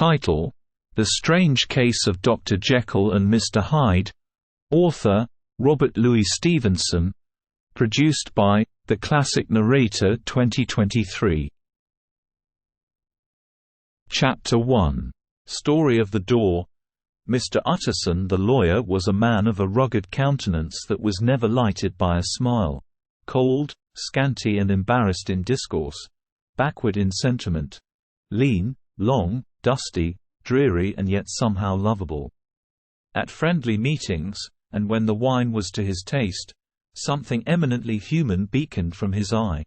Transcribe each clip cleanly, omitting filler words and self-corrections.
Title: The Strange Case of Dr. Jekyll and Mr. Hyde. Author: Robert Louis Stevenson. Produced by The Classic Narrator 2023. Chapter 1. Story of the Door. Mr. Utterson the lawyer was a man of a rugged countenance that was never lighted by a smile. Cold, scanty and embarrassed in discourse. Backward in sentiment. Lean, long, dusty, dreary and yet somehow lovable. At friendly meetings, and when the wine was to his taste, something eminently human beaconed from his eye,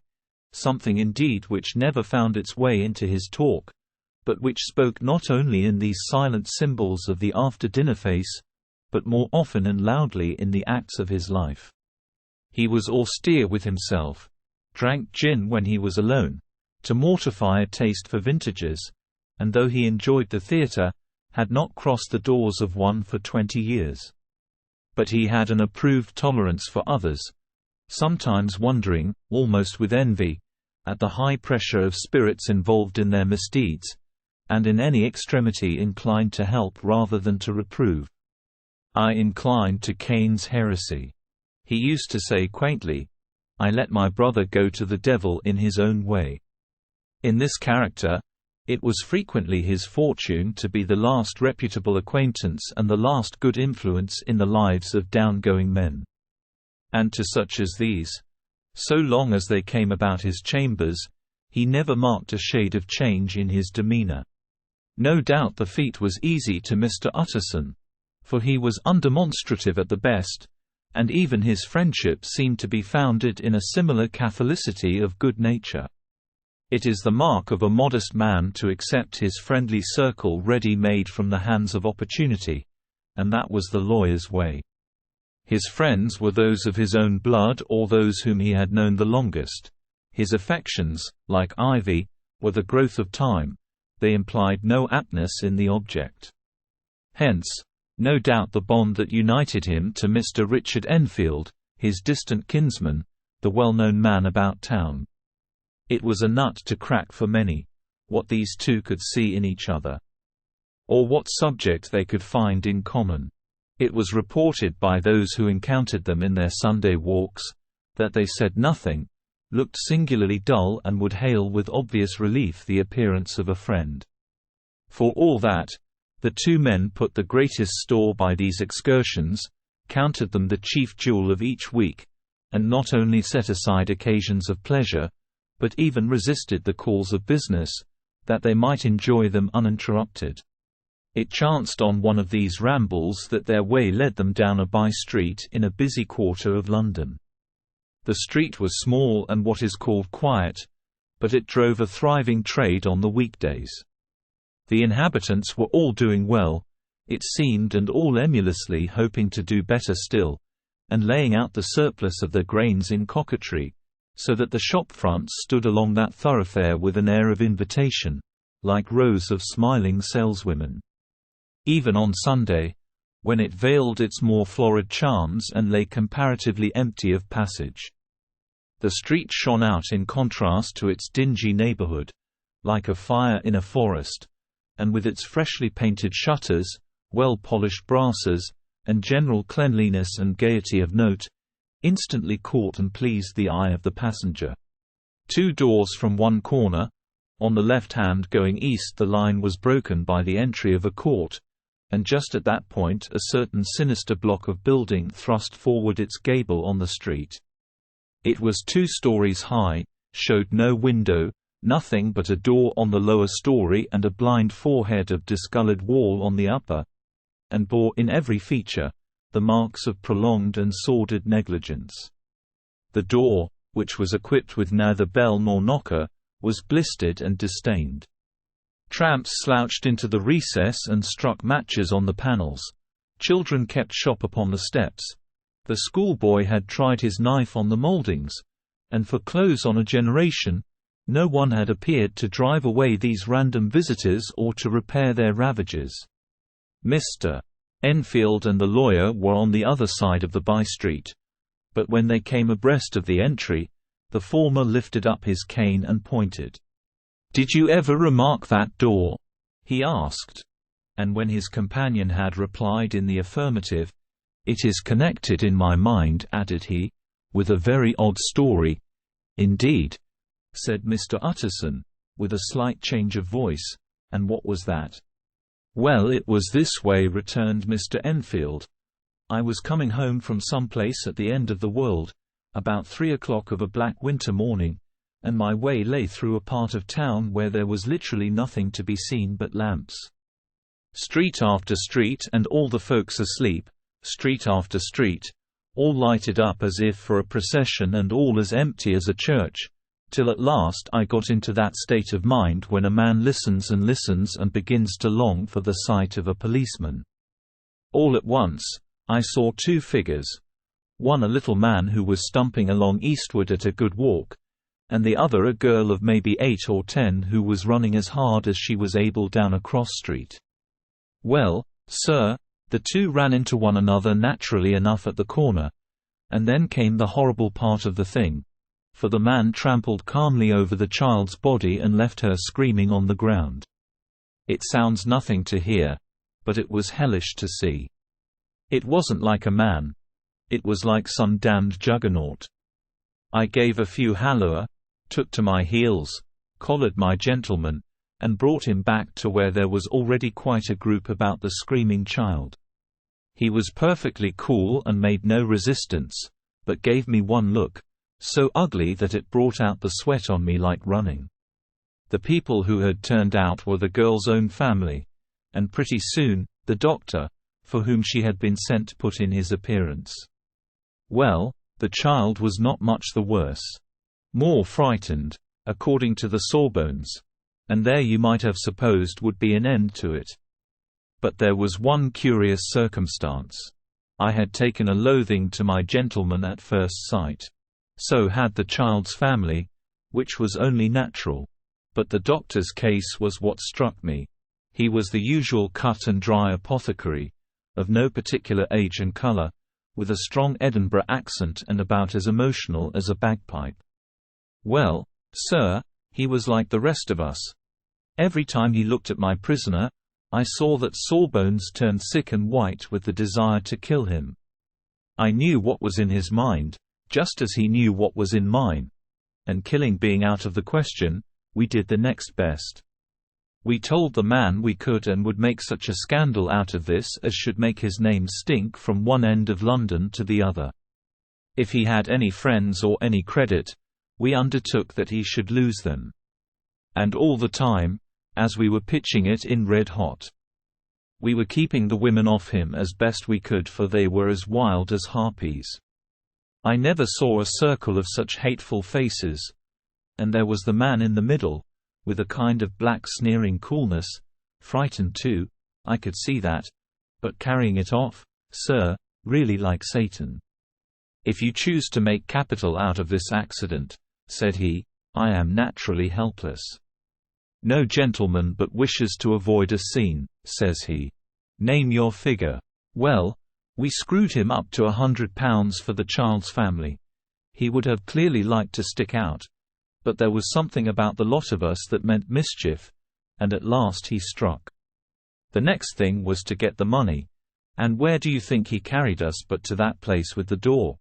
something indeed which never found its way into his talk, but which spoke not only in these silent symbols of the after-dinner face, but more often and loudly in the acts of his life. He was austere with himself, drank gin when he was alone, to mortify a taste for vintages, and though he enjoyed the theatre, had not crossed the doors of one for 20 years. But he had an approved tolerance for others, sometimes wondering, almost with envy, at the high pressure of spirits involved in their misdeeds, and in any extremity inclined to help rather than to reprove. "I incline to Cain's heresy," he used to say quaintly. "I let my brother go to the devil in his own way." In this character, it was frequently his fortune to be the last reputable acquaintance and the last good influence in the lives of down-going men. And to such as these, so long as they came about his chambers, he never marked a shade of change in his demeanor. No doubt the feat was easy to Mr. Utterson, for he was undemonstrative at the best, and even his friendship seemed to be founded in a similar catholicity of good nature. It is the mark of a modest man to accept his friendly circle ready-made from the hands of opportunity, and that was the lawyer's way. His friends were those of his own blood or those whom he had known the longest. His affections, like ivy, were the growth of time, they implied no aptness in the object. Hence, no doubt the bond that united him to Mr. Richard Enfield, his distant kinsman, the well-known man about town. It was a nut to crack for many, what these two could see in each other, or what subject they could find in common. It was reported by those who encountered them in their Sunday walks, that they said nothing, looked singularly dull and would hail with obvious relief the appearance of a friend. For all that, the two men put the greatest store by these excursions, counted them the chief jewel of each week, and not only set aside occasions of pleasure, but even resisted the calls of business, that they might enjoy them uninterrupted. It chanced on one of these rambles that their way led them down a by-street in a busy quarter of London. The street was small and what is called quiet, but it drove a thriving trade on the weekdays. The inhabitants were all doing well, it seemed, and all emulously hoping to do better still, and laying out the surplus of their grains in coquetry, so that the shop fronts stood along that thoroughfare with an air of invitation, like rows of smiling saleswomen. Even on Sunday, when it veiled its more florid charms and lay comparatively empty of passage, the street shone out in contrast to its dingy neighborhood, like a fire in a forest, and with its freshly painted shutters, well-polished brasses, and general cleanliness and gaiety of note, instantly caught and pleased the eye of the passenger. Two doors from one corner, on the left hand going east, the line was broken by the entry of a court, and just at that point a certain sinister block of building thrust forward its gable on the street. It was 2 stories high, showed no window, nothing but a door on the lower story and a blind forehead of discolored wall on the upper, and bore in every feature the marks of prolonged and sordid negligence. The door, which was equipped with neither bell nor knocker, was blistered and distained. Tramps slouched into the recess and struck matches on the panels. Children kept shop upon the steps. The schoolboy had tried his knife on the mouldings, and for close on a generation, no one had appeared to drive away these random visitors or to repair their ravages. Mr. Enfield and the lawyer were on the other side of the by-street, but when they came abreast of the entry, the former lifted up his cane and pointed. "Did you ever remark that door?" he asked. And when his companion had replied in the affirmative, "It is connected in my mind," added he, "with a very odd story." "Indeed," said Mr. Utterson, with a slight change of voice. "And what was that?" "Well, it was this way," returned Mr. Enfield. "I was coming home from some place at the end of the world, about 3 o'clock of a black winter morning, and my way lay through a part of town where there was literally nothing to be seen but lamps. Street after street, and all the folks asleep, street after street, all lighted up as if for a procession and all as empty as a church, till at last I got into that state of mind when a man listens and listens and begins to long for the sight of a policeman. All at once, I saw 2 figures, one a little man who was stumping along eastward at a good walk, and the other a girl of maybe 8 or 10 who was running as hard as she was able down a cross street. Well, sir, the 2 ran into one another naturally enough at the corner, and then came the horrible part of the thing, for the man trampled calmly over the child's body and left her screaming on the ground. It sounds nothing to hear, but it was hellish to see. It wasn't like a man. It was like some damned juggernaut. I gave a few halloo, took to my heels, collared my gentleman, and brought him back to where there was already quite a group about the screaming child. He was perfectly cool and made no resistance, but gave me one look, so ugly that it brought out the sweat on me like running. The people who had turned out were the girl's own family, and pretty soon, the doctor, for whom she had been sent, put in his appearance. Well, the child was not much the worse. More frightened, according to the sawbones, and there you might have supposed would be an end to it. But there was one curious circumstance. I had taken a loathing to my gentleman at first sight. So had the child's family, which was only natural. But the doctor's case was what struck me. He was the usual cut-and-dry apothecary, of no particular age and colour, with a strong Edinburgh accent and about as emotional as a bagpipe. Well, sir, he was like the rest of us. Every time he looked at my prisoner, I saw that Sawbones turned sick and white with the desire to kill him. I knew what was in his mind, just as he knew what was in mine. And killing being out of the question, we did the next best. We told the man we could and would make such a scandal out of this as should make his name stink from one end of London to the other. If he had any friends or any credit, we undertook that he should lose them. And all the time, as we were pitching it in red hot, we were keeping the women off him as best we could, for they were as wild as harpies. I never saw a circle of such hateful faces. And there was the man in the middle, with a kind of black sneering coolness, frightened too, I could see that, but carrying it off, sir, really like Satan. "If you choose to make capital out of this accident," said he, "I am naturally helpless. No gentleman but wishes to avoid a scene," says he. "Name your figure." Well, we screwed him up to £100 for the child's family. He would have clearly liked to stick out, but there was something about the lot of us that meant mischief, and at last he struck. The next thing was to get the money, and where do you think he carried us but to that place with the door?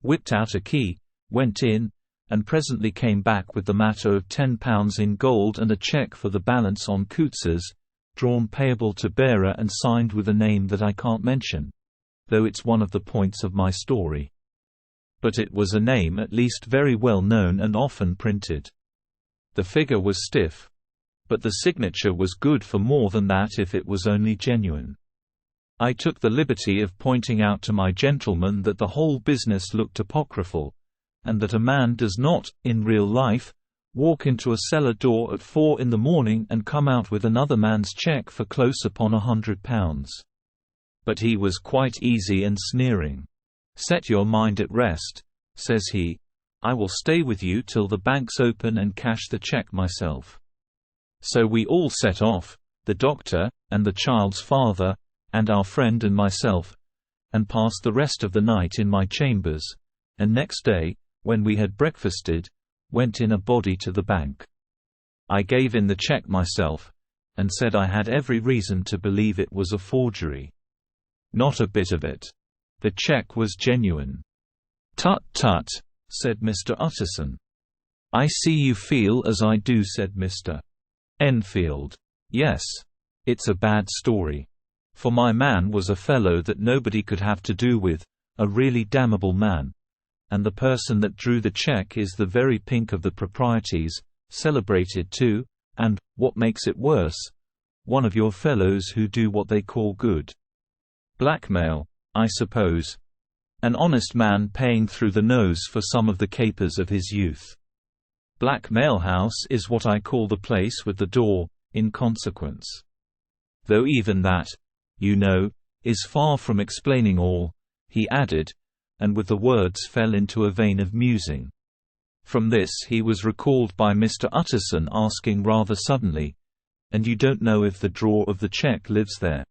Whipped out a key, went in, and presently came back with the matter of £10 in gold and a cheque for the balance on Coutts's, drawn payable to bearer and signed with a name that I can't mention, though it's one of the points of my story. But it was a name at least very well known and often printed. The figure was stiff, but the signature was good for more than that if it was only genuine. I took the liberty of pointing out to my gentleman that the whole business looked apocryphal, and that a man does not, in real life, walk into a cellar door at 4 in the morning and come out with another man's cheque for close upon £100. But he was quite easy and sneering. "Set your mind at rest," says he. "I will stay with you till the banks open and cash the cheque myself." So we all set off, the doctor, and the child's father, and our friend and myself, and passed the rest of the night in my chambers, and next day, when we had breakfasted, went in a body to the bank. I gave in the cheque myself, and said I had every reason to believe it was a forgery. Not a bit of it. The check was genuine. "Tut tut," said Mr. Utterson. "I see you feel as I do," said Mr. Enfield. "Yes. It's a bad story. For my man was a fellow that nobody could have to do with, a really damnable man. And the person that drew the check is the very pink of the proprieties, celebrated too, and, what makes it worse, one of your fellows who do what they call good blackmail, I suppose. An honest man paying through the nose for some of the capers of his youth. Blackmail House is what I call the place with the door, in consequence. Though even that, you know, is far from explaining all," he added, and with the words fell into a vein of musing. From this he was recalled by Mr. Utterson asking rather suddenly, "And you don't know if the drawer of the cheque lives there?"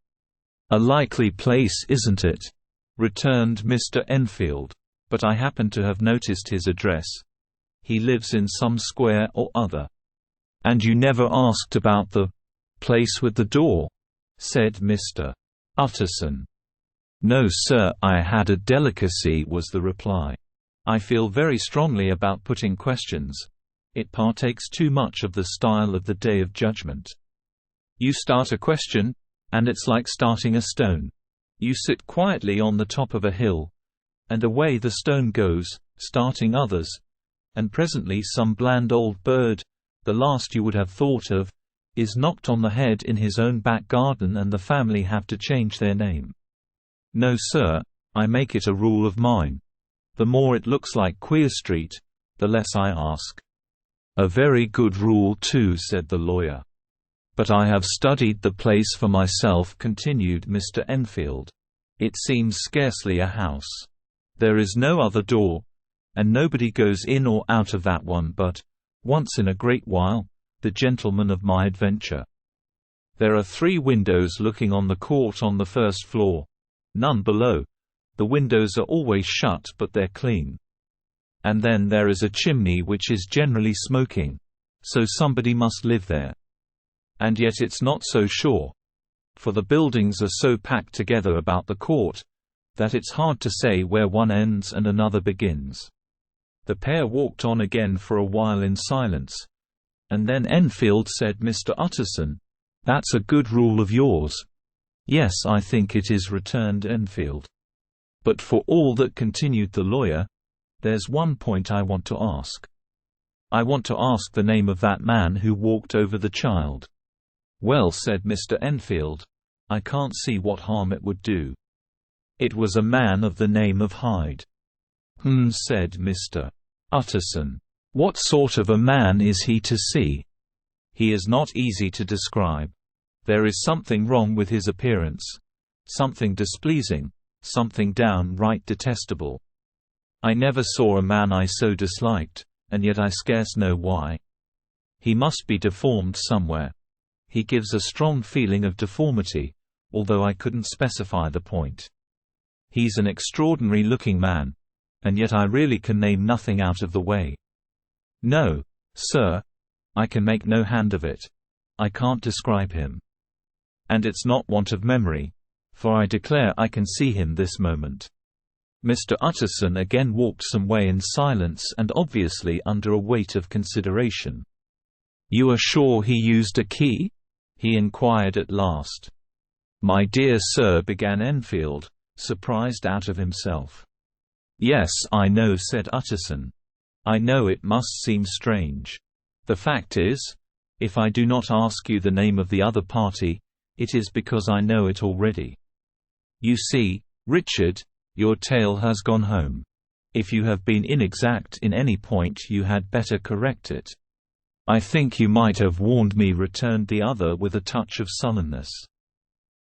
"A likely place, isn't it?" returned Mr. Enfield. "But I happen to have noticed his address. He lives in some square or other." "And you never asked about the place with the door?" said Mr. Utterson. "No, sir, I had a delicacy," was the reply. "I feel very strongly about putting questions. It partakes too much of the style of the Day of Judgment. You start a question, and it's like starting a stone. You sit quietly on the top of a hill, and away the stone goes, starting others, and presently some bland old bird, the last you would have thought of, is knocked on the head in his own back garden and the family have to change their name. No, sir, I make it a rule of mine. The more it looks like Queer Street, the less I ask." "A very good rule too," said the lawyer. "But I have studied the place for myself," continued Mr. Enfield. "It seems scarcely a house. There is no other door, and nobody goes in or out of that one but, once in a great while, the gentleman of my adventure. There are 3 windows looking on the court on the first floor. None below. The windows are always shut but they're clean. And then there is a chimney which is generally smoking. So somebody must live there. And yet it's not so sure. For the buildings are so packed together about the court, that it's hard to say where one ends and another begins." The pair walked on again for a while in silence. And then Enfield said, "Mr. Utterson, that's a good rule of yours." "Yes, I think it is," returned Enfield. "But for all that," continued the lawyer, "there's one point I want to ask. I want to ask the name of that man who walked over the child." "Well," said Mr. Enfield, "I can't see what harm it would do. It was a man of the name of Hyde." Said Mr. Utterson. "What sort of a man is he to see?" "He is not easy to describe. There is something wrong with his appearance. Something displeasing, something downright detestable. I never saw a man I so disliked, and yet I scarce know why. He must be deformed somewhere. He gives a strong feeling of deformity, although I couldn't specify the point. He's an extraordinary looking man, and yet I really can name nothing out of the way. No, sir, I can make no hand of it. I can't describe him. And it's not want of memory, for I declare I can see him this moment." Mr. Utterson again walked some way in silence and obviously under a weight of consideration. "You are sure he used a key?" he inquired at last. "My dear sir," began Enfield, surprised out of himself. "Yes, I know," said Utterson. "I know it must seem strange. The fact is, if I do not ask you the name of the other party, it is because I know it already. You see, Richard, your tale has gone home. If you have been inexact in any point you had better correct it." "I think you might have warned me," returned the other with a touch of sullenness.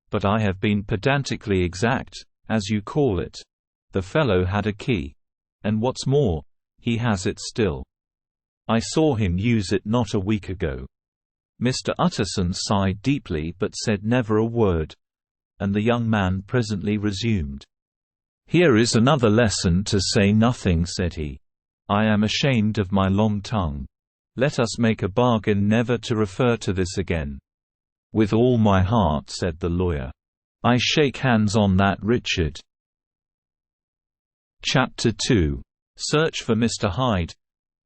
"But I have been pedantically exact, as you call it. The fellow had a key. And what's more, he has it still. I saw him use it not a week ago." Mr. Utterson sighed deeply but said never a word, and the young man presently resumed. "Here is another lesson to say nothing," said he. "I am ashamed of my long tongue. Let us make a bargain never to refer to this again. "With all my heart," said the lawyer. "I shake hands on that, Richard." Chapter 2. Search for Mr. Hyde.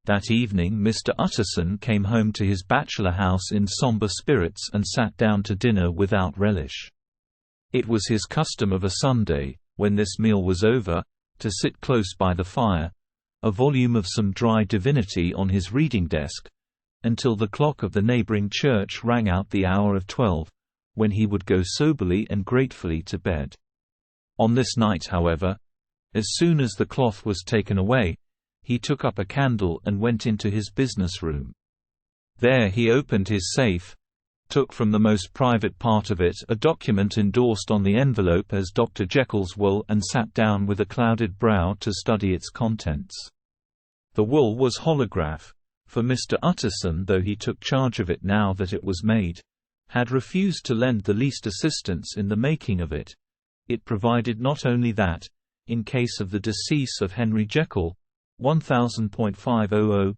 That evening Mr. Utterson came home to his bachelor house in somber spirits and sat down to dinner without relish. It was his custom of a Sunday, when this meal was over, to sit close by the fire, a volume of some dry divinity on his reading desk, until the clock of the neighboring church rang out the hour of 12, when he would go soberly and gratefully to bed. On this night, however, as soon as the cloth was taken away, he took up a candle and went into his business room. There he opened his safe, took from the most private part of it a document endorsed on the envelope as Dr. Jekyll's will, and sat down with a clouded brow to study its contents. The will was holograph, for Mr. Utterson, though he took charge of it now that it was made, had refused to lend the least assistance in the making of it. It provided not only that, in case of the decease of Henry Jekyll, 1000.500,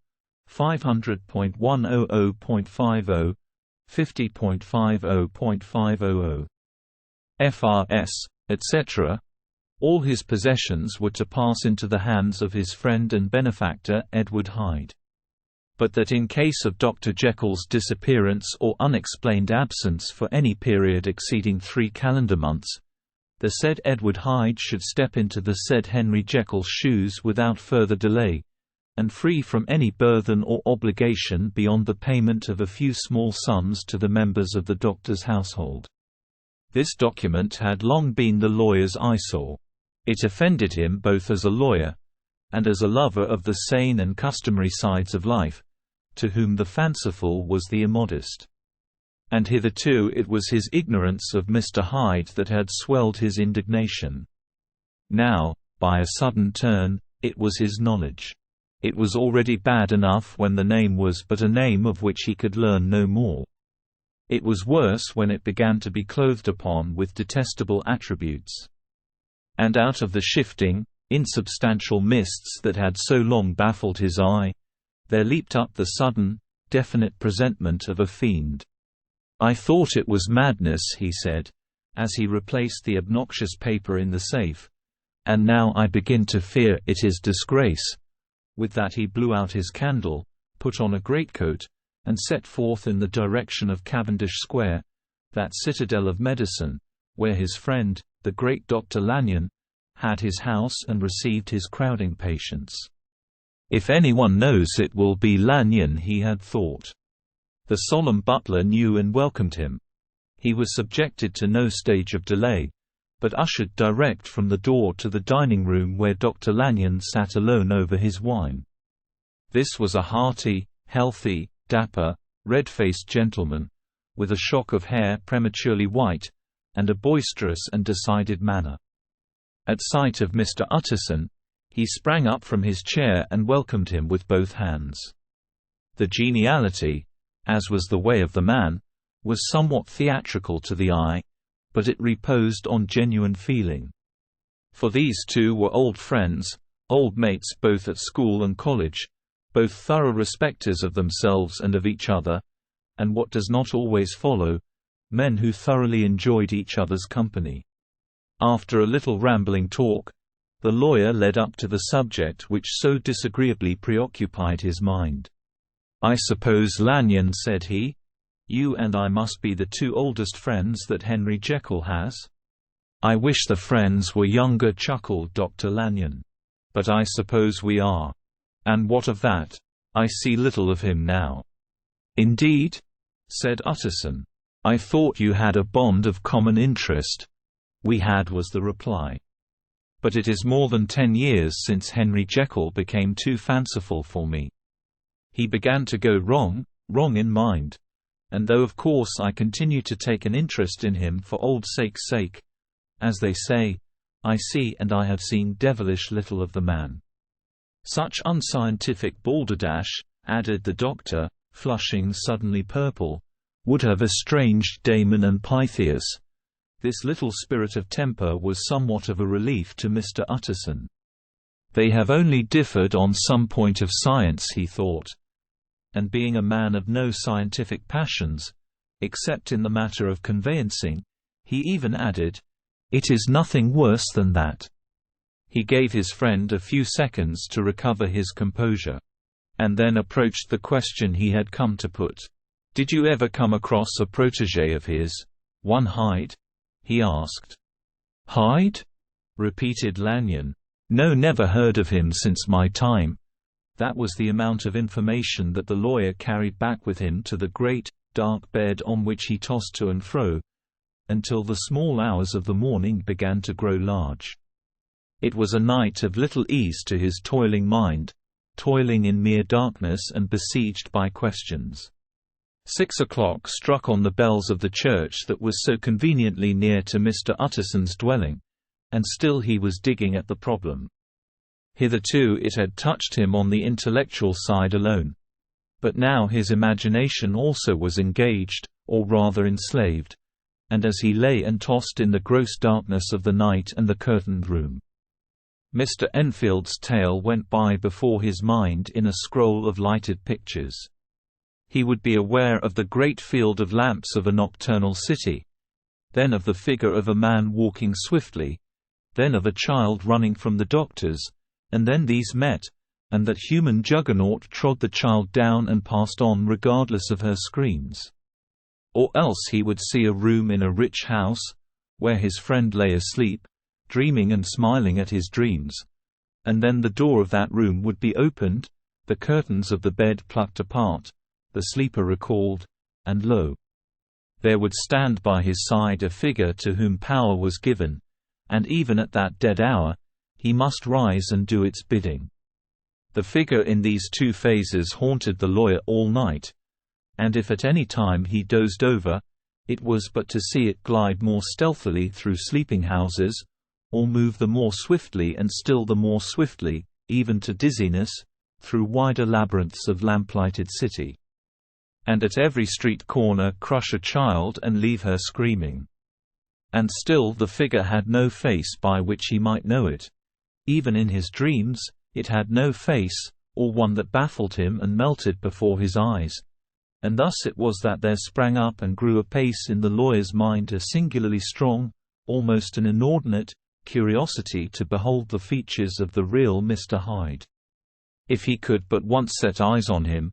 500.100.50, 50.50.500, FRS, etc., all his possessions were to pass into the hands of his friend and benefactor Edward Hyde. But that in case of Dr. Jekyll's disappearance or unexplained absence for any period exceeding 3 calendar months, the said Edward Hyde should step into the said Henry Jekyll's shoes without further delay, and free from any burthen or obligation beyond the payment of a few small sums to the members of the doctor's household. This document had long been the lawyer's eyesore. It offended him both as a lawyer, and as a lover of the sane and customary sides of life, to whom the fanciful was the immodest. And hitherto it was his ignorance of Mr. Hyde that had swelled his indignation. Now, by a sudden turn, it was his knowledge. It was already bad enough when the name was but a name of which he could learn no more. It was worse when it began to be clothed upon with detestable attributes. And out of the shifting, insubstantial mists that had so long baffled his eye, there leaped up the sudden, definite presentment of a fiend. "I thought it was madness," he said, as he replaced the obnoxious paper in the safe, "and now I begin to fear it is disgrace." With that he blew out his candle, put on a greatcoat, and set forth in the direction of Cavendish Square, that citadel of medicine, where his friend, the great Dr. Lanyon, had his house and received his crowding patients. If anyone knows, it will be Lanyon, he had thought. The solemn butler knew and welcomed him. He was subjected to no stage of delay, but ushered direct from the door to the dining room where Dr. Lanyon sat alone over his wine. This was a hearty, healthy, dapper, red-faced gentleman, with a shock of hair prematurely white, and a boisterous and decided manner. At sight of Mr. Utterson, he sprang up from his chair and welcomed him with both hands. The geniality, as was the way of the man, was somewhat theatrical to the eye, but it reposed on genuine feeling. For these two were old friends, old mates both at school and college, both thorough respecters of themselves and of each other, and what does not always follow, men who thoroughly enjoyed each other's company. After a little rambling talk, the lawyer led up to the subject which so disagreeably preoccupied his mind. "I suppose, Lanyon," said he, "you and I must be the two oldest friends that Henry Jekyll has?" "I wish the friends were younger," chuckled Dr. Lanyon. "But I suppose we are. And what of that? I see little of him now." "Indeed?" said Utterson. "I thought you had a bond of common interest." "We had," was the reply. "But it is more than 10 years since Henry Jekyll became too fanciful for me. He began to go wrong in mind. And though of course I continue to take an interest in him for old sake's sake, as they say, I see and I have seen devilish little of the man. Such unscientific balderdash," added the doctor, flushing suddenly purple, "would have estranged Damon and Pythias." This little spirit of temper was somewhat of a relief to Mr. Utterson. "They have only differed on some point of science," he thought. And being a man of no scientific passions, except in the matter of conveyancing. He even added, "It is nothing worse than that." He gave his friend a few seconds to recover his composure, and then approached the question he had come to put. "Did you ever come across a protégé of his, one Hyde?" he asked. "Hyde?" repeated Lanyon. "No, never heard of him since my time." That was the amount of information that the lawyer carried back with him to the great, dark bed on which he tossed to and fro, until the small hours of the morning began to grow large. It was a night of little ease to his toiling mind, toiling in mere darkness and besieged by questions. 6 o'clock struck on the bells of the church that was so conveniently near to Mr. Utterson's dwelling, and still he was digging at the problem. Hitherto it had touched him on the intellectual side alone. But now his imagination also was engaged, or rather enslaved, and as he lay and tossed in the gross darkness of the night and the curtained room, Mr. Enfield's tale went by before his mind in a scroll of lighted pictures. He would be aware of the great field of lamps of a nocturnal city, then of the figure of a man walking swiftly, then of a child running from the doctor's, and then these met, and that human juggernaut trod the child down and passed on regardless of her screams. Or else he would see a room in a rich house, where his friend lay asleep, dreaming and smiling at his dreams, and then the door of that room would be opened, the curtains of the bed plucked apart, the sleeper recalled, and lo! there would stand by his side a figure to whom power was given, and even at that dead hour, he must rise and do its bidding. The figure in these two phases haunted the lawyer all night, and if at any time he dozed over, it was but to see it glide more stealthily through sleeping houses, or move the more swiftly and still the more swiftly, even to dizziness, through wider labyrinths of lamplighted city, and at every street corner crush a child and leave her screaming. And still the figure had no face by which he might know it. Even in his dreams, it had no face, or one that baffled him and melted before his eyes, and thus it was that there sprang up and grew apace in the lawyer's mind a singularly strong, almost an inordinate, curiosity to behold the features of the real Mr. Hyde. If he could but once set eyes on him,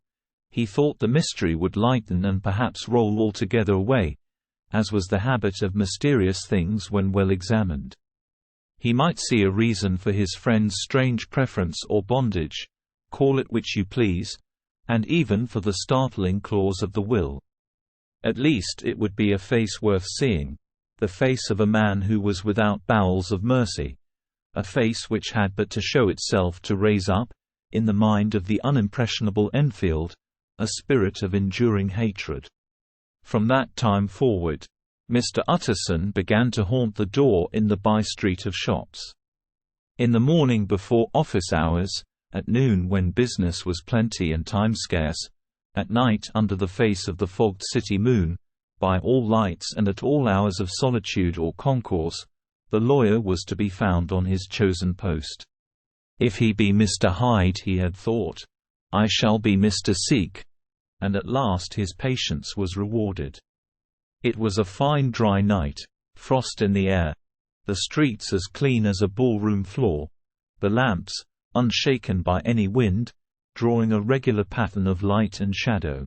he thought the mystery would lighten and perhaps roll altogether away, as was the habit of mysterious things when well examined. He might see a reason for his friend's strange preference or bondage, call it which you please, and even for the startling clause of the will. At least it would be a face worth seeing, the face of a man who was without bowels of mercy, a face which had but to show itself to raise up, in the mind of the unimpressionable Enfield, a spirit of enduring hatred. From that time forward, Mr. Utterson began to haunt the door in the by-street of shops. In the morning before office hours, at noon when business was plenty and time scarce, at night under the face of the fogged city moon, by all lights and at all hours of solitude or concourse, the lawyer was to be found on his chosen post. If he be Mr. Hyde, he had thought, I shall be Mr. Seek, and at last his patience was rewarded. It was a fine dry night, frost in the air, the streets as clean as a ballroom floor, the lamps, unshaken by any wind, drawing a regular pattern of light and shadow.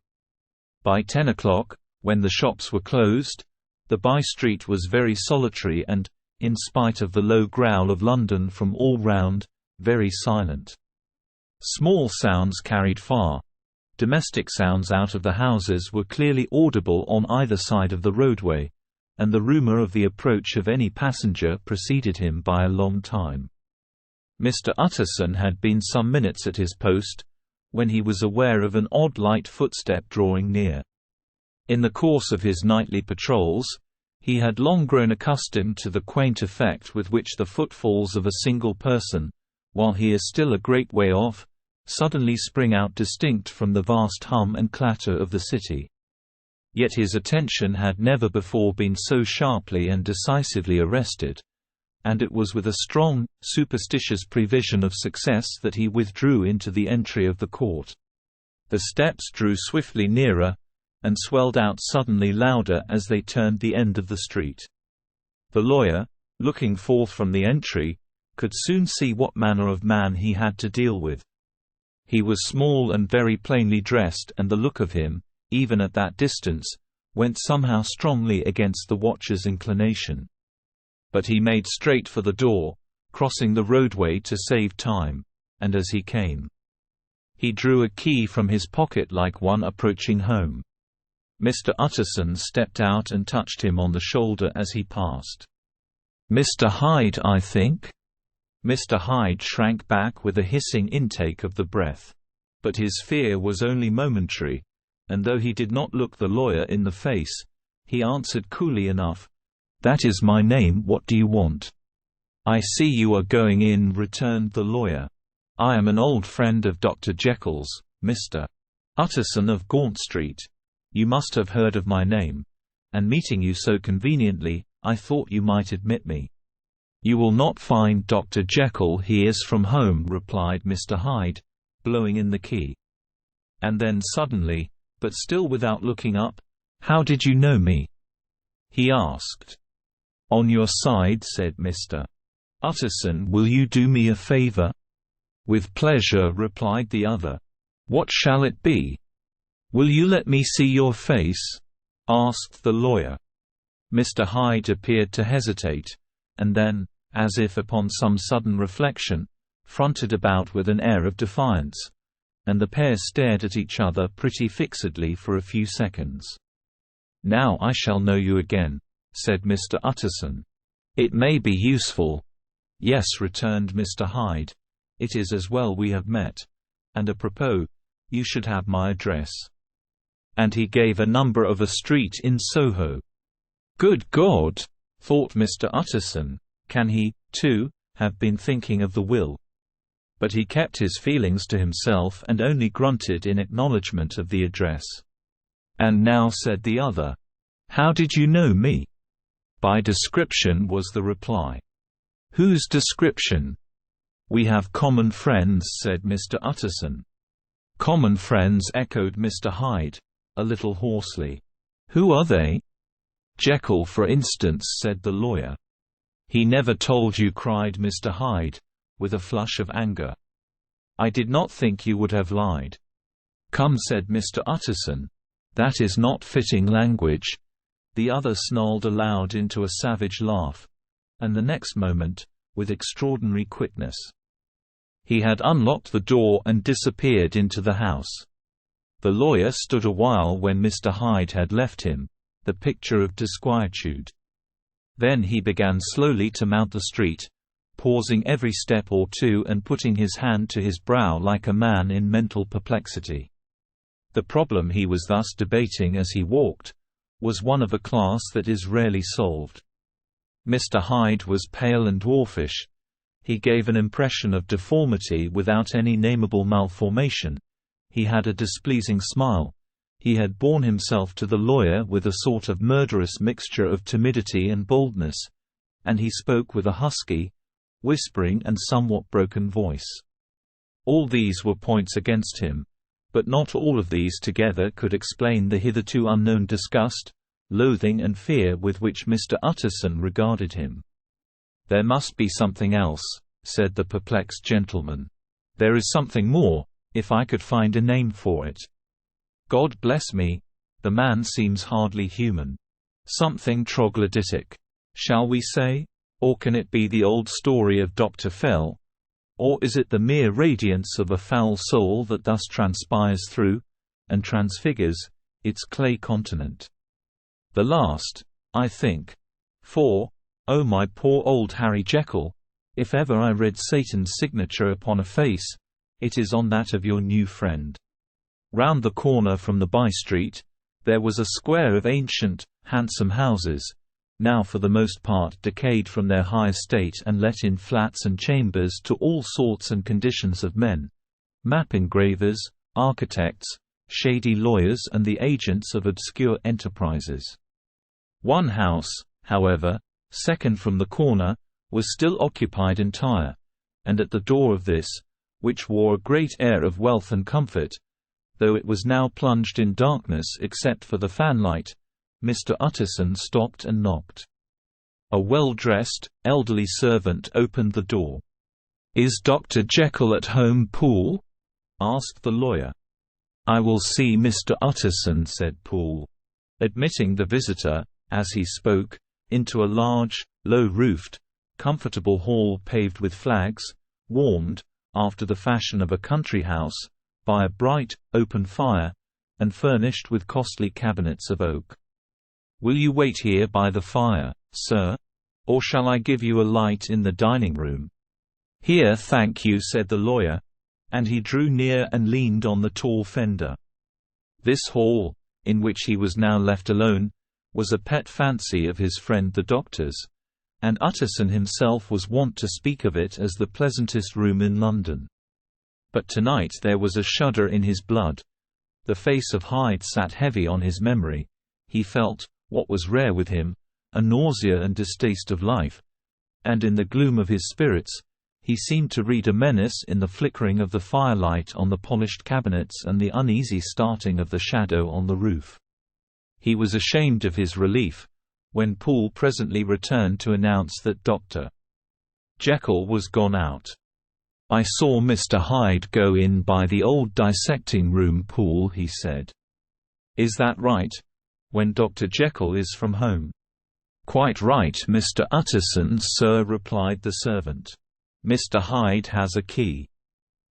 By 10 o'clock, when the shops were closed, the by-street was very solitary and, in spite of the low growl of London from all round, very silent. Small sounds carried far. Domestic sounds out of the houses were clearly audible on either side of the roadway, and the rumor of the approach of any passenger preceded him by a long time. Mr. Utterson had been some minutes at his post, when he was aware of an odd light footstep drawing near. In the course of his nightly patrols, he had long grown accustomed to the quaint effect with which the footfalls of a single person, while he is still a great way off, suddenly spring out distinct from the vast hum and clatter of the city. Yet his attention had never before been so sharply and decisively arrested, and it was with a strong, superstitious prevision of success that he withdrew into the entry of the court. The steps drew swiftly nearer, and swelled out suddenly louder as they turned the end of the street. The lawyer, looking forth from the entry, could soon see what manner of man he had to deal with. He was small and very plainly dressed, and the look of him, even at that distance, went somehow strongly against the watcher's inclination. But he made straight for the door, crossing the roadway to save time, and as he came, he drew a key from his pocket like one approaching home. Mr. Utterson stepped out and touched him on the shoulder as he passed. "Mr. Hyde, I think?" Mr. Hyde shrank back with a hissing intake of the breath. But his fear was only momentary, and though he did not look the lawyer in the face, he answered coolly enough, "That is my name. What do you want?" "I see you are going in," returned the lawyer. "I am an old friend of Dr. Jekyll's, Mr. Utterson of Gaunt Street. You must have heard of my name, and meeting you so conveniently, I thought you might admit me." "You will not find Dr. Jekyll. He is from home," replied Mr. Hyde, blowing in the key. And then suddenly, but still without looking up, "How did you know me?" he asked. "On your side," said Mr. Utterson. "Will you do me a favor?" "With pleasure," replied the other. "What shall it be?" "Will you let me see your face?" asked the lawyer. Mr. Hyde appeared to hesitate, and then, as if upon some sudden reflection, fronted about with an air of defiance, and the pair stared at each other pretty fixedly for a few seconds. "Now I shall know you again," said Mr. Utterson. "It may be useful." "Yes," returned Mr. Hyde. "It is as well we have met. And apropos, you should have my address." And he gave a number of a street in Soho. "Good God!" thought Mr. Utterson, "can he, too, have been thinking of the will?" But he kept his feelings to himself and only grunted in acknowledgment of the address. "And now," said the other, "how did you know me?" "By description," was the reply. "Whose description?" "We have common friends," said Mr. Utterson. "Common friends," echoed Mr. Hyde, a little hoarsely. "Who are they?" "Jekyll, for instance," said the lawyer. "He never told you," cried Mr. Hyde, with a flush of anger. "I did not think you would have lied." "Come," said Mr. Utterson, "that is not fitting language." The other snarled aloud into a savage laugh, and the next moment, with extraordinary quickness, he had unlocked the door and disappeared into the house. The lawyer stood a while when Mr. Hyde had left him, the picture of disquietude. Then he began slowly to mount the street, pausing every step or two and putting his hand to his brow like a man in mental perplexity. The problem he was thus debating as he walked was one of a class that is rarely solved. Mr. Hyde was pale and dwarfish. He gave an impression of deformity without any nameable malformation. He had a displeasing smile. He had borne himself to the lawyer with a sort of murderous mixture of timidity and boldness, and he spoke with a husky, whispering and somewhat broken voice. All these were points against him, but not all of these together could explain the hitherto unknown disgust, loathing and fear with which Mr. Utterson regarded him. "There must be something else," said the perplexed gentleman. "There is something more, if I could find a name for it. God bless me, the man seems hardly human. Something troglodytic, shall we say? Or can it be the old story of Dr. Fell? Or is it the mere radiance of a foul soul that thus transpires through, and transfigures, its clay continent? The last, I think. For, oh my poor old Harry Jekyll, if ever I read Satan's signature upon a face, it is on that of your new friend." Round the corner from the by-street, there was a square of ancient, handsome houses, now for the most part decayed from their high estate and let in flats and chambers to all sorts and conditions of men, map engravers, architects, shady lawyers and the agents of obscure enterprises. One house, however, second from the corner, was still occupied entire, and at the door of this, which wore a great air of wealth and comfort, Though it was now plunged in darkness except for the fanlight, Mr. Utterson stopped and knocked. A well-dressed, elderly servant opened the door. "Is Dr. Jekyll at home, Poole?" asked the lawyer. "I will see Mr. Utterson," said Poole, admitting the visitor, as he spoke, into a large, low-roofed, comfortable hall paved with flags, warmed, after the fashion of a country house, by a bright, open fire, and furnished with costly cabinets of oak. "Will you wait here by the fire, sir? Or shall I give you a light in the dining room?" "Here, thank you," said the lawyer, and he drew near and leaned on the tall fender. This hall, in which he was now left alone, was a pet fancy of his friend the doctor's, and Utterson himself was wont to speak of it as the pleasantest room in London. But tonight there was a shudder in his blood. The face of Hyde sat heavy on his memory. He felt, what was rare with him, a nausea and distaste of life, and in the gloom of his spirits, he seemed to read a menace in the flickering of the firelight on the polished cabinets and the uneasy starting of the shadow on the roof. He was ashamed of his relief, when Poole presently returned to announce that Dr. Jekyll was gone out. "I saw Mr. Hyde go in by the old dissecting room, Poole," he said. "Is that right? When Dr. Jekyll is from home?" "Quite right, Mr. Utterson, sir," replied the servant. "Mr. Hyde has a key.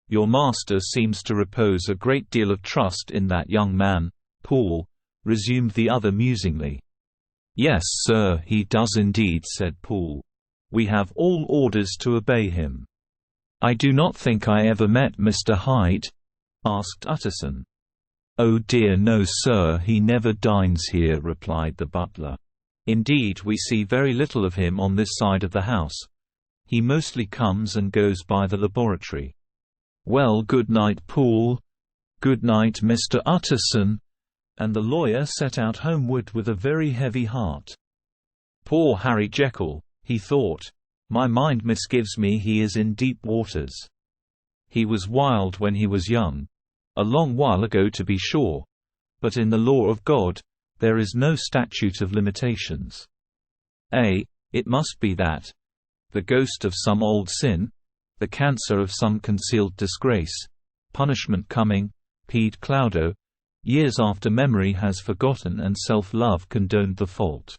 Your master seems to repose a great deal of trust in that young man, Poole," resumed the other musingly. "Yes, sir, he does indeed," said Poole. "We have all orders to obey him." "I do not think I ever met Mr. Hyde?" asked Utterson. "Oh dear no, sir, he never dines here," replied the butler. "Indeed, we see very little of him on this side of the house. He mostly comes and goes by the laboratory." "Well, good night, Poole." "Good night, Mr. Utterson," and the lawyer set out homeward with a very heavy heart. "Poor Harry Jekyll," he thought. "My mind misgives me he is in deep waters. He was wild when he was young. A long while ago to be sure. But in the law of God, there is no statute of limitations. It must be that. The ghost of some old sin, the cancer of some concealed disgrace, punishment coming, Pede Claudo, years after memory has forgotten and self-love condoned the fault."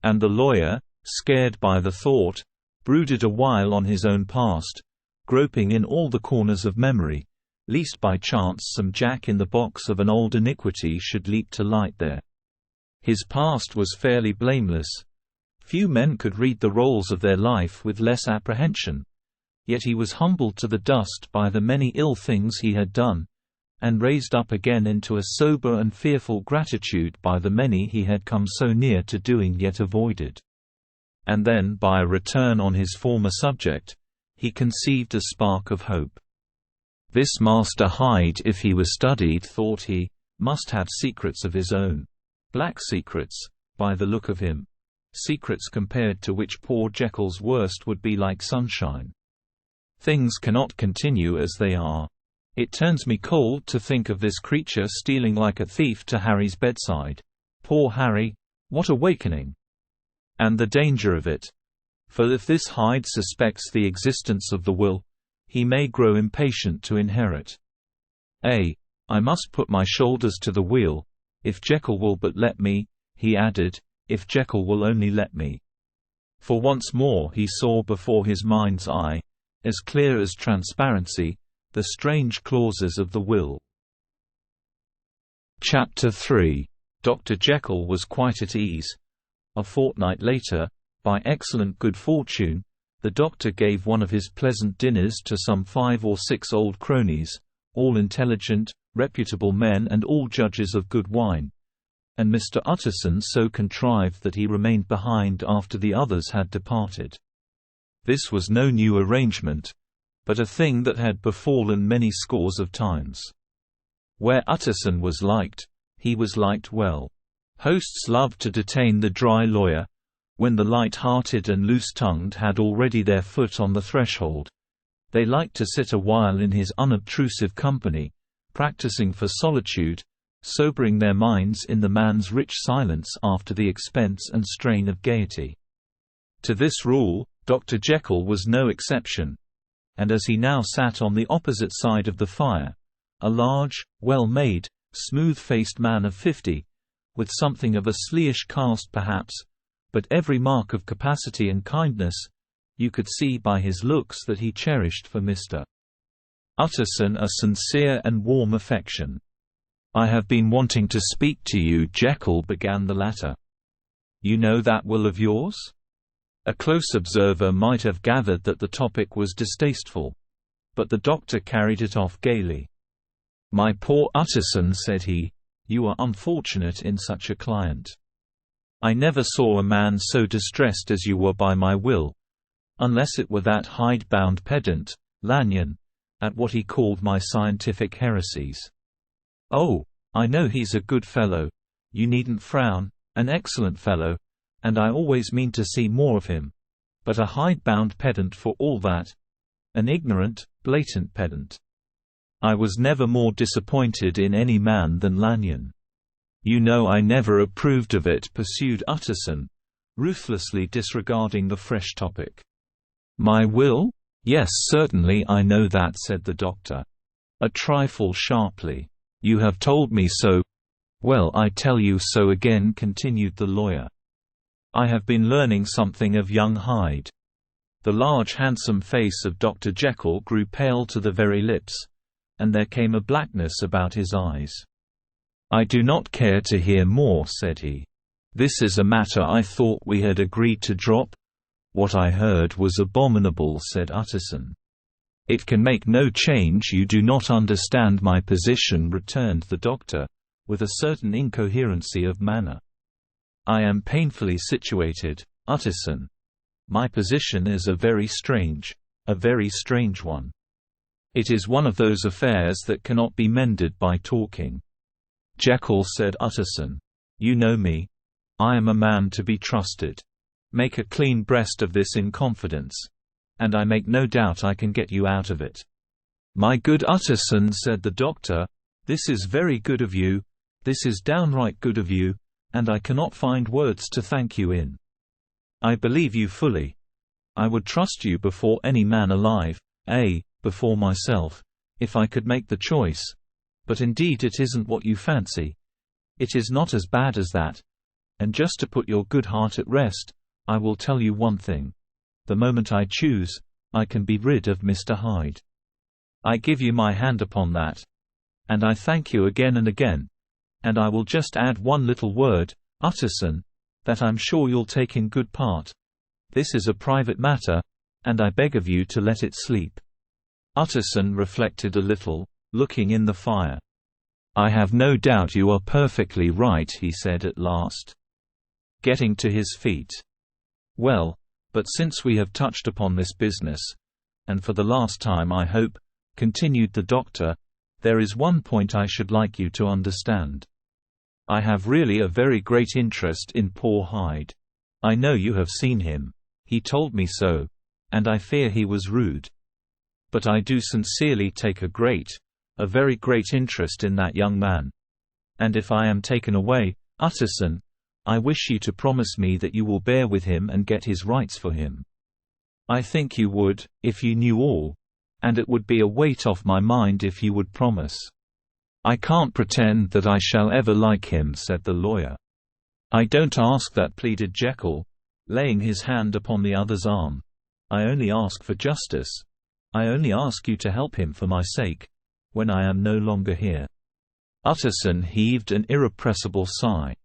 And the lawyer, scared by the thought, brooded a while on his own past, groping in all the corners of memory, lest by chance some jack-in-the-box of an old iniquity should leap to light there. His past was fairly blameless. Few men could read the rolls of their life with less apprehension. Yet he was humbled to the dust by the many ill things he had done, and raised up again into a sober and fearful gratitude by the many he had come so near to doing yet avoided. And then, by a return on his former subject, he conceived a spark of hope. This Master Hyde, if he was studied, thought he, must have secrets of his own. Black secrets, by the look of him. Secrets compared to which poor Jekyll's worst would be like sunshine. Things cannot continue as they are. It turns me cold to think of this creature stealing like a thief to Harry's bedside. Poor Harry, what awakening! And the danger of it. For if this Hyde suspects the existence of the will, he may grow impatient to inherit. I must put my shoulders to the wheel, if Jekyll will but let me, he added, if Jekyll will only let me. For once more he saw before his mind's eye, as clear as transparency, the strange clauses of the will. Chapter 3. Dr. Jekyll was quite at ease. A fortnight later, by excellent good fortune, the doctor gave one of his pleasant dinners to some 5 or 6 old cronies, all intelligent, reputable men and all judges of good wine, and Mr. Utterson so contrived that he remained behind after the others had departed. This was no new arrangement, but a thing that had befallen many scores of times. Where Utterson was liked, he was liked well. Hosts loved to detain the dry lawyer, when the light-hearted and loose-tongued had already their foot on the threshold. They liked to sit a while in his unobtrusive company, practicing for solitude, sobering their minds in the man's rich silence after the expense and strain of gaiety. To this rule, Dr. Jekyll was no exception, and as he now sat on the opposite side of the fire, a large, well-made, smooth-faced man of 50, with something of a sleeish cast perhaps, but every mark of capacity and kindness, you could see by his looks that he cherished for Mr. Utterson a sincere and warm affection. "I have been wanting to speak to you," Jekyll began the latter. "You know that will of yours?" A close observer might have gathered that the topic was distasteful, but the doctor carried it off gaily. "My poor Utterson," said he, "you are unfortunate in such a client. I never saw a man so distressed as you were by my will, unless it were that hide-bound pedant, Lanyon, at what he called my scientific heresies. Oh, I know he's a good fellow, you needn't frown, an excellent fellow, and I always mean to see more of him, but a hide-bound pedant for all that, an ignorant, blatant pedant. I was never more disappointed in any man than Lanyon. You know I never approved of it," pursued Utterson, ruthlessly disregarding the fresh topic. "My will? Yes, certainly I know that," said the doctor, a trifle sharply. "You have told me so." "Well, I tell you so again," continued the lawyer. "I have been learning something of young Hyde." The large handsome face of Dr. Jekyll grew pale to the very lips, and there came a blackness about his eyes. "I do not care to hear more," said he. "This is a matter I thought we had agreed to drop." "What I heard was abominable," said Utterson. "It can make no change. You do not understand my position," returned the doctor, with a certain incoherency of manner. "I am painfully situated, Utterson. My position is a very strange one. It is one of those affairs that cannot be mended by talking." "Jekyll," said Utterson, "you know me. I am a man to be trusted. Make a clean breast of this in confidence, and I make no doubt I can get you out of it." "My good Utterson," said the doctor, "this is very good of you, this is downright good of you, and I cannot find words to thank you in. I believe you fully. I would trust you before any man alive, before myself, if I could make the choice. But indeed it isn't what you fancy. It is not as bad as that. And just to put your good heart at rest, I will tell you one thing. The moment I choose, I can be rid of Mr. Hyde. I give you my hand upon that. And I thank you again and again. And I will just add one little word, Utterson, that I'm sure you'll take in good part. This is a private matter, and I beg of you to let it sleep." Utterson reflected a little, looking in the fire. "I have no doubt you are perfectly right," he said at last, getting to his feet. "Well, but since we have touched upon this business, and for the last time I hope," continued the doctor, "there is one point I should like you to understand. I have really a very great interest in poor Hyde. I know you have seen him. He told me so, and I fear he was rude. But I do sincerely take a very great interest in that young man. And if I am taken away, Utterson, I wish you to promise me that you will bear with him and get his rights for him. I think you would, if you knew all, and it would be a weight off my mind if you would promise." "I can't pretend that I shall ever like him," said the lawyer. "I don't ask that," pleaded Jekyll, laying his hand upon the other's arm. "I only ask for justice. I only ask you to help him for my sake, when I am no longer here." Utterson heaved an irrepressible sigh.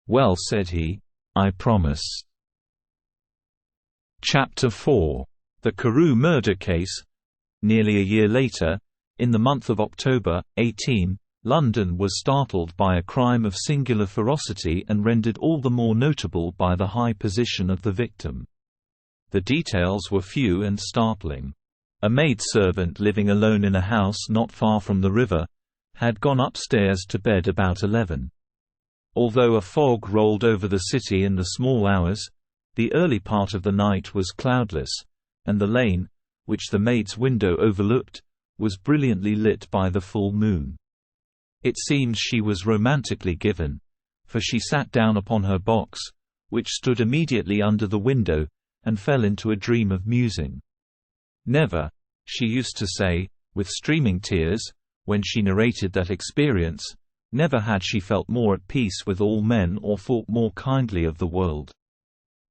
"Well," said he, "I promise." Chapter 4. The Carew Murder Case. Nearly a year later, in the month of October, 18, London was startled by a crime of singular ferocity and rendered all the more notable by the high position of the victim. The details were few and startling. A maidservant living alone in a house not far from the river had gone upstairs to bed about 11. Although a fog rolled over the city in the small hours, the early part of the night was cloudless, and the lane, which the maid's window overlooked, was brilliantly lit by the full moon. It seems she was romantically given, for she sat down upon her box, which stood immediately under the window, and fell into a dream of musing. Never, she used to say, with streaming tears, when she narrated that experience, never had she felt more at peace with all men or thought more kindly of the world.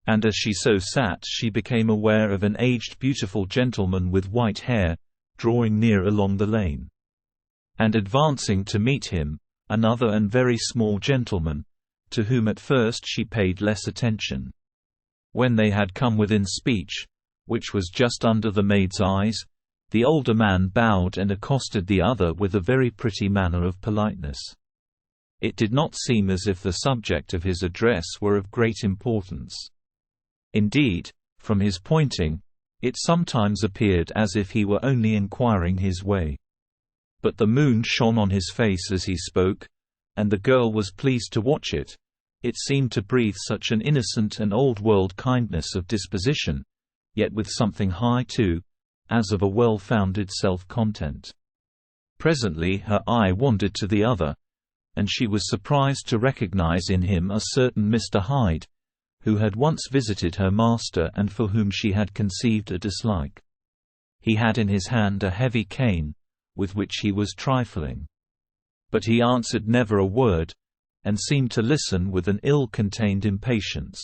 And as she so sat, she became aware of an aged beautiful gentleman with white hair, drawing near along the lane. And advancing to meet him, another and very small gentleman, to whom at first she paid less attention. When they had come within speech, which was just under the maid's eyes, the older man bowed and accosted the other with a very pretty manner of politeness. It did not seem as if the subject of his address were of great importance. Indeed, from his pointing, it sometimes appeared as if he were only inquiring his way. But the moon shone on his face as he spoke, and the girl was pleased to watch it. It seemed to breathe such an innocent and old-world kindness of disposition, yet with something high too, as of a well-founded self-content. Presently her eye wandered to the other, and she was surprised to recognize in him a certain Mr. Hyde, who had once visited her master and for whom she had conceived a dislike. He had in his hand a heavy cane, with which he was trifling. But he answered never a word, and seemed to listen with an ill-contained impatience.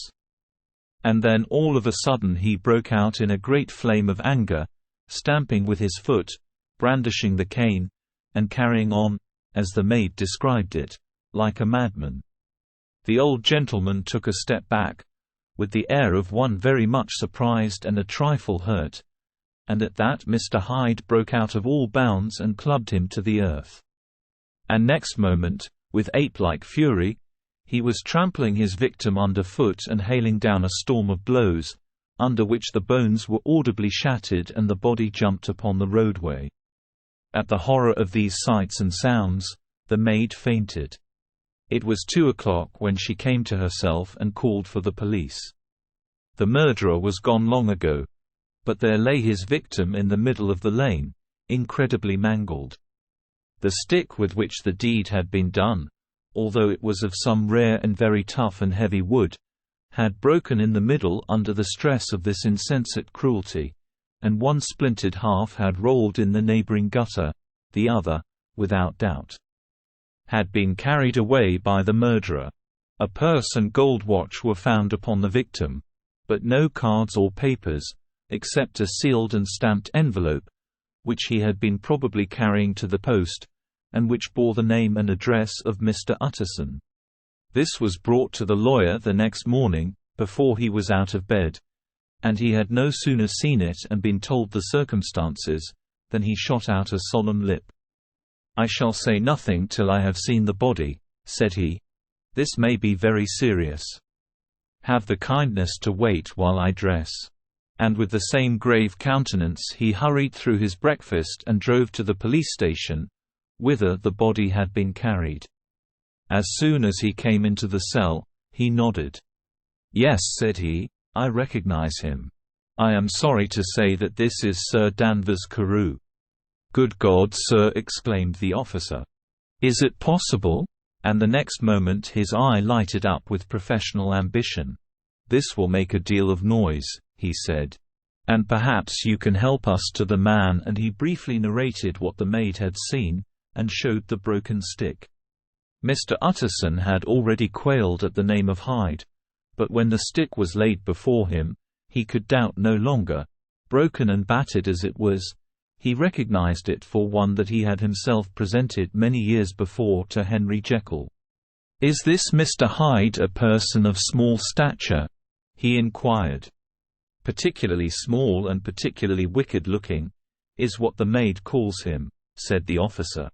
And then all of a sudden he broke out in a great flame of anger, stamping with his foot, brandishing the cane, and carrying on, as the maid described it, like a madman. The old gentleman took a step back, with the air of one very much surprised and a trifle hurt, and at that Mr. Hyde broke out of all bounds and clubbed him to the earth. And next moment, with ape-like fury, he was trampling his victim under foot and hailing down a storm of blows, under which the bones were audibly shattered and the body jumped upon the roadway. At the horror of these sights and sounds, the maid fainted. It was 2 o'clock when she came to herself and called for the police. The murderer was gone long ago, but there lay his victim in the middle of the lane, incredibly mangled. The stick with which the deed had been done, although it was of some rare and very tough and heavy wood, had broken in the middle under the stress of this insensate cruelty, and one splintered half had rolled in the neighboring gutter, the other, without doubt, had been carried away by the murderer. A purse and gold watch were found upon the victim, but no cards or papers, except a sealed and stamped envelope, which he had been probably carrying to the post, and which bore the name and address of Mr. Utterson. This was brought to the lawyer the next morning, before he was out of bed, and he had no sooner seen it and been told the circumstances, than he shot out a solemn lip. "I shall say nothing till I have seen the body," said he. "This may be very serious. Have the kindness to wait while I dress." And with the same grave countenance he hurried through his breakfast and drove to the police station, whither the body had been carried. As soon as he came into the cell, he nodded. "Yes," said he, "I recognize him. I am sorry to say that this is Sir Danvers Carew." "Good God, sir!" exclaimed the officer. "Is it possible?" And the next moment his eye lighted up with professional ambition. "This will make a deal of noise," he said. "And perhaps you can help us to the man," and he briefly narrated what the maid had seen, and showed the broken stick. Mr. Utterson had already quailed at the name of Hyde, but when the stick was laid before him, he could doubt no longer. Broken and battered as it was, he recognized it for one that he had himself presented many years before to Henry Jekyll. "Is this Mr. Hyde a person of small stature?" he inquired. "Particularly small and particularly wicked-looking, is what the maid calls him," said the officer.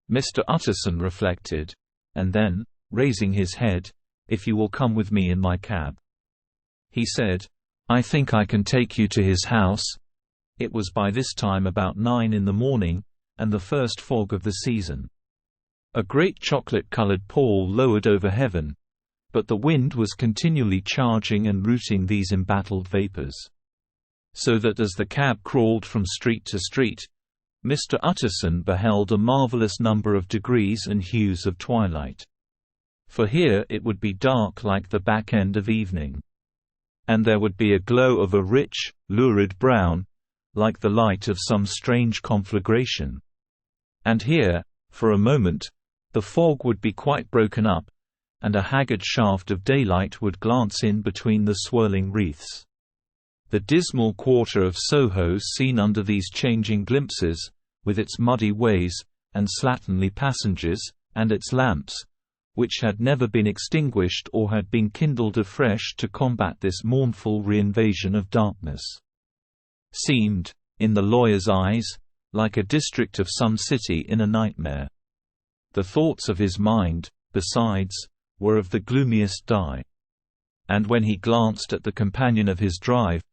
Mr. Utterson reflected, and then, raising his head, "If you will come with me in my cab," he said, "I think I can take you to his house." It was by this time about 9 in the morning, and the first fog of the season. A great chocolate-colored pall lowered over heaven, but the wind was continually charging and rooting these embattled vapors. So that as the cab crawled from street to street, Mr. Utterson beheld a marvelous number of degrees and hues of twilight. For here it would be dark like the back end of evening. And there would be a glow of a rich, lurid brown, like the light of some strange conflagration. And here, for a moment, the fog would be quite broken up, and a haggard shaft of daylight would glance in between the swirling wreaths. The dismal quarter of Soho seen under these changing glimpses, with its muddy ways, and slatternly passengers, and its lamps, which had never been extinguished or had been kindled afresh to combat this mournful reinvasion of darkness, seemed, in the lawyer's eyes, like a district of some city in a nightmare. The thoughts of his mind, besides, were of the gloomiest dye. And when he glanced at the companion of his drive,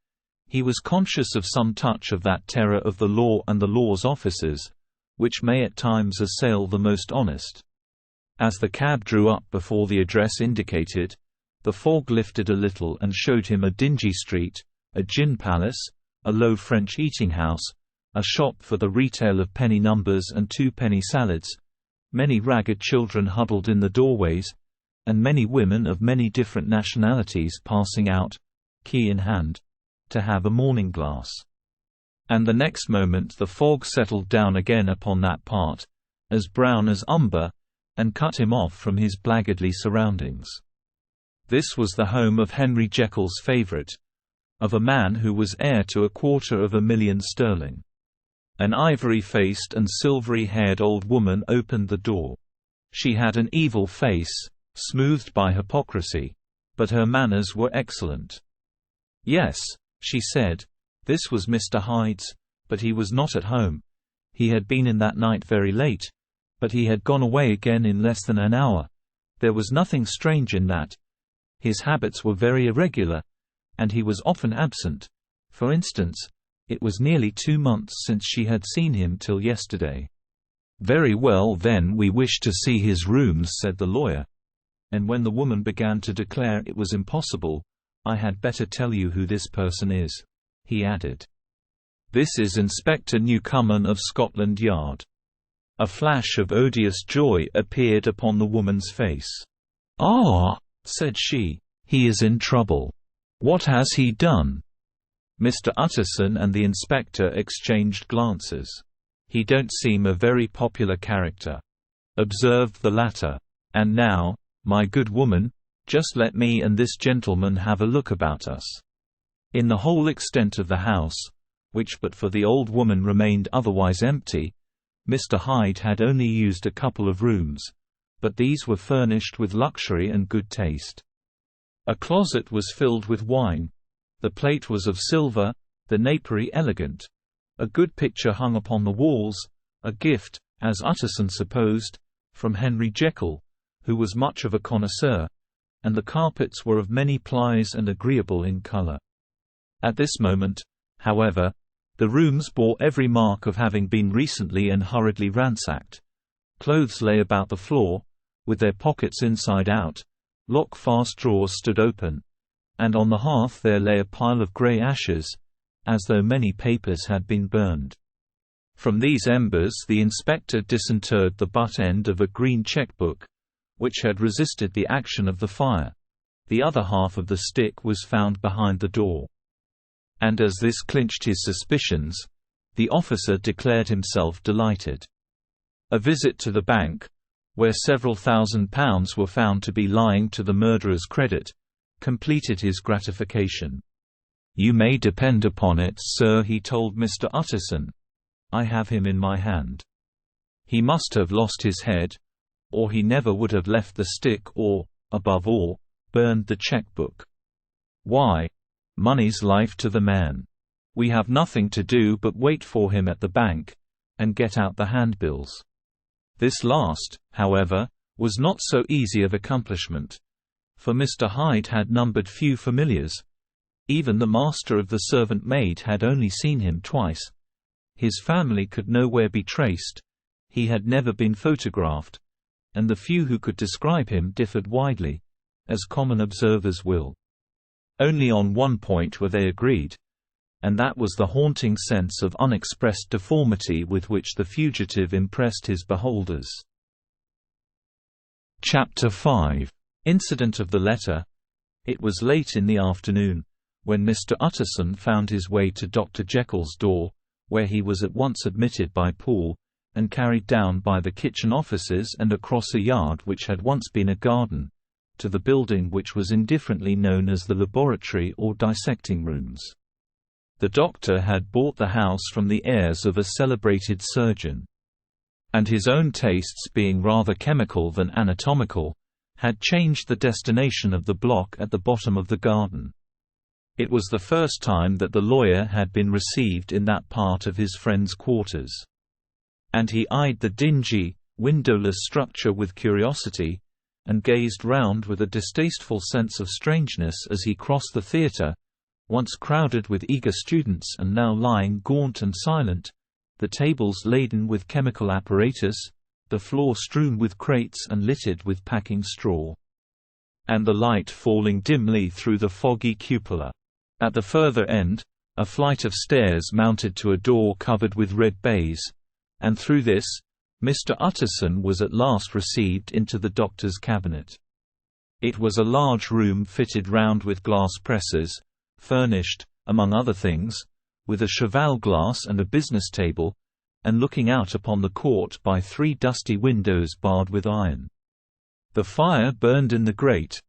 he was conscious of some touch of that terror of the law and the law's officers, which may at times assail the most honest. As the cab drew up before the address indicated, the fog lifted a little and showed him a dingy street, a gin palace, a low French eating-house, a shop for the retail of penny numbers and two-penny salads, many ragged children huddled in the doorways, and many women of many different nationalities passing out, key in hand, to have a morning glass. And the next moment the fog settled down again upon that part, as brown as umber, and cut him off from his blackguardly surroundings. This was the home of Henry Jekyll's favourite, of a man who was heir to £250,000. An ivory-faced and silvery-haired old woman opened the door. She had an evil face, smoothed by hypocrisy, but her manners were excellent. "Yes," she said, "this was Mr. Hyde's, but he was not at home. He had been in that night very late, but he had gone away again in less than an hour. There was nothing strange in that. His habits were very irregular, and he was often absent. For instance, it was nearly 2 months since she had seen him till yesterday." "Very well, then we wish to see his rooms," said the lawyer. And when the woman began to declare it was impossible, "I had better tell you who this person is," he added. "This is Inspector Newcomen of Scotland Yard." A flash of odious joy appeared upon the woman's face. "Ah," said she, "he is in trouble. What has he done?" Mr. Utterson and the inspector exchanged glances. "He don't seem a very popular character," observed the latter. "And now, my good woman, just let me and this gentleman have a look about us." In the whole extent of the house, which but for the old woman remained otherwise empty, Mr. Hyde had only used a couple of rooms, but these were furnished with luxury and good taste. A closet was filled with wine. The plate was of silver, the napery elegant. A good picture hung upon the walls, a gift, as Utterson supposed, from Henry Jekyll, who was much of a connoisseur, and the carpets were of many plies and agreeable in color. At this moment, however, the rooms bore every mark of having been recently and hurriedly ransacked. Clothes lay about the floor, with their pockets inside out, lock-fast drawers stood open, and on the hearth there lay a pile of grey ashes, as though many papers had been burned. From these embers the inspector disinterred the butt end of a green cheque-book, which had resisted the action of the fire. The other half of the stick was found behind the door. And as this clinched his suspicions, the officer declared himself delighted. A visit to the bank, where several £1,000s were found to be lying to the murderer's credit, completed his gratification. "You may depend upon it, sir," he told Mr. Utterson. "I have him in my hand. He must have lost his head, or he never would have left the stick or, above all, burned the cheque-book. Why, money's life to the man. We have nothing to do but wait for him at the bank, and get out the handbills." This last, however, was not so easy of accomplishment, for Mr. Hyde had numbered few familiars. Even the master of the servant maid had only seen him twice. His family could nowhere be traced. He had never been photographed, and the few who could describe him differed widely, as common observers will. Only on one point were they agreed, and that was the haunting sense of unexpressed deformity with which the fugitive impressed his beholders. Chapter 5. Incident of the letter. It was late in the afternoon, when Mr. Utterson found his way to Dr. Jekyll's door, where he was at once admitted by Poole, and carried down by the kitchen offices and across a yard which had once been a garden, to the building which was indifferently known as the laboratory or dissecting rooms. The doctor had bought the house from the heirs of a celebrated surgeon, and his own tastes being rather chemical than anatomical, had changed the destination of the block at the bottom of the garden. It was the first time that the lawyer had been received in that part of his friend's quarters, and he eyed the dingy, windowless structure with curiosity, and gazed round with a distasteful sense of strangeness as he crossed the theatre, once crowded with eager students and now lying gaunt and silent, the tables laden with chemical apparatus, the floor strewn with crates and littered with packing straw, and the light falling dimly through the foggy cupola. At the further end, a flight of stairs mounted to a door covered with red baize, and through this, Mr. Utterson was at last received into the doctor's cabinet. It was a large room fitted round with glass presses, furnished, among other things, with a cheval glass and a business table, and looking out upon the court by 3 dusty windows barred with iron. The fire burned in the grate.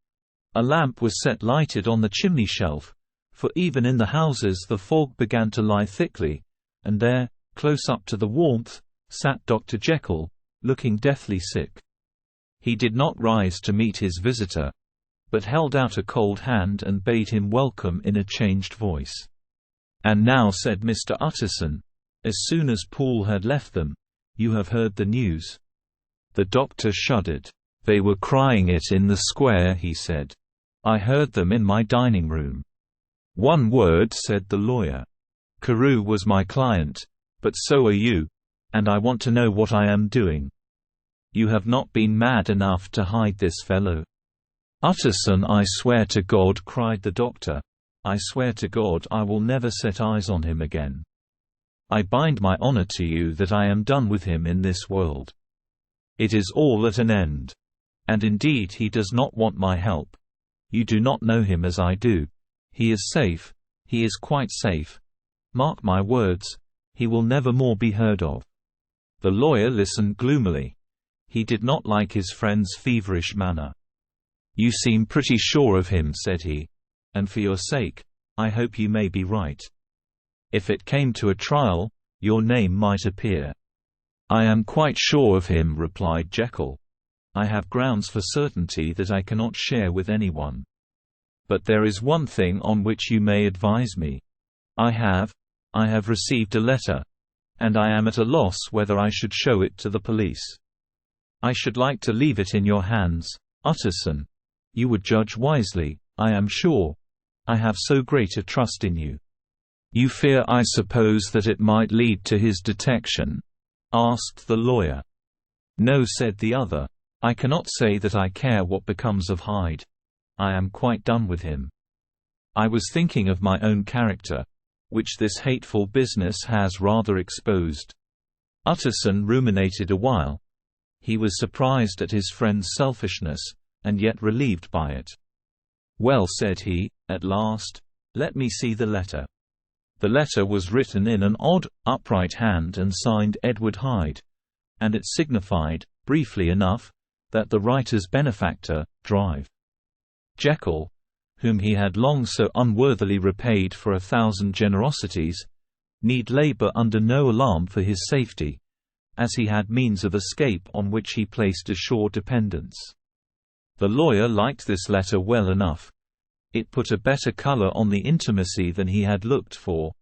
A lamp was set lighted on the chimney shelf, for even in the houses the fog began to lie thickly, and there, close up to the warmth, sat Dr. Jekyll, looking deathly sick. He did not rise to meet his visitor, but held out a cold hand and bade him welcome in a changed voice. "And now," said Mr. Utterson, as soon as Poole had left them, "you have heard the news." The doctor shuddered. "They were crying it in the square," he said. "I heard them in my dining room." "One word," said the lawyer. "Carew was my client, but so are you, and I want to know what I am doing. You have not been mad enough to hide this fellow?" "Utterson, I swear to God," cried the doctor. "I swear to God I will never set eyes on him again. I bind my honor to you that I am done with him in this world. It is all at an end. And indeed he does not want my help. You do not know him as I do. He is safe, he is quite safe. Mark my words, he will never more be heard of." The lawyer listened gloomily. He did not like his friend's feverish manner. "You seem pretty sure of him," said he, "and for your sake, I hope you may be right. If it came to a trial, your name might appear." "I am quite sure of him," replied Jekyll. "I have grounds for certainty that I cannot share with anyone. But there is one thing on which you may advise me. I have received a letter, and I am at a loss whether I should show it to the police. I should like to leave it in your hands, Utterson. You would judge wisely, I am sure. I have so great a trust in you." "You fear, I suppose, that it might lead to his detection?" asked the lawyer. "No," said the other. "I cannot say that I care what becomes of Hyde. I am quite done with him. I was thinking of my own character, which this hateful business has rather exposed." Utterson ruminated a while. He was surprised at his friend's selfishness, and yet relieved by it. "Well," said he, at last, "let me see the letter." The letter was written in an odd, upright hand and signed Edward Hyde, and it signified, briefly enough, that the writer's benefactor, Drive Jekyll, whom he had long so unworthily repaid for 1,000 generosities, need labor under no alarm for his safety, as he had means of escape on which he placed a sure dependence. The lawyer liked this letter well enough. It put a better color on the intimacy than he had looked for,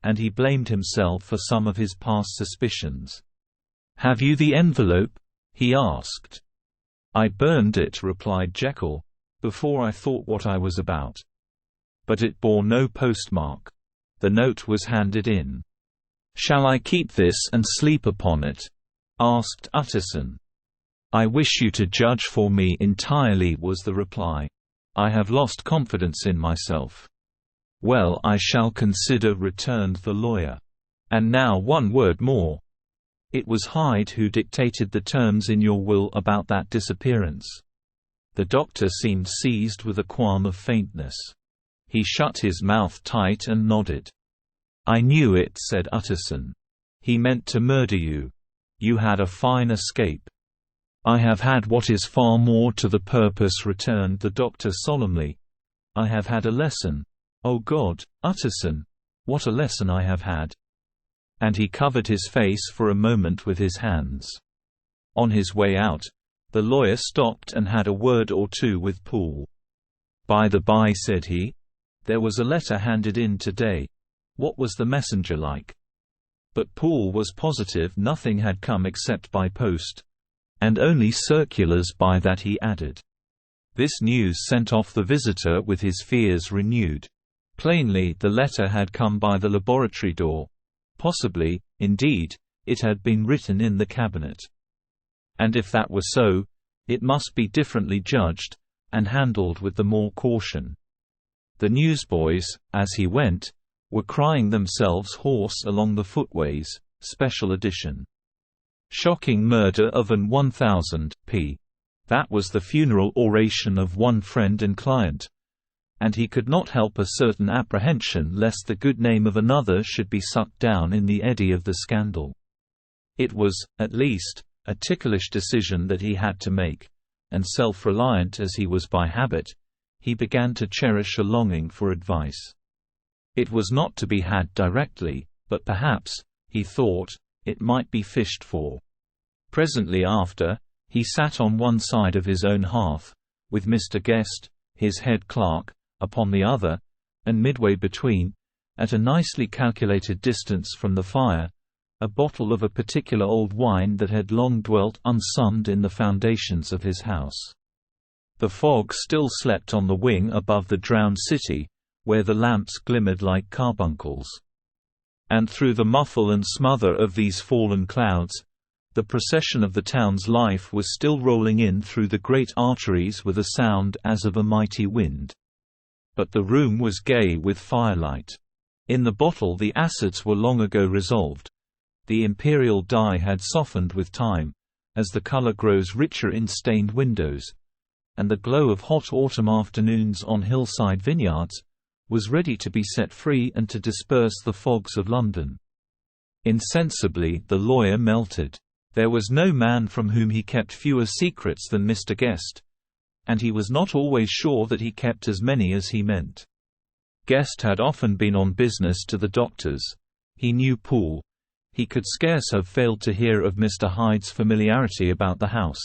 and he blamed himself for some of his past suspicions. "Have you the envelope?" he asked. "I burned it," replied Jekyll, "before I thought what I was about. But it bore no postmark. The note was handed in." "Shall I keep this and sleep upon it?" asked Utterson. "I wish you to judge for me entirely," was the reply. "I have lost confidence in myself." "Well, I shall consider," returned the lawyer. "And now one word more. It was Hyde who dictated the terms in your will about that disappearance." The doctor seemed seized with a qualm of faintness. He shut his mouth tight and nodded. "I knew it," said Utterson. "He meant to murder you. You had a fine escape." "I have had what is far more to the purpose," returned the doctor solemnly. "I have had a lesson. Oh God, Utterson, what a lesson I have had!" And he covered his face for a moment with his hands. On his way out, the lawyer stopped and had a word or two with Poole. "By the by," said he, "there was a letter handed in today. What was the messenger like?" But Poole was positive nothing had come except by post. "And only circulars by that," he added. This news sent off the visitor with his fears renewed. Plainly, the letter had come by the laboratory door. Possibly, indeed, it had been written in the cabinet. And if that were so, it must be differently judged, and handled with the more caution. The newsboys, as he went, were crying themselves hoarse along the footways. Special edition. Shocking murder of an 1000 p. That was the funeral oration of one friend and client. And he could not help a certain apprehension lest the good name of another should be sucked down in the eddy of the scandal. It was, at least, a ticklish decision that he had to make, and self-reliant as he was by habit, he began to cherish a longing for advice. It was not to be had directly, but perhaps, he thought, it might be fished for. Presently after, he sat on one side of his own hearth, with Mr. Guest, his head clerk, upon the other, and midway between, at a nicely calculated distance from the fire, a bottle of a particular old wine that had long dwelt unsunned in the foundations of his house. The fog still slept on the wing above the drowned city, where the lamps glimmered like carbuncles. And through the muffle and smother of these fallen clouds, the procession of the town's life was still rolling in through the great arteries with a sound as of a mighty wind. But the room was gay with firelight. In the bottle the acids were long ago resolved. The imperial dye had softened with time, as the color grows richer in stained windows, and the glow of hot autumn afternoons on hillside vineyards was ready to be set free and to disperse the fogs of London. Insensibly the lawyer melted. There was no man from whom he kept fewer secrets than Mr. Guest, and he was not always sure that he kept as many as he meant. Guest had often been on business to the doctor's. He knew Poole. He could scarce have failed to hear of Mr. Hyde's familiarity about the house.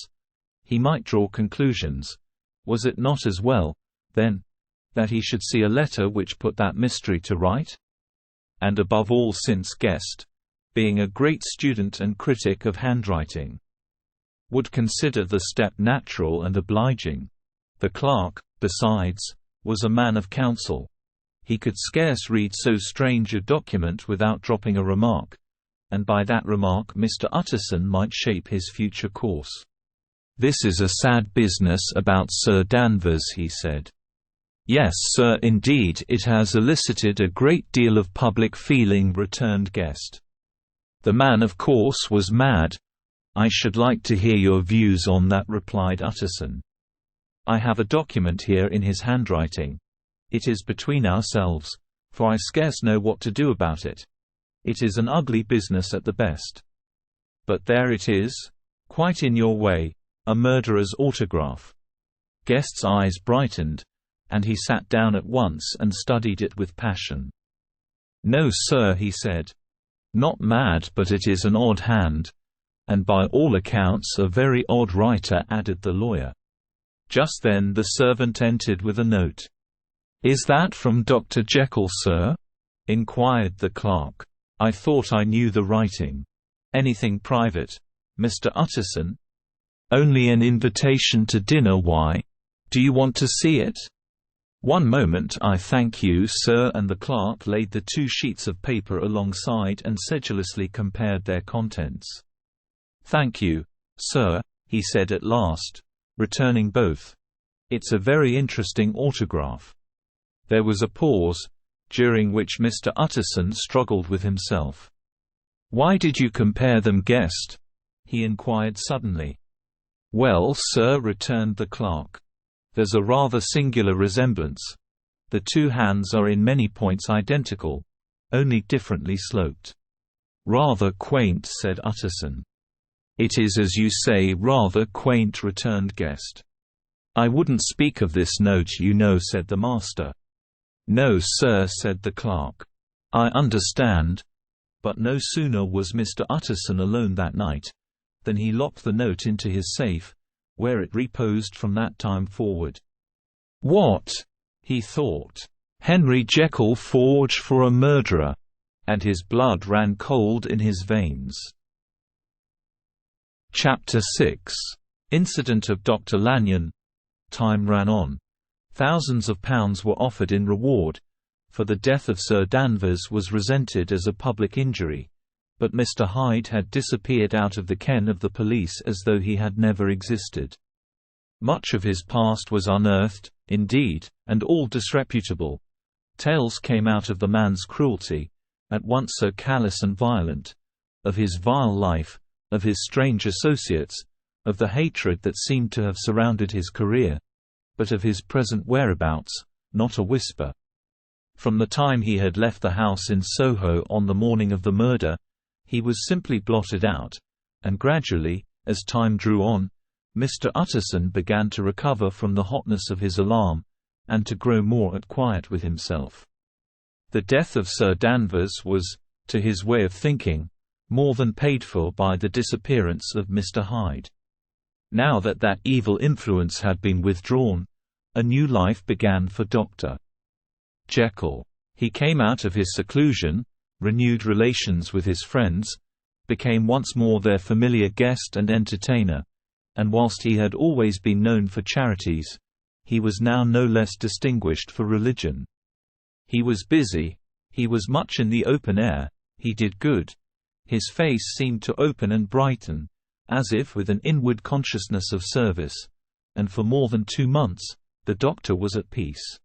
He might draw conclusions. Was it not as well, then, that he should see a letter which put that mystery to right? And above all, since Guest, being a great student and critic of handwriting, would consider the step natural and obliging. The clerk, besides, was a man of counsel. He could scarce read so strange a document without dropping a remark, and by that remark Mr. Utterson might shape his future course. "This is a sad business about Sir Danvers," he said. "Yes, sir, indeed it has elicited a great deal of public feeling," returned Guest. "The man of course was mad." "I should like to hear your views on that," replied Utterson. "I have a document here in his handwriting. It is between ourselves, for I scarce know what to do about it. It is an ugly business at the best. But there it is, quite in your way, a murderer's autograph." Guest's eyes brightened, and he sat down at once and studied it with passion. "No, sir," he said. "Not mad, but it is an odd hand. And by all accounts a very odd writer," added the lawyer. Just then the servant entered with a note. "Is that from Dr. Jekyll, sir?" inquired the clerk. "I thought I knew the writing. Anything private, Mr. Utterson?" "Only an invitation to dinner. Why? Do you want to see it?" "One moment, I thank you, sir," and the clerk laid the 2 sheets of paper alongside and sedulously compared their contents. "Thank you, sir," he said at last, returning both. "It's a very interesting autograph." There was a pause, during which Mr. Utterson struggled with himself. "Why did you compare them, guest?" he inquired suddenly. "Well, sir," returned the clerk, "there's a rather singular resemblance. The two hands are in many points identical, only differently sloped." "Rather quaint," said Utterson. "It is as you say, rather quaint," returned Guest. "I wouldn't speak of this note, you know," said the master. "No, sir," said the clerk. "I understand." But no sooner was Mr. Utterson alone that night than he locked the note into his safe, where it reposed from that time forward. "What?" he thought. "Henry Jekyll forged for a murderer," and his blood ran cold in his veins. Chapter 6. Incident of Dr. Lanyon. Time ran on. Thousands of pounds were offered in reward, for the death of Sir Danvers was resented as a public injury, but Mr. Hyde had disappeared out of the ken of the police as though he had never existed. Much of his past was unearthed, indeed, and all disreputable. Tales came out of the man's cruelty, at once so callous and violent, of his vile life, of his strange associates, of the hatred that seemed to have surrounded his career, but of his present whereabouts, not a whisper. From the time he had left the house in Soho on the morning of the murder, he was simply blotted out, and gradually, as time drew on, Mr. Utterson began to recover from the hotness of his alarm, and to grow more at quiet with himself. The death of Sir Danvers was, to his way of thinking, more than paid for by the disappearance of Mr. Hyde. Now that that evil influence had been withdrawn, a new life began for Dr. Jekyll. He came out of his seclusion, renewed relations with his friends, became once more their familiar guest and entertainer, and whilst he had always been known for charities, he was now no less distinguished for religion. He was busy, he was much in the open air, he did good. His face seemed to open and brighten, as if with an inward consciousness of service, and for more than 2 months, the doctor was at peace.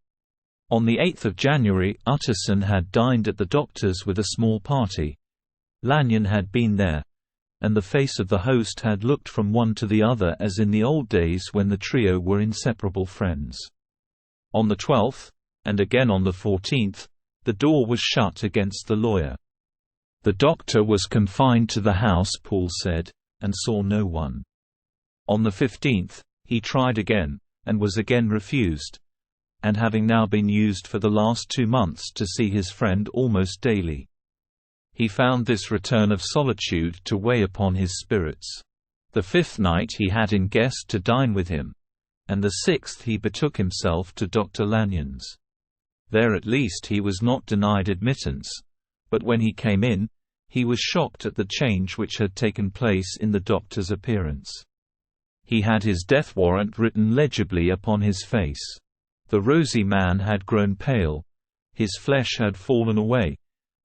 On the 8th of January, Utterson had dined at the doctor's with a small party. Lanyon had been there, and the face of the host had looked from one to the other as in the old days when the trio were inseparable friends. On the 12th, and again on the 14th, the door was shut against the lawyer. The doctor was confined to the house, Paul said, and saw no one. On the 15th, he tried again, and was again refused, and having now been used for the last 2 months to see his friend almost daily, he found this return of solitude to weigh upon his spirits. The 5th night he had in Guest to dine with him, and the 6th he betook himself to Dr. Lanyon's. There at least he was not denied admittance, but when he came in, he was shocked at the change which had taken place in the doctor's appearance. He had his death warrant written legibly upon his face. The rosy man had grown pale, his flesh had fallen away,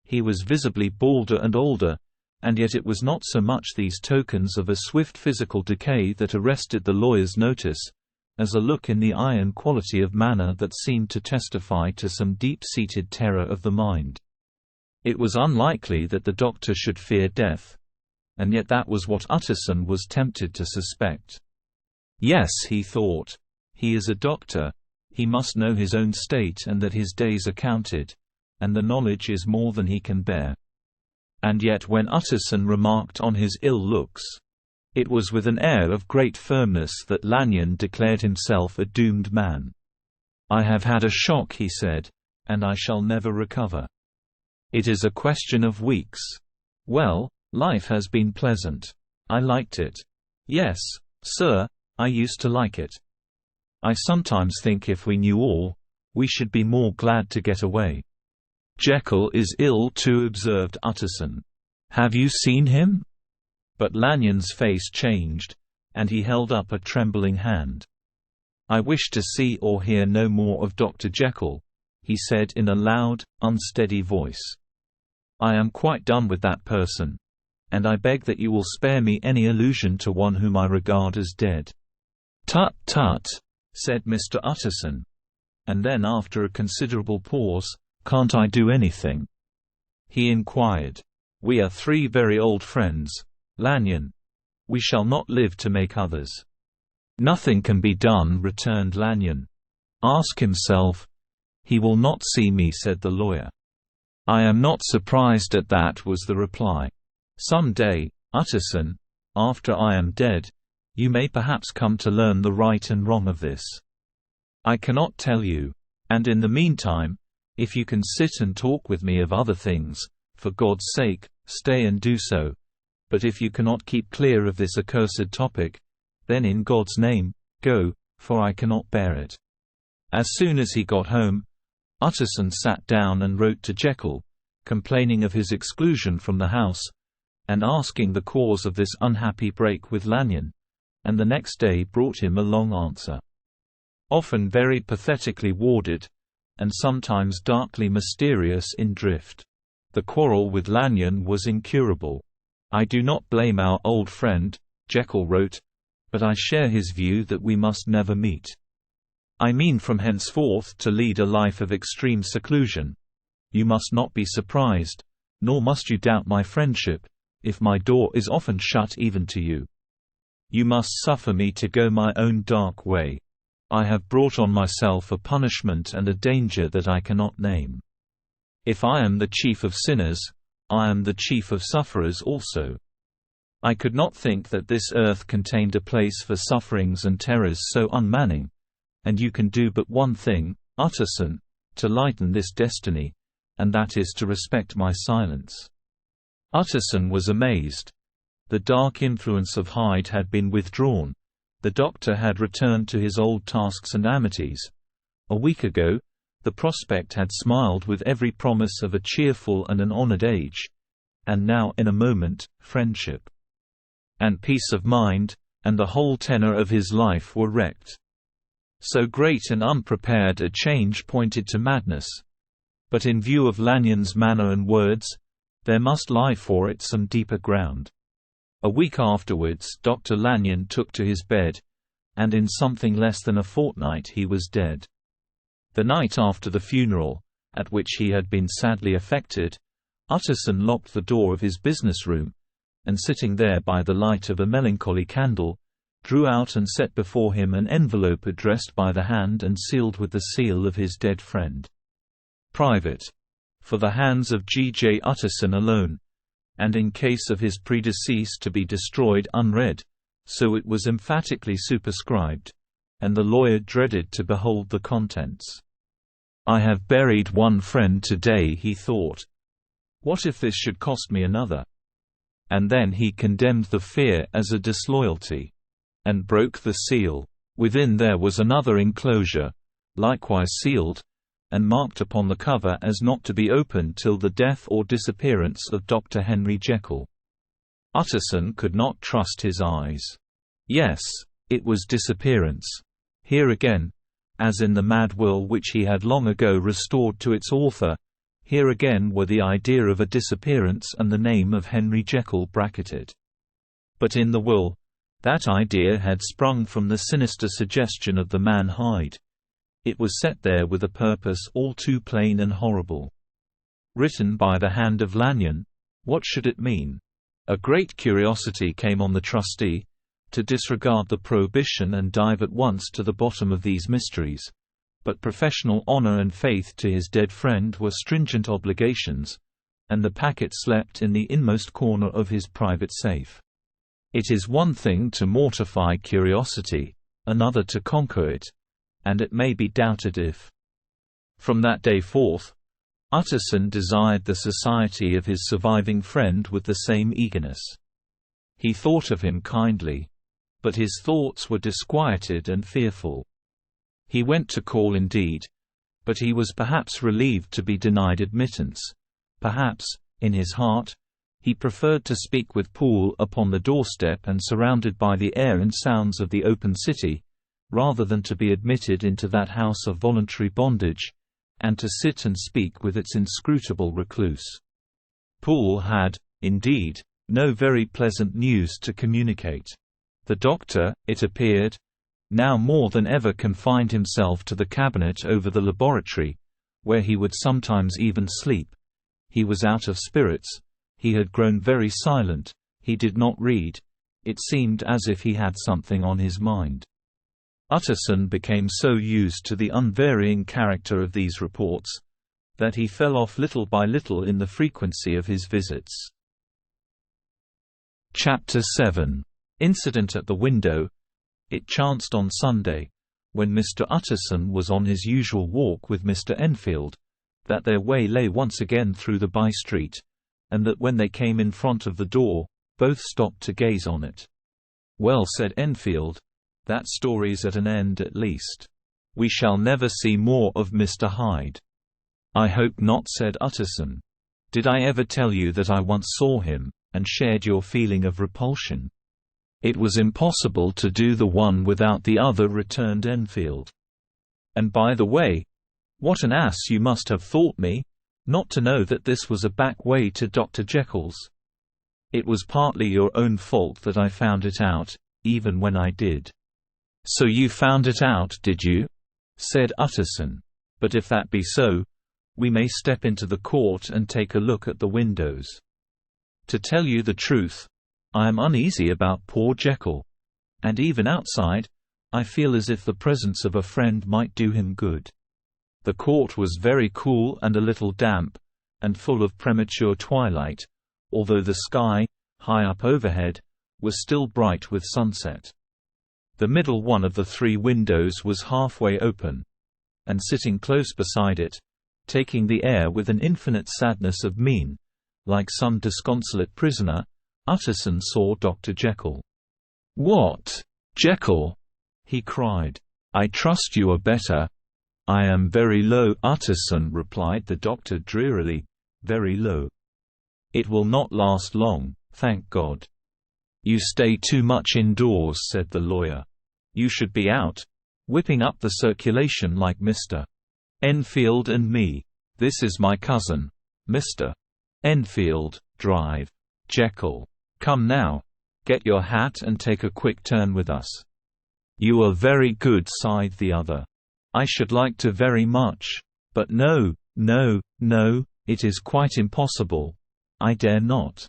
he was visibly balder and older, and yet it was not so much these tokens of a swift physical decay that arrested the lawyer's notice, as a look in the eye and quality of manner that seemed to testify to some deep-seated terror of the mind. It was unlikely that the doctor should fear death, and yet that was what Utterson was tempted to suspect. Yes, he thought, he is a doctor, he must know his own state and that his days are counted, and the knowledge is more than he can bear. And yet when Utterson remarked on his ill looks, it was with an air of great firmness that Lanyon declared himself a doomed man. "I have had a shock," he said, "and I shall never recover. It is a question of weeks. Well, life has been pleasant. I liked it. Yes, sir, I used to like it. I sometimes think if we knew all, we should be more glad to get away." "Jekyll is ill too," observed Utterson. "Have you seen him?" But Lanyon's face changed, and he held up a trembling hand. "I wish to see or hear no more of Dr. Jekyll," he said in a loud, unsteady voice. "I am quite done with that person, and I beg that you will spare me any allusion to one whom I regard as dead." "Tut, tut," said Mr. Utterson. And then after a considerable pause, "Can't I do anything?" he inquired. "We are three very old friends, Lanyon. We shall not live to make others." "Nothing can be done," returned Lanyon. "Ask himself." "He will not see me," said the lawyer. "I am not surprised at that," was the reply. "Some day, Utterson, after I am dead, you may perhaps come to learn the right and wrong of this. I cannot tell you. And in the meantime, if you can sit and talk with me of other things, for God's sake, stay and do so. But if you cannot keep clear of this accursed topic, then in God's name, go, for I cannot bear it." As soon as he got home, Utterson sat down and wrote to Jekyll, complaining of his exclusion from the house, and asking the cause of this unhappy break with Lanyon, and the next day brought him a long answer. Often very pathetically worded, and sometimes darkly mysterious in drift. The quarrel with Lanyon was incurable. "I do not blame our old friend," Jekyll wrote, "but I share his view that we must never meet. I mean from henceforth to lead a life of extreme seclusion. You must not be surprised, nor must you doubt my friendship, if my door is often shut even to you. You must suffer me to go my own dark way. I have brought on myself a punishment and a danger that I cannot name. If I am the chief of sinners, I am the chief of sufferers also. I could not think that this earth contained a place for sufferings and terrors so unmanning, and you can do but one thing, Utterson, to lighten this destiny, and that is to respect my silence." Utterson was amazed. The dark influence of Hyde had been withdrawn. The doctor had returned to his old tasks and amities. A week ago, the prospect had smiled with every promise of a cheerful and an honored age, and now in a moment, friendship and peace of mind, and the whole tenor of his life were wrecked. So great and unprepared a change pointed to madness. But in view of Lanyon's manner and words, there must lie for it some deeper ground. A week afterwards Dr. Lanyon took to his bed, and in something less than a fortnight he was dead. The night after the funeral, at which he had been sadly affected, Utterson locked the door of his business room, and sitting there by the light of a melancholy candle, drew out and set before him an envelope addressed by the hand and sealed with the seal of his dead friend. "Private. For the hands of G. J. Utterson alone, and in case of his predecease to be destroyed unread," so it was emphatically superscribed, and the lawyer dreaded to behold the contents. "I have buried one friend today," he thought. "What if this should cost me another?" And then he condemned the fear as a disloyalty, and broke the seal. Within there was another enclosure, likewise sealed, and marked upon the cover as not to be opened till the death or disappearance of Dr. Henry Jekyll. Utterson could not trust his eyes. Yes, it was disappearance. Here again, as in the mad will which he had long ago restored to its author, here again were the idea of a disappearance and the name of Henry Jekyll bracketed. But in the will, that idea had sprung from the sinister suggestion of the man Hyde. It was set there with a purpose all too plain and horrible. Written by the hand of Lanyon, what should it mean? A great curiosity came on the trustee, to disregard the prohibition and dive at once to the bottom of these mysteries. But professional honor and faith to his dead friend were stringent obligations, and the packet slept in the inmost corner of his private safe. It is one thing to mortify curiosity, another to conquer it, and it may be doubted if. From that day forth, Utterson desired the society of his surviving friend with the same eagerness. He thought of him kindly, but his thoughts were disquieted and fearful. He went to call indeed, but he was perhaps relieved to be denied admittance. Perhaps, in his heart, he preferred to speak with Poole upon the doorstep and surrounded by the air and sounds of the open city, rather than to be admitted into that house of voluntary bondage, and to sit and speak with its inscrutable recluse. Poole had, indeed, no very pleasant news to communicate. The doctor, it appeared, now more than ever confined himself to the cabinet over the laboratory, where he would sometimes even sleep. He was out of spirits, he had grown very silent, he did not read. It seemed as if he had something on his mind. Utterson became so used to the unvarying character of these reports that he fell off little by little in the frequency of his visits. Chapter 7. Incident at the window. It chanced on Sunday, when Mr. Utterson was on his usual walk with Mr. Enfield, that their way lay once again through the by-street, and that when they came in front of the door, both stopped to gaze on it. "Well," said Enfield, "that story's at an end at least. We shall never see more of Mr. Hyde." "I hope not," said Utterson. "Did I ever tell you that I once saw him, and shared your feeling of repulsion?" "It was impossible to do the one without the other," returned Enfield. "And by the way, what an ass you must have thought me, not to know that this was a back way to Dr. Jekyll's. It was partly your own fault that I found it out, even when I did." "So you found it out, did you?" said Utterson. "But if that be so, we may step into the court and take a look at the windows. To tell you the truth, I am uneasy about poor Jekyll, and even outside, I feel as if the presence of a friend might do him good." The court was very cool and a little damp, and full of premature twilight, although the sky, high up overhead, was still bright with sunset. The middle one of the three windows was halfway open, and sitting close beside it, taking the air with an infinite sadness of mien, like some disconsolate prisoner, Utterson saw Dr. Jekyll. "What, Jekyll?" he cried. "I trust you are better." "I am very low," Utterson replied the doctor drearily, "very low. It will not last long, thank God." "You stay too much indoors," said the lawyer. "You should be out, whipping up the circulation like Mr. Enfield and me. This is my cousin, Mr. Enfield. Drive. Jekyll. Come now. Get your hat and take a quick turn with us." "You are very good," sighed the other. "I should like to very much. But no, no, no, it is quite impossible. I dare not."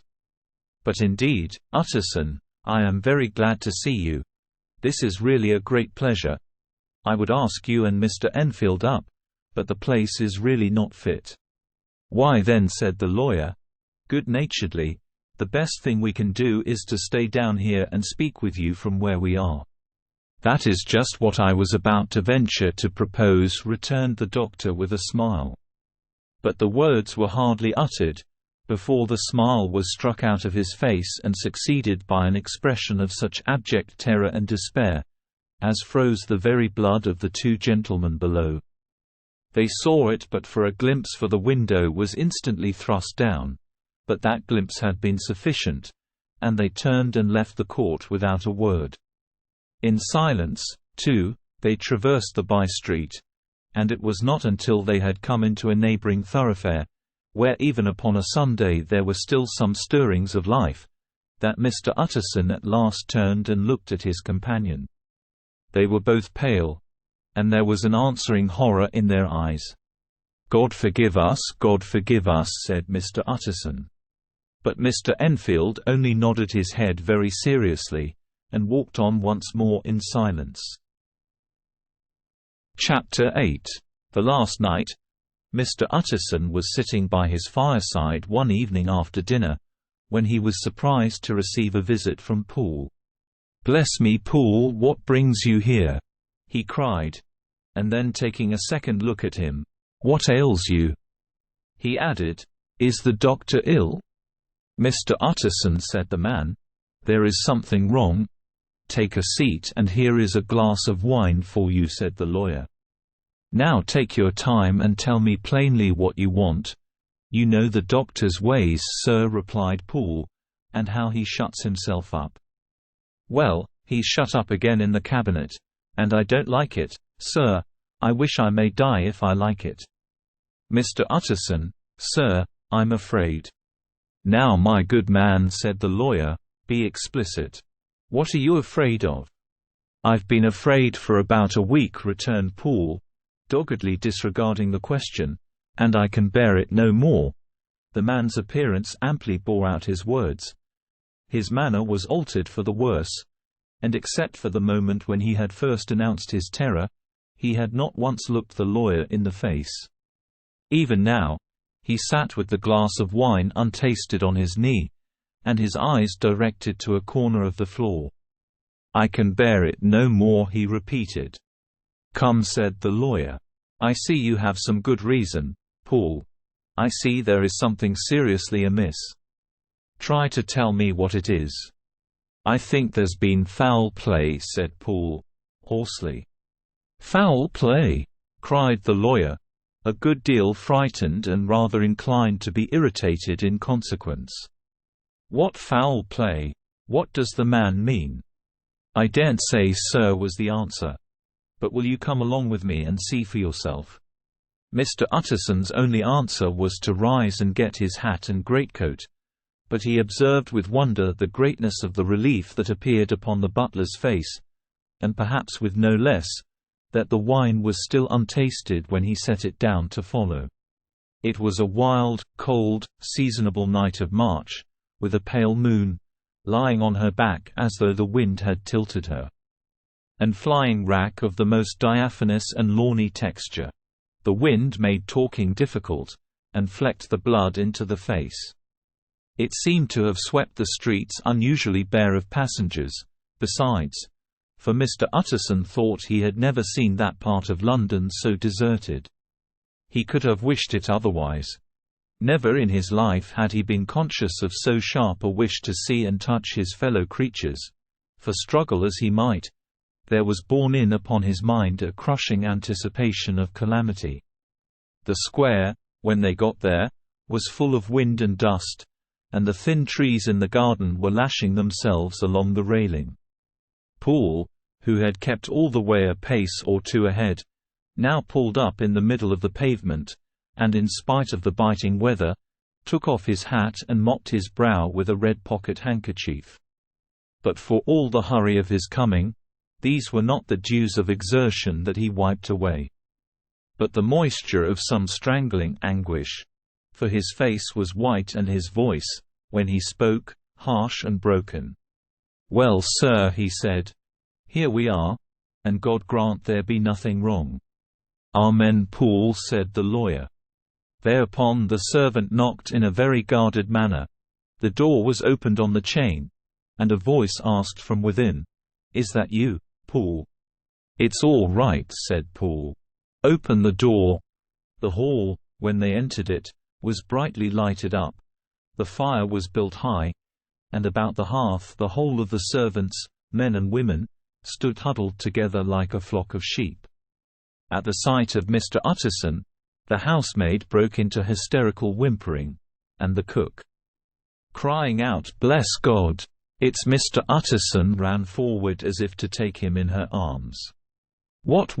"But indeed, Utterson, I am very glad to see you. This is really a great pleasure. I would ask you and Mr. Enfield up, but the place is really not fit." "Why then," said the lawyer, good-naturedly, "the best thing we can do is to stay down here and speak with you from where we are." "That is just what I was about to venture to propose," returned the doctor with a smile. But the words were hardly uttered, before the smile was struck out of his face and succeeded by an expression of such abject terror and despair, as froze the very blood of the two gentlemen below. They saw it but for a glimpse, for the window was instantly thrust down, but that glimpse had been sufficient, and they turned and left the court without a word. In silence, too, they traversed the by-street, and it was not until they had come into a neighboring thoroughfare, where even upon a Sunday there were still some stirrings of life, that Mr. Utterson at last turned and looked at his companion. They were both pale, and there was an answering horror in their eyes. "God forgive us, God forgive us," said Mr. Utterson. But Mr. Enfield only nodded his head very seriously, and walked on once more in silence. Chapter 8. The last night. Mr. Utterson was sitting by his fireside one evening after dinner, when he was surprised to receive a visit from Poole. "Bless me, Poole, what brings you here?" he cried. And then taking a second look at him, "What ails you?" he added. "Is the doctor ill?" "Mr. Utterson," said the man, "there is something wrong." "Take a seat, and here is a glass of wine for you," said the lawyer. "Now take your time and tell me plainly what you want. You know the doctor's ways, sir," replied Poole, "and how he shuts himself up." "Well, he's shut up again in the cabinet, and I don't like it, sir. I wish I may die if I like it." "Mr. Utterson, sir, I'm afraid." "Now, my good man," said the lawyer, "be explicit. What are you afraid of?" "I've been afraid for about a week," returned Poole, doggedly disregarding the question, and I can bear it no more." The man's appearance amply bore out his words. His manner was altered for the worse, and except for the moment when he had first announced his terror, he had not once looked the lawyer in the face. Even now, he sat with the glass of wine untasted on his knee, and his eyes directed to a corner of the floor. "I can bear it no more," he repeated. "Come," said the lawyer. "I see you have some good reason, Paul. I see there is something seriously amiss. Try to tell me what it is." "I think there's been foul play," said Paul, hoarsely. "Foul play?" cried the lawyer, a good deal frightened and rather inclined to be irritated in consequence. "What foul play? What does the man mean?" "I daren't say, sir," was the answer. "But will you come along with me and see for yourself?" Mr. Utterson's only answer was to rise and get his hat and greatcoat, but he observed with wonder the greatness of the relief that appeared upon the butler's face, and perhaps with no less, that the wine was still untasted when he set it down to follow. It was a wild, cold, seasonable night of March, with a pale moon, lying on her back as though the wind had tilted her, and flying wrack of the most diaphanous and lawny texture. The wind made talking difficult, and flecked the blood into the face. It seemed to have swept the streets unusually bare of passengers, besides, for Mr. Utterson thought he had never seen that part of London so deserted. He could have wished it otherwise. Never in his life had he been conscious of so sharp a wish to see and touch his fellow creatures, for struggle as he might, there was borne in upon his mind a crushing anticipation of calamity. The square, when they got there, was full of wind and dust, and the thin trees in the garden were lashing themselves along the railing. Paul, who had kept all the way a pace or two ahead, now pulled up in the middle of the pavement, and in spite of the biting weather, took off his hat and mopped his brow with a red pocket handkerchief. But for all the hurry of his coming, these were not the dews of exertion that he wiped away, but the moisture of some strangling anguish, for his face was white and his voice, when he spoke, harsh and broken. "Well, sir," he said, "here we are, and God grant there be nothing wrong." "Amen, Paul," said the lawyer. Thereupon the servant knocked in a very guarded manner. The door was opened on the chain, and a voice asked from within, "Is that you, Paul?" "It's all right," said Paul. "Open the door." The hall, when they entered it, was brightly lighted up. The fire was built high, and about the hearth the whole of the servants, men and women, stood huddled together like a flock of sheep. At the sight of Mr. Utterson, the housemaid broke into hysterical whimpering, and the cook, crying out, "Bless God, it's Mr. Utterson," ran forward as if to take him in her arms. What,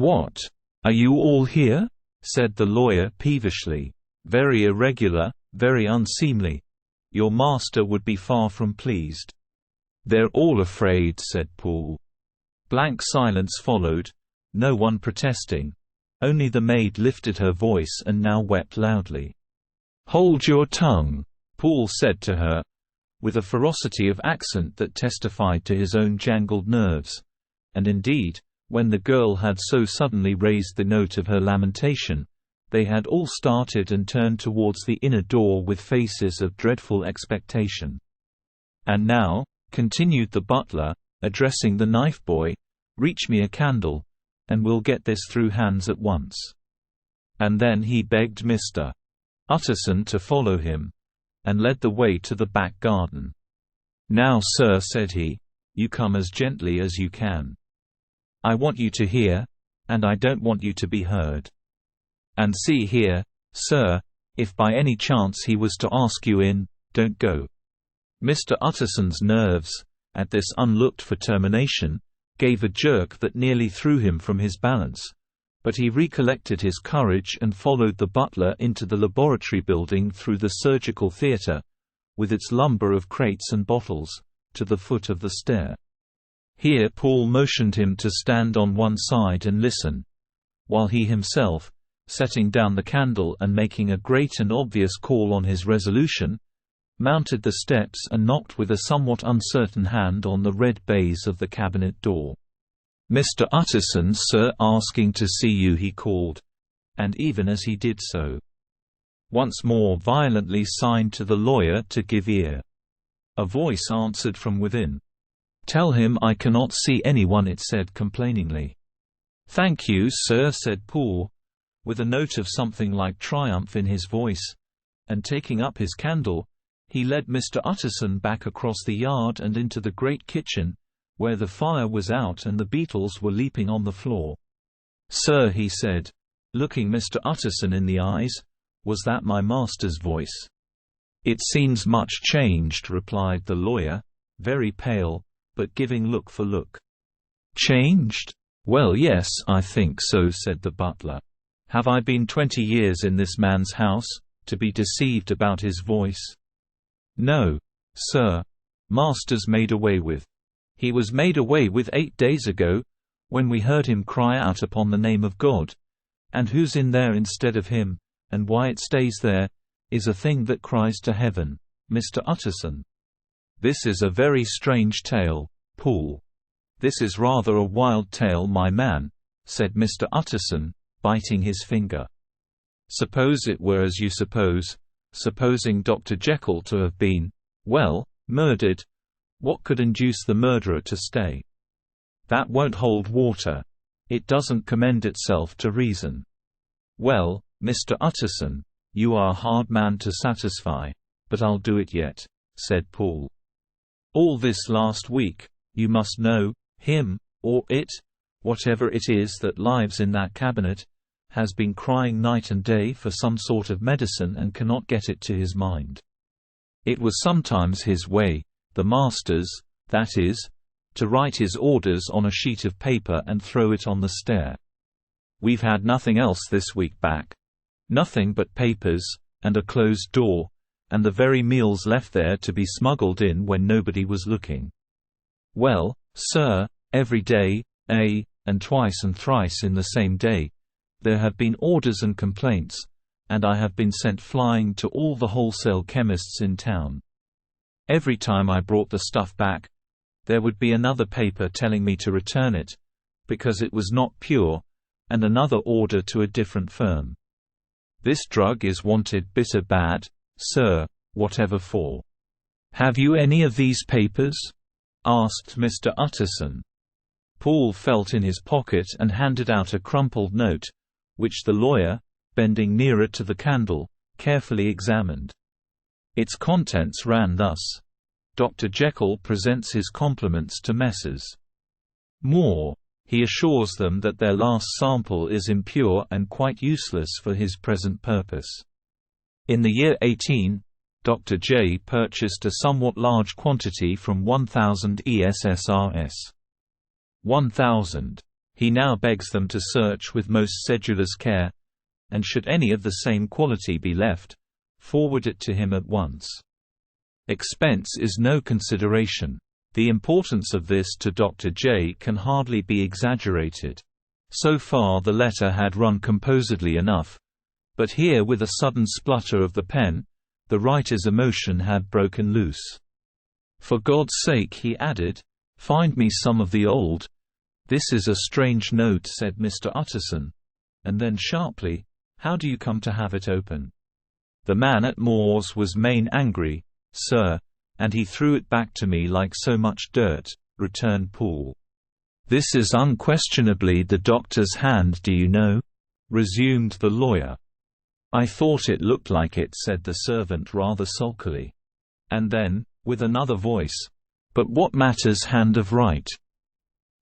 are you all here?" said the lawyer peevishly. "Very irregular, very unseemly. Your master would be far from pleased." "They're all afraid," said Paul. Blank silence followed, no one protesting. Only the maid lifted her voice and now wept loudly. "Hold your tongue," Paul said to her, with a ferocity of accent that testified to his own jangled nerves. And indeed, when the girl had so suddenly raised the note of her lamentation, they had all started and turned towards the inner door with faces of dreadful expectation. "And now," continued the butler, addressing the knife boy, "reach me a candle, and we'll get this through hands at once." And then he begged Mr. Utterson to follow him, and led the way to the back garden. "Now, sir," said he, "you come as gently as you can. I want you to hear, and I don't want you to be heard. And see here, sir, if by any chance he was to ask you in, don't go." Mr. Utterson's nerves, at this unlooked-for termination, gave a jerk that nearly threw him from his balance, but he recollected his courage and followed the butler into the laboratory building through the surgical theatre, with its lumber of crates and bottles, to the foot of the stair. Here Paul motioned him to stand on one side and listen, while he himself, setting down the candle and making a great and obvious call on his resolution, mounted the steps and knocked with a somewhat uncertain hand on the red baize of the cabinet door. "Mr. Utterson, sir, asking to see you," he called, and even as he did so, once more violently signed to the lawyer to give ear. A voice answered from within. "Tell him I cannot see anyone," it said complainingly. "Thank you, sir," said Poole, with a note of something like triumph in his voice, and taking up his candle, he led Mr. Utterson back across the yard and into the great kitchen, where the fire was out and the beetles were leaping on the floor. "Sir," he said, looking Mr. Utterson in the eyes, "was that my master's voice?" "It seems much changed," replied the lawyer, very pale, but giving look for look. "Changed? Well, yes, I think so," said the butler. "Have I been 20 years in this man's house, to be deceived about his voice?" "No, sir. Master's made away with. He was made away with 8 days ago, when we heard him cry out upon the name of God. And who's in there instead of him, and why it stays there, is a thing that cries to heaven, Mr. Utterson." "This is a very strange tale, Poole." "This is rather a wild tale, my man," said Mr. Utterson, biting his finger. "Suppose it were as you suppose, supposing Dr. Jekyll to have been, well, murdered, what could induce the murderer to stay? That won't hold water. It doesn't commend itself to reason." "Well, Mr. Utterson, you are a hard man to satisfy, but I'll do it yet," said Poole. "All this last week, you must know, him, or it, whatever it is that lives in that cabinet, has been crying night and day for some sort of medicine and cannot get it to his mind. It was sometimes his way, the master's, that is, to write his orders on a sheet of paper and throw it on the stair. We've had nothing else this week back. Nothing but papers, and a closed door, and the very meals left there to be smuggled in when nobody was looking. Well, sir, every day, and twice and thrice in the same day, there have been orders and complaints, and I have been sent flying to all the wholesale chemists in town. Every time I brought the stuff back, there would be another paper telling me to return it, because it was not pure, and another order to a different firm. This drug is wanted bitter bad, sir, whatever for." "Have you any of these papers?" asked Mr. Utterson. Poole felt in his pocket and handed out a crumpled note, which the lawyer, bending nearer to the candle, carefully examined. Its contents ran thus: "Dr. Jekyll presents his compliments to Messrs. Moore. He assures them that their last sample is impure and quite useless for his present purpose. In the year 18, Dr. J purchased a somewhat large quantity from 1000 ESSRS. 1000. He now begs them to search with most sedulous care, and should any of the same quality be left, forward it to him at once. Expense is no consideration. The importance of this to Dr. J can hardly be exaggerated." So far the letter had run composedly enough, but here with a sudden splutter of the pen, the writer's emotion had broken loose. "For God's sake," he added, "find me some of the old. This is a strange note," said Mr. Utterson, and then sharply, "How do you come to have it open?" "The man at Moore's was main angry, sir, and he threw it back to me like so much dirt," returned Poole. "This is unquestionably the doctor's hand, do you know?" resumed the lawyer. "I thought it looked like it," said the servant rather sulkily. And then, with another voice, "But what matters hand of right?"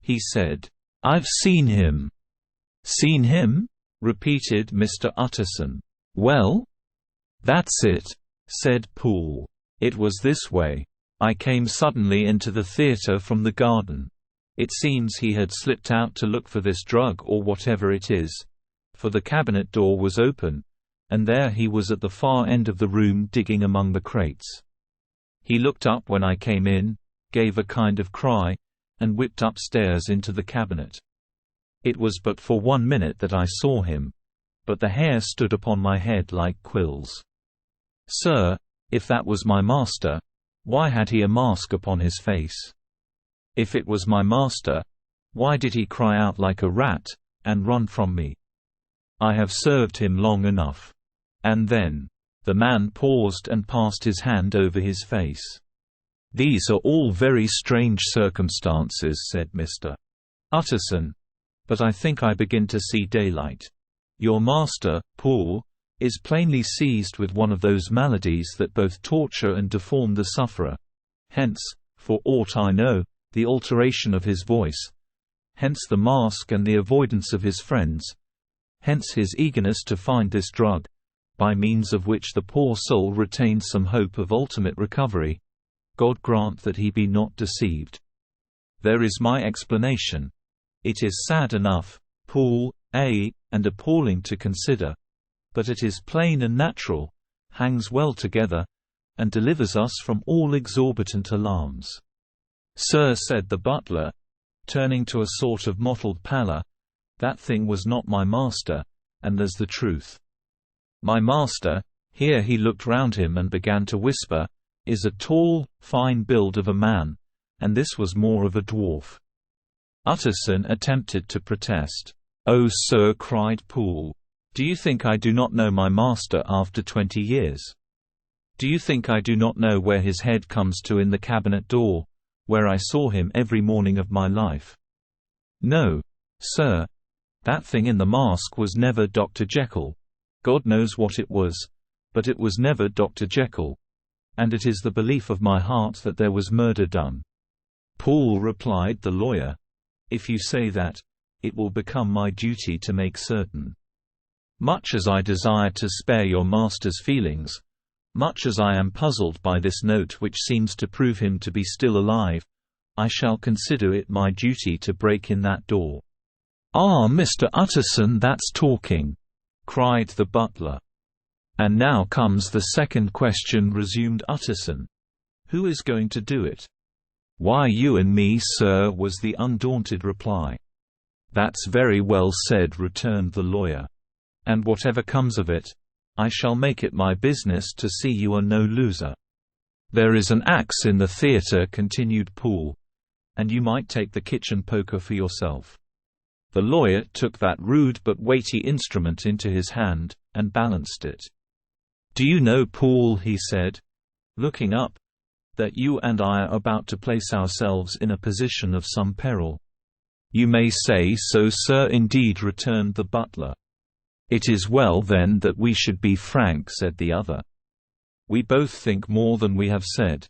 he said. "I've seen him." "Seen him?" repeated Mr. Utterson. "Well?" "That's it," said Poole. "It was this way. I came suddenly into the theatre from the garden. It seems he had slipped out to look for this drug or whatever it is, for the cabinet door was open, and there he was at the far end of the room digging among the crates. He looked up when I came in, gave a kind of cry, and whipped upstairs into the cabinet. It was but for 1 minute that I saw him, but the hair stood upon my head like quills. Sir, if that was my master, why had he a mask upon his face? If it was my master, why did he cry out like a rat, and run from me? I have served him long enough. And then, the man paused and passed his hand over his face. These are all very strange circumstances, said Mr. Utterson, but I think I begin to see daylight. Your master, Paul, is plainly seized with one of those maladies that both torture and deform the sufferer. Hence, for aught I know, the alteration of his voice. Hence the mask and the avoidance of his friends. Hence his eagerness to find this drug, by means of which the poor soul retains some hope of ultimate recovery. God grant that he be not deceived. There is my explanation. It is sad enough, Paul, and appalling to consider, but it is plain and natural, hangs well together, and delivers us from all exorbitant alarms. Sir, said the butler, turning to a sort of mottled pallor, that thing was not my master, and there's the truth. My master, here he looked round him and began to whisper, is a tall, fine build of a man, and this was more of a dwarf. Utterson attempted to protest. Oh, sir, cried Poole. Do you think I do not know my master after 20 years? Do you think I do not know where his head comes to in the cabinet door, where I saw him every morning of my life? No, sir. That thing in the mask was never Dr. Jekyll. God knows what it was, but it was never Dr. Jekyll. And it is the belief of my heart that there was murder done. Paul, replied the lawyer. If you say that, it will become my duty to make certain. Much as I desire to spare your master's feelings, much as I am puzzled by this note which seems to prove him to be still alive, I shall consider it my duty to break in that door. Ah, Mr. Utterson, that's talking, cried the butler. And now comes the second question, resumed Utterson. Who is going to do it? Why, you and me, sir, was the undaunted reply. That's very well said, returned the lawyer. And whatever comes of it, I shall make it my business to see you are no loser. There is an axe in the theatre, continued Poole, and you might take the kitchen poker for yourself. The lawyer took that rude but weighty instrument into his hand, and balanced it. Do you know, Poole, he said, looking up, that you and I are about to place ourselves in a position of some peril? You may say so, sir, indeed, returned the butler. It is well, then, that we should be frank, said the other. We both think more than we have said.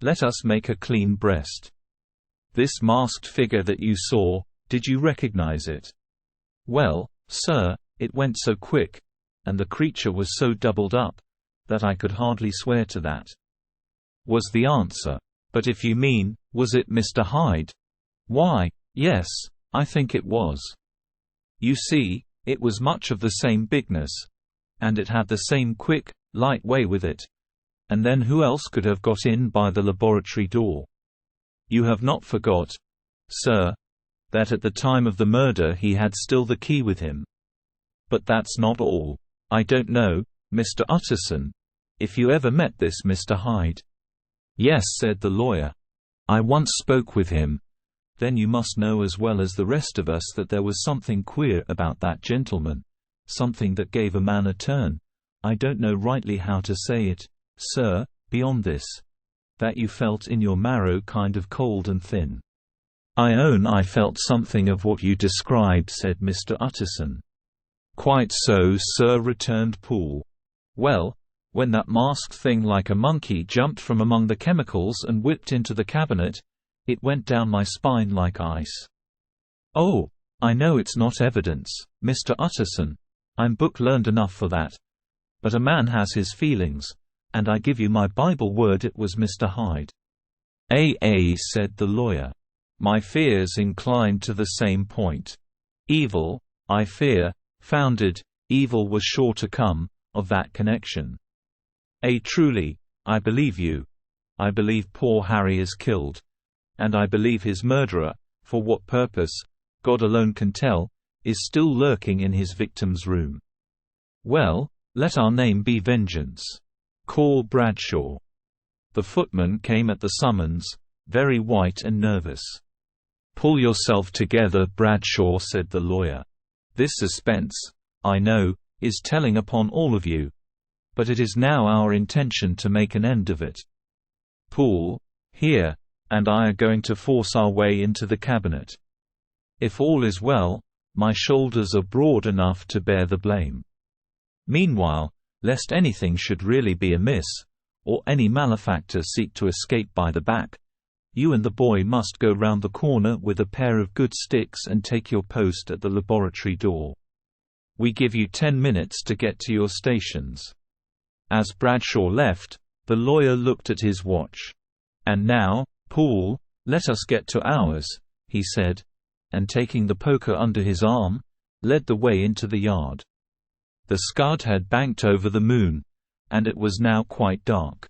Let us make a clean breast. This masked figure that you saw, did you recognize it? Well, sir, it went so quick, and the creature was so doubled up, that I could hardly swear to that, was the answer. But if you mean, was it Mr. Hyde? Why, yes, I think it was. You see, it was much of the same bigness, and it had the same quick, light way with it. And then who else could have got in by the laboratory door? You have not forgot, sir, that at the time of the murder he had still the key with him. But that's not all. I don't know, Mr. Utterson, if you ever met this Mr. Hyde. Yes, said the lawyer. I once spoke with him. Then you must know as well as the rest of us that there was something queer about that gentleman, something that gave a man a turn. I don't know rightly how to say it, sir, beyond this, that you felt in your marrow kind of cold and thin. I own I felt something of what you described, said Mr. Utterson. Quite so, sir, returned Poole. Well, when that masked thing like a monkey jumped from among the chemicals and whipped into the cabinet, it went down my spine like ice. Oh, I know it's not evidence, Mr. Utterson. I'm book-learned enough for that. But a man has his feelings, and I give you my Bible word it was Mr. Hyde. Said the lawyer. My fears incline to the same point. Evil, I fear, founded, evil was sure to come, of that connection. Truly, I believe you. I believe poor Harry is killed. And I believe his murderer, for what purpose, God alone can tell, is still lurking in his victim's room. "Well, let our name be Vengeance. Call Bradshaw." The footman came at the summons, very white and nervous. "Pull yourself together, Bradshaw," said the lawyer. "This suspense, I know, is telling upon all of you. But it is now our intention to make an end of it. Poole, here, and I are going to force our way into the cabinet. If all is well, my shoulders are broad enough to bear the blame. Meanwhile, lest anything should really be amiss, or any malefactor seek to escape by the back, you and the boy must go round the corner with a pair of good sticks and take your post at the laboratory door. We give you 10 minutes to get to your stations." As Bradshaw left, the lawyer looked at his watch. "And now, Poole, let us get to ours," he said, and taking the poker under his arm, led the way into the yard. The scud had banked over the moon, and it was now quite dark.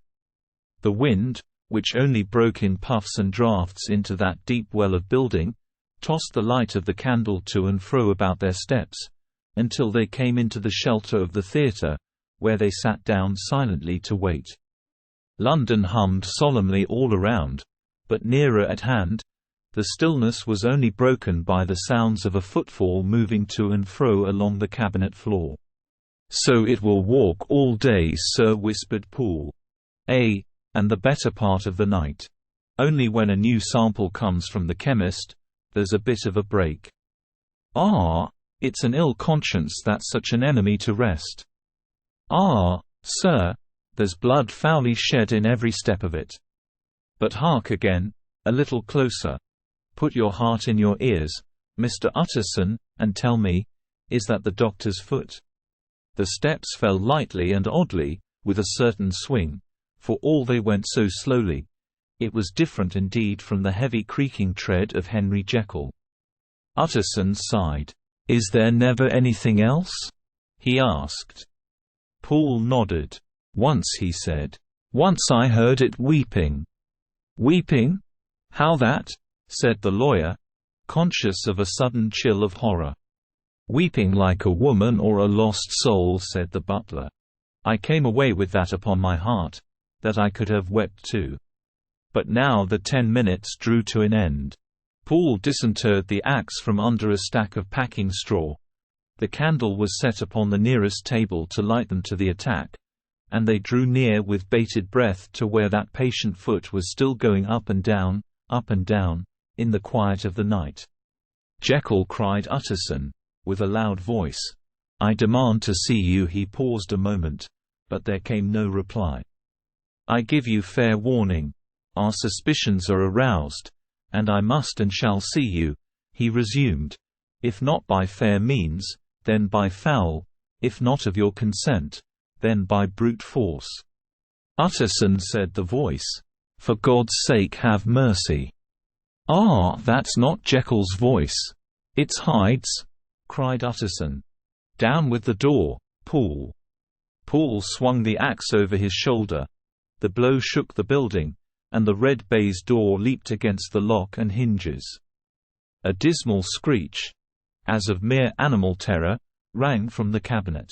The wind, which only broke in puffs and draughts into that deep well of building, tossed the light of the candle to and fro about their steps, until they came into the shelter of the theatre, where they sat down silently to wait. London hummed solemnly all around, but nearer at hand, the stillness was only broken by the sounds of a footfall moving to and fro along the cabinet floor. "So it will walk all day, sir," whispered Poole. And the better part of the night. Only when a new sample comes from the chemist, there's a bit of a break. "Ah, it's an ill conscience that's such an enemy to rest. Ah, sir, there's blood foully shed in every step of it. But hark again, a little closer. Put your heart in your ears, Mr. Utterson, and tell me, is that the doctor's foot?" The steps fell lightly and oddly, with a certain swing. For all they went so slowly, it was different indeed from the heavy creaking tread of Henry Jekyll. Utterson sighed. "Is there never anything else?" he asked. Poole nodded. "Once," he said. "Once I heard it weeping." "Weeping? How that?" said the lawyer, conscious of a sudden chill of horror. "Weeping like a woman or a lost soul," said the butler. "I came away with that upon my heart, that I could have wept too." But now the 10 minutes drew to an end. Poole disinterred the axe from under a stack of packing straw. The candle was set upon the nearest table to light them to the attack, and they drew near with bated breath to where that patient foot was still going up and down, in the quiet of the night. "Jekyll," cried Utterson, with a loud voice. "I demand to see you." He paused a moment, but there came no reply. "I give you fair warning. Our suspicions are aroused, and I must and shall see you," he resumed, "if not by fair means, then by foul, if not of your consent, then by brute force." "Utterson," said the voice, "for God's sake have mercy." "Ah, that's not Jekyll's voice. It's Hyde's," cried Utterson. "Down with the door, Poole." Poole swung the axe over his shoulder. The blow shook the building, and the red baize door leaped against the lock and hinges. A dismal screech, as of mere animal terror, rang from the cabinet.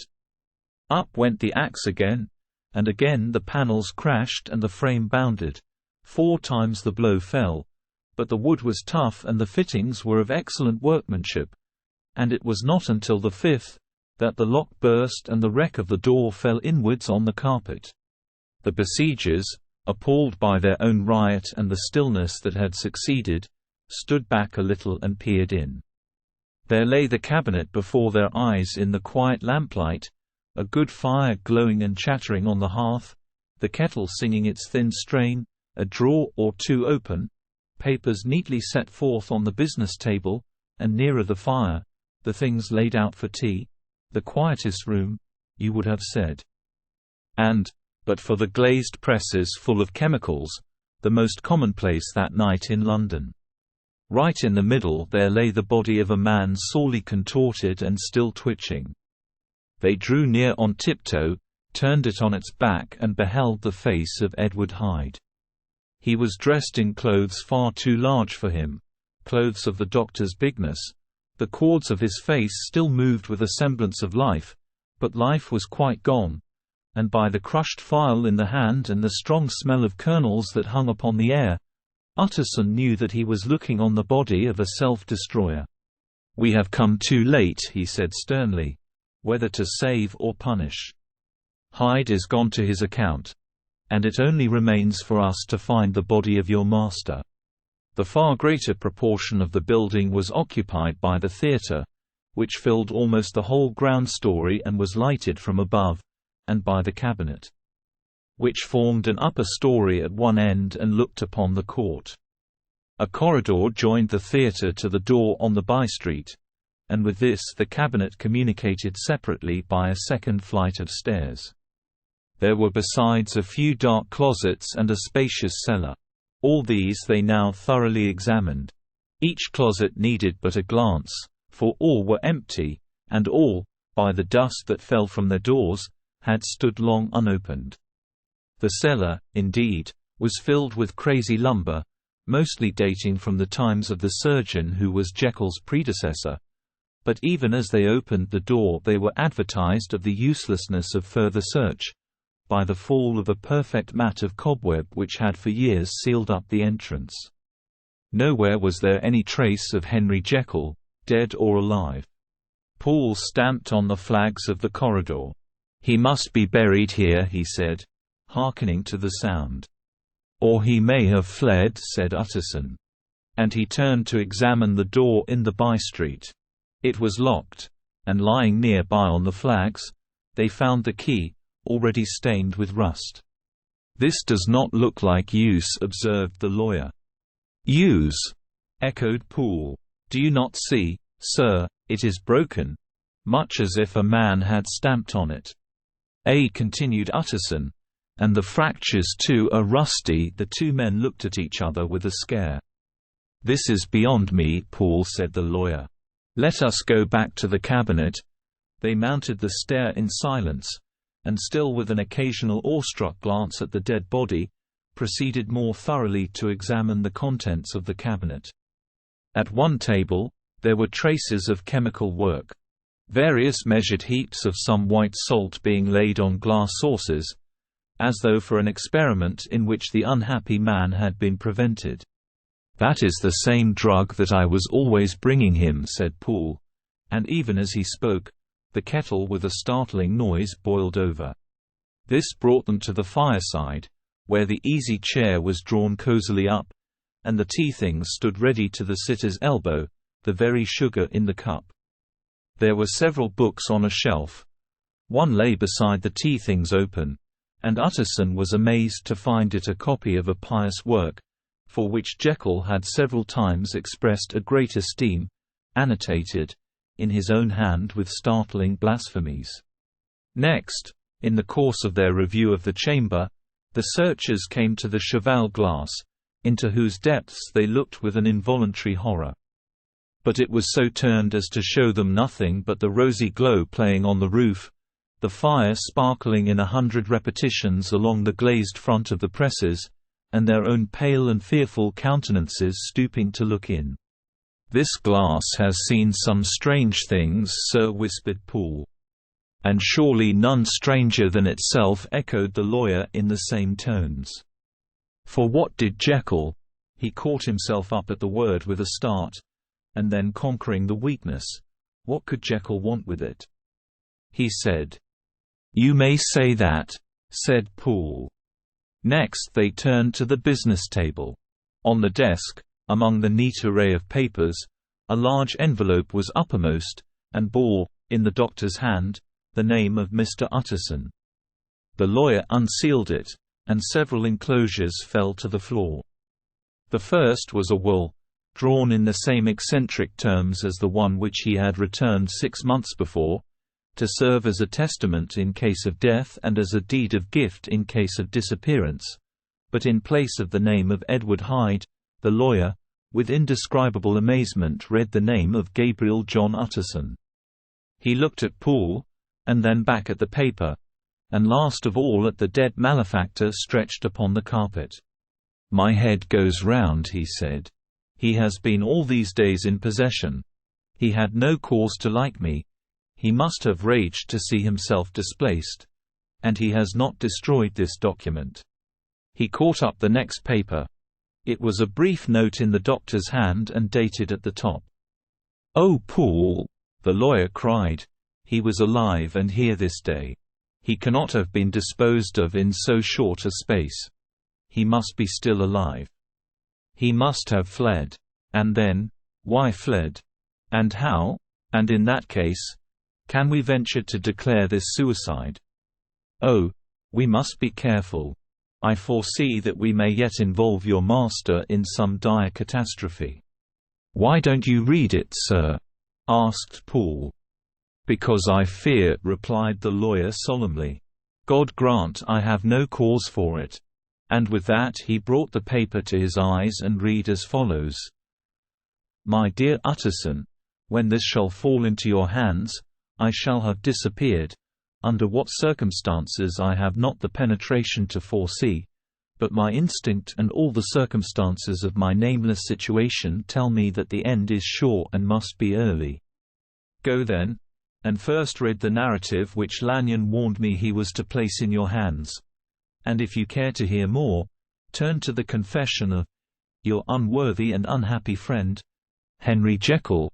Up went the axe again, and again the panels crashed and the frame bounded. 4 times the blow fell, but the wood was tough and the fittings were of excellent workmanship, and it was not until the 5th that the lock burst and the wreck of the door fell inwards on the carpet. The besiegers, appalled by their own riot and the stillness that had succeeded, stood back a little and peered in. There lay the cabinet before their eyes in the quiet lamplight, a good fire glowing and chattering on the hearth, the kettle singing its thin strain, a drawer or two open, papers neatly set forth on the business table, and nearer the fire, the things laid out for tea, the quietest room, you would have said. And, but for the glazed presses full of chemicals, the most commonplace that night in London. Right in the middle there lay the body of a man sorely contorted and still twitching. They drew near on tiptoe, turned it on its back and beheld the face of Edward Hyde. He was dressed in clothes far too large for him, clothes of the doctor's bigness. The chords of his face still moved with a semblance of life, But life was quite gone, and by the crushed file in the hand and the strong smell of kernels that hung upon the air, Utterson knew that he was looking on the body of a self-destroyer. "We have come too late," he said sternly, "whether to save or punish. Hyde is gone to his account, and it only remains for us to find the body of your master." The far greater proportion of the building was occupied by the theatre, which filled almost the whole ground story and was lighted from above, and by the cabinet, which formed an upper story at one end and looked upon the court. A corridor joined the theatre to the door on the by-street, and with this the cabinet communicated separately by a second flight of stairs. There were besides a few dark closets and a spacious cellar. All these they now thoroughly examined. Each closet needed but a glance, for all were empty, and all, by the dust that fell from their doors, had stood long unopened. The cellar, indeed, was filled with crazy lumber, mostly dating from the times of the surgeon who was Jekyll's predecessor, but even as they opened the door they were advertised of the uselessness of further search, by the fall of a perfect mat of cobweb which had for years sealed up the entrance. Nowhere was there any trace of Henry Jekyll, dead or alive. Poole stamped on the flags of the corridor. "He must be buried here," he said, hearkening to the sound. "Or he may have fled," said Utterson. And he turned to examine the door in the by-street. It was locked, and lying near-by on the flags, they found the key, already stained with rust. "This does not look like use," observed the lawyer. "Use?" echoed Poole. "Do you not see, sir, it is broken, much as if a man had stamped on it." Continued Utterson, "and the fractures too are rusty." The two men looked at each other with a scare. "This is beyond me," Poole said the lawyer. "Let us go back to the cabinet." They mounted the stair in silence, and still with an occasional awestruck glance at the dead body, proceeded more thoroughly to examine the contents of the cabinet. At one table, there were traces of chemical work. Various measured heaps of some white salt being laid on glass saucers, as though for an experiment in which the unhappy man had been prevented. "That is the same drug that I was always bringing him," said Poole, and even as he spoke, the kettle with a startling noise boiled over. This brought them to the fireside, where the easy chair was drawn cosily up, and the tea-things stood ready to the sitter's elbow, the very sugar in the cup. There were several books on a shelf. One lay beside the tea-things open, and Utterson was amazed to find it a copy of a pious work, for which Jekyll had several times expressed a great esteem, annotated, in his own hand with startling blasphemies. Next, in the course of their review of the chamber, the searchers came to the cheval glass, into whose depths they looked with an involuntary horror. But it was so turned as to show them nothing but the rosy glow playing on the roof, the fire sparkling in 100 repetitions along the glazed front of the presses, and their own pale and fearful countenances stooping to look in. "This glass has seen some strange things, sir," whispered Poole. "And surely none stranger than itself," echoed the lawyer in the same tones. "For what did Jekyll—" He caught himself up at the word with a start, and then conquering the weakness, "What could Jekyll want with it?" he said. "You may say that," said Poole. Next they turned to the business table. On the desk, among the neat array of papers, a large envelope was uppermost, and bore, in the doctor's hand, the name of Mr. Utterson. The lawyer unsealed it, and several enclosures fell to the floor. The first was a will, drawn in the same eccentric terms as the one which he had returned 6 months before, to serve as a testament in case of death and as a deed of gift in case of disappearance, but in place of the name of Edward Hyde, the lawyer, with indescribable amazement read the name of Gabriel John Utterson. He looked at Poole, and then back at the paper, and last of all at the dead malefactor stretched upon the carpet. "My head goes round," he said. "He has been all these days in possession. He had no cause to like me. He must have raged to see himself displaced. And he has not destroyed this document. He caught up the next paper. It was a brief note in the doctor's hand and dated at the top. "Oh, Paul!" the lawyer cried. "He was alive and here this day. He cannot have been disposed of in so short a space. He must be still alive. He must have fled. And then, why fled? And how? And in that case, can we venture to declare this suicide? Oh, we must be careful. I foresee that we may yet involve your master in some dire catastrophe." "Why don't you read it, sir?" asked Paul. "Because I fear," replied the lawyer solemnly. "God grant I have no cause for it." And with that he brought the paper to his eyes and read as follows: "My dear Utterson, when this shall fall into your hands, I shall have disappeared. Under what circumstances I have not the penetration to foresee, but my instinct and all the circumstances of my nameless situation tell me that the end is sure and must be early. Go then, and first read the narrative which Lanyon warned me he was to place in your hands. And if you care to hear more, turn to the confession of your unworthy and unhappy friend, Henry Jekyll."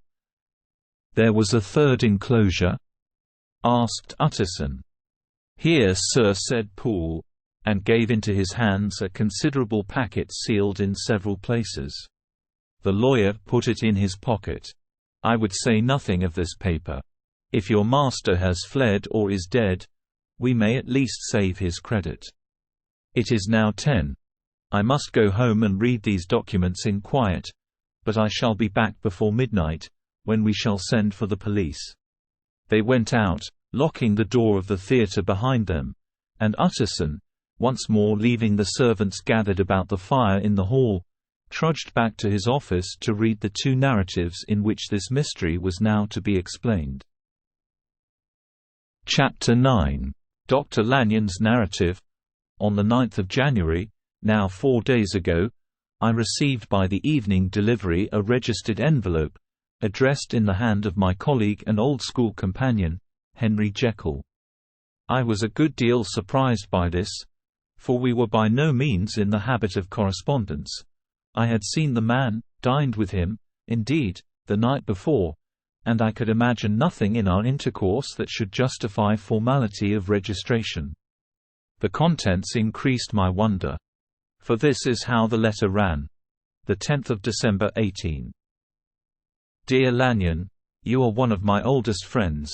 "There was a third enclosure?" asked Utterson. "Here, sir," said Poole, and gave into his hands a considerable packet sealed in several places. The lawyer put it in his pocket. "I would say nothing of this paper. If your master has fled or is dead, we may at least save his credit. It is now 10. I must go home and read these documents in quiet, but I shall be back before midnight, when we shall send for the police." They went out, locking the door of the theatre behind them, and Utterson, once more leaving the servants gathered about the fire in the hall, trudged back to his office to read the two narratives in which this mystery was now to be explained. Chapter 9. Dr. Lanyon's narrative. On the 9th of January, now 4 days ago, I received by the evening delivery a registered envelope, addressed in the hand of my colleague and old school companion, Henry Jekyll. I was a good deal surprised by this, for we were by no means in the habit of correspondence. I had seen the man, dined with him, indeed, the night before, and I could imagine nothing in our intercourse that should justify formality of registration. The contents increased my wonder. For this is how the letter ran. The 10th of December 18. Dear Lanyon, you are one of my oldest friends.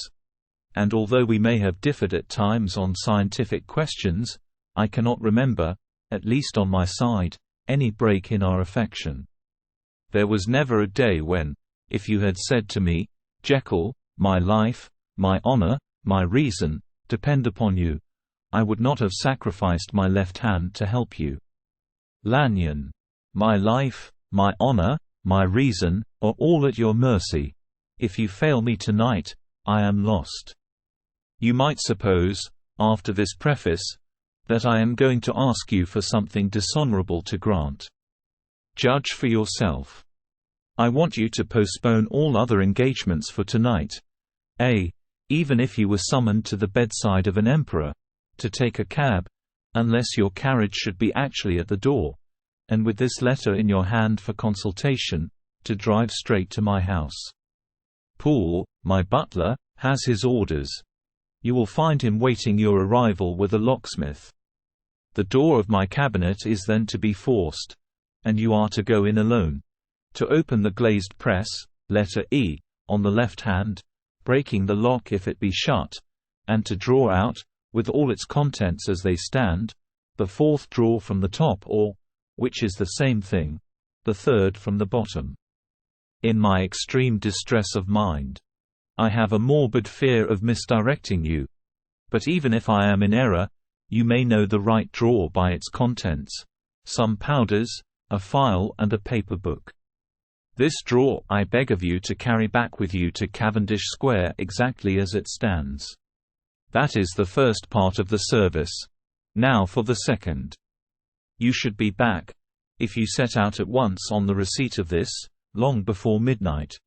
And although we may have differed at times on scientific questions, I cannot remember, at least on my side, any break in our affection. There was never a day when, if you had said to me, "Jekyll, my life, my honor, my reason, depend upon you," I would not have sacrificed my left hand to help you. Lanyon, my life, my honor, my reason, are all at your mercy. If you fail me tonight, I am lost. You might suppose, after this preface, that I am going to ask you for something dishonorable to grant. Judge for yourself. I want you to postpone all other engagements for tonight. Even if you were summoned to the bedside of an emperor, to take a cab, unless your carriage should be actually at the door, and with this letter in your hand for consultation, to drive straight to my house. Poole, my butler, has his orders. You will find him waiting your arrival with a locksmith. The door of my cabinet is then to be forced, and you are to go in alone. To open the glazed press, letter E, on the left hand, breaking the lock if it be shut, and to draw out, with all its contents as they stand, the fourth drawer from the top or, which is the same thing, the third from the bottom. In my extreme distress of mind, I have a morbid fear of misdirecting you. But even if I am in error, you may know the right drawer by its contents, some powders, a file and a paper book. This drawer I beg of you to carry back with you to Cavendish Square exactly as it stands. That is the first part of the service. Now for the second. You should be back, if you set out at once on the receipt of this, long before midnight,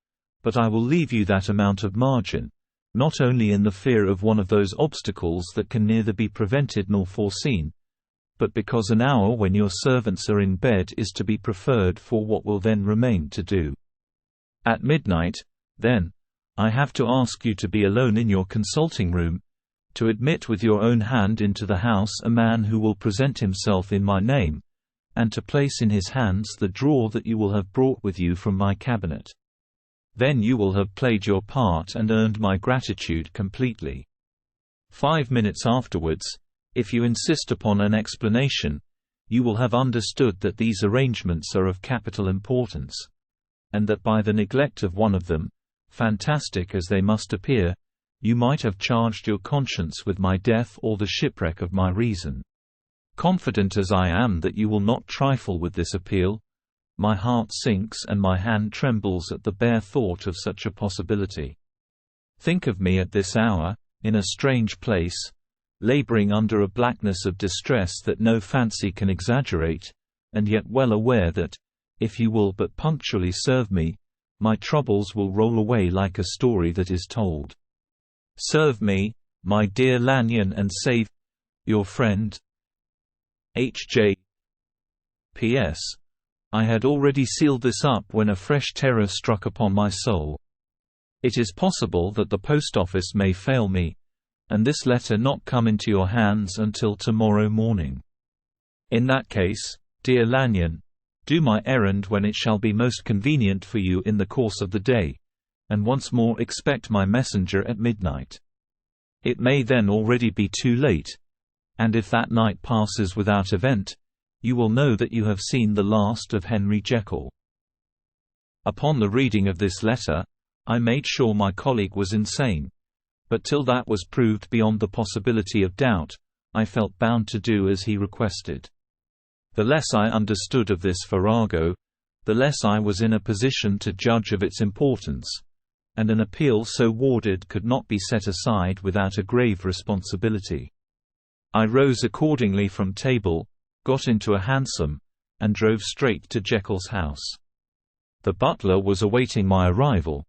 but I will leave you that amount of margin, not only in the fear of one of those obstacles that can neither be prevented nor foreseen, but because an hour when your servants are in bed is to be preferred for what will then remain to do. At midnight, then, I have to ask you to be alone in your consulting room, to admit with your own hand into the house a man who will present himself in my name, and to place in his hands the drawer that you will have brought with you from my cabinet. Then you will have played your part and earned my gratitude completely. 5 minutes afterwards, if you insist upon an explanation, you will have understood that these arrangements are of capital importance, and that by the neglect of one of them, fantastic as they must appear, you might have charged your conscience with my death or the shipwreck of my reason. Confident as I am that you will not trifle with this appeal, my heart sinks and my hand trembles at the bare thought of such a possibility. Think of me at this hour, in a strange place, laboring under a blackness of distress that no fancy can exaggerate, and yet well aware that, if you will but punctually serve me, my troubles will roll away like a story that is told. Serve me, my dear Lanyon, and save your friend H.J. P.S. I had already sealed this up when a fresh terror struck upon my soul. It is possible that the post office may fail me, and this letter not come into your hands until tomorrow morning. In that case, dear Lanyon, do my errand when it shall be most convenient for you in the course of the day, and once more expect my messenger at midnight. It may then already be too late, and if that night passes without event, you will know that you have seen the last of Henry Jekyll. Upon the reading of this letter, I made sure my colleague was insane, but till that was proved beyond the possibility of doubt, I felt bound to do as he requested. The less I understood of this farrago, the less I was in a position to judge of its importance, and an appeal so worded could not be set aside without a grave responsibility. I rose accordingly from table, got into a hansom, and drove straight to Jekyll's house. The butler was awaiting my arrival.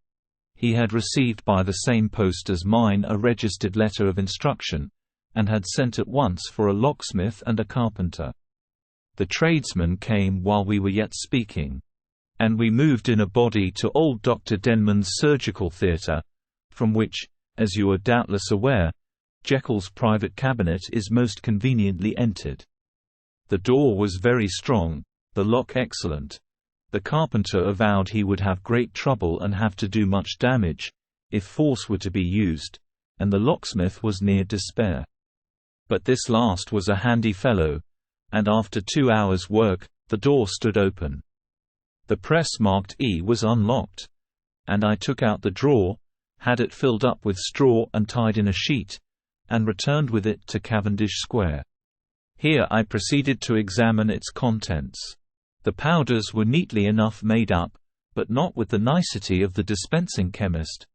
He had received by the same post as mine a registered letter of instruction, and had sent at once for a locksmith and a carpenter. The tradesmen came while we were yet speaking, and we moved in a body to old Dr. Denman's surgical theatre, from which, as you are doubtless aware, Jekyll's private cabinet is most conveniently entered. The door was very strong, the lock excellent. The carpenter avowed he would have great trouble and have to do much damage, if force were to be used, and the locksmith was near despair. But this last was a handy fellow, and after 2 hours' work, the door stood open. The press marked E was unlocked, and I took out the drawer, had it filled up with straw and tied in a sheet, and returned with it to Cavendish Square. Here I proceeded to examine its contents. The powders were neatly enough made up, but not with the nicety of the dispensing chemist,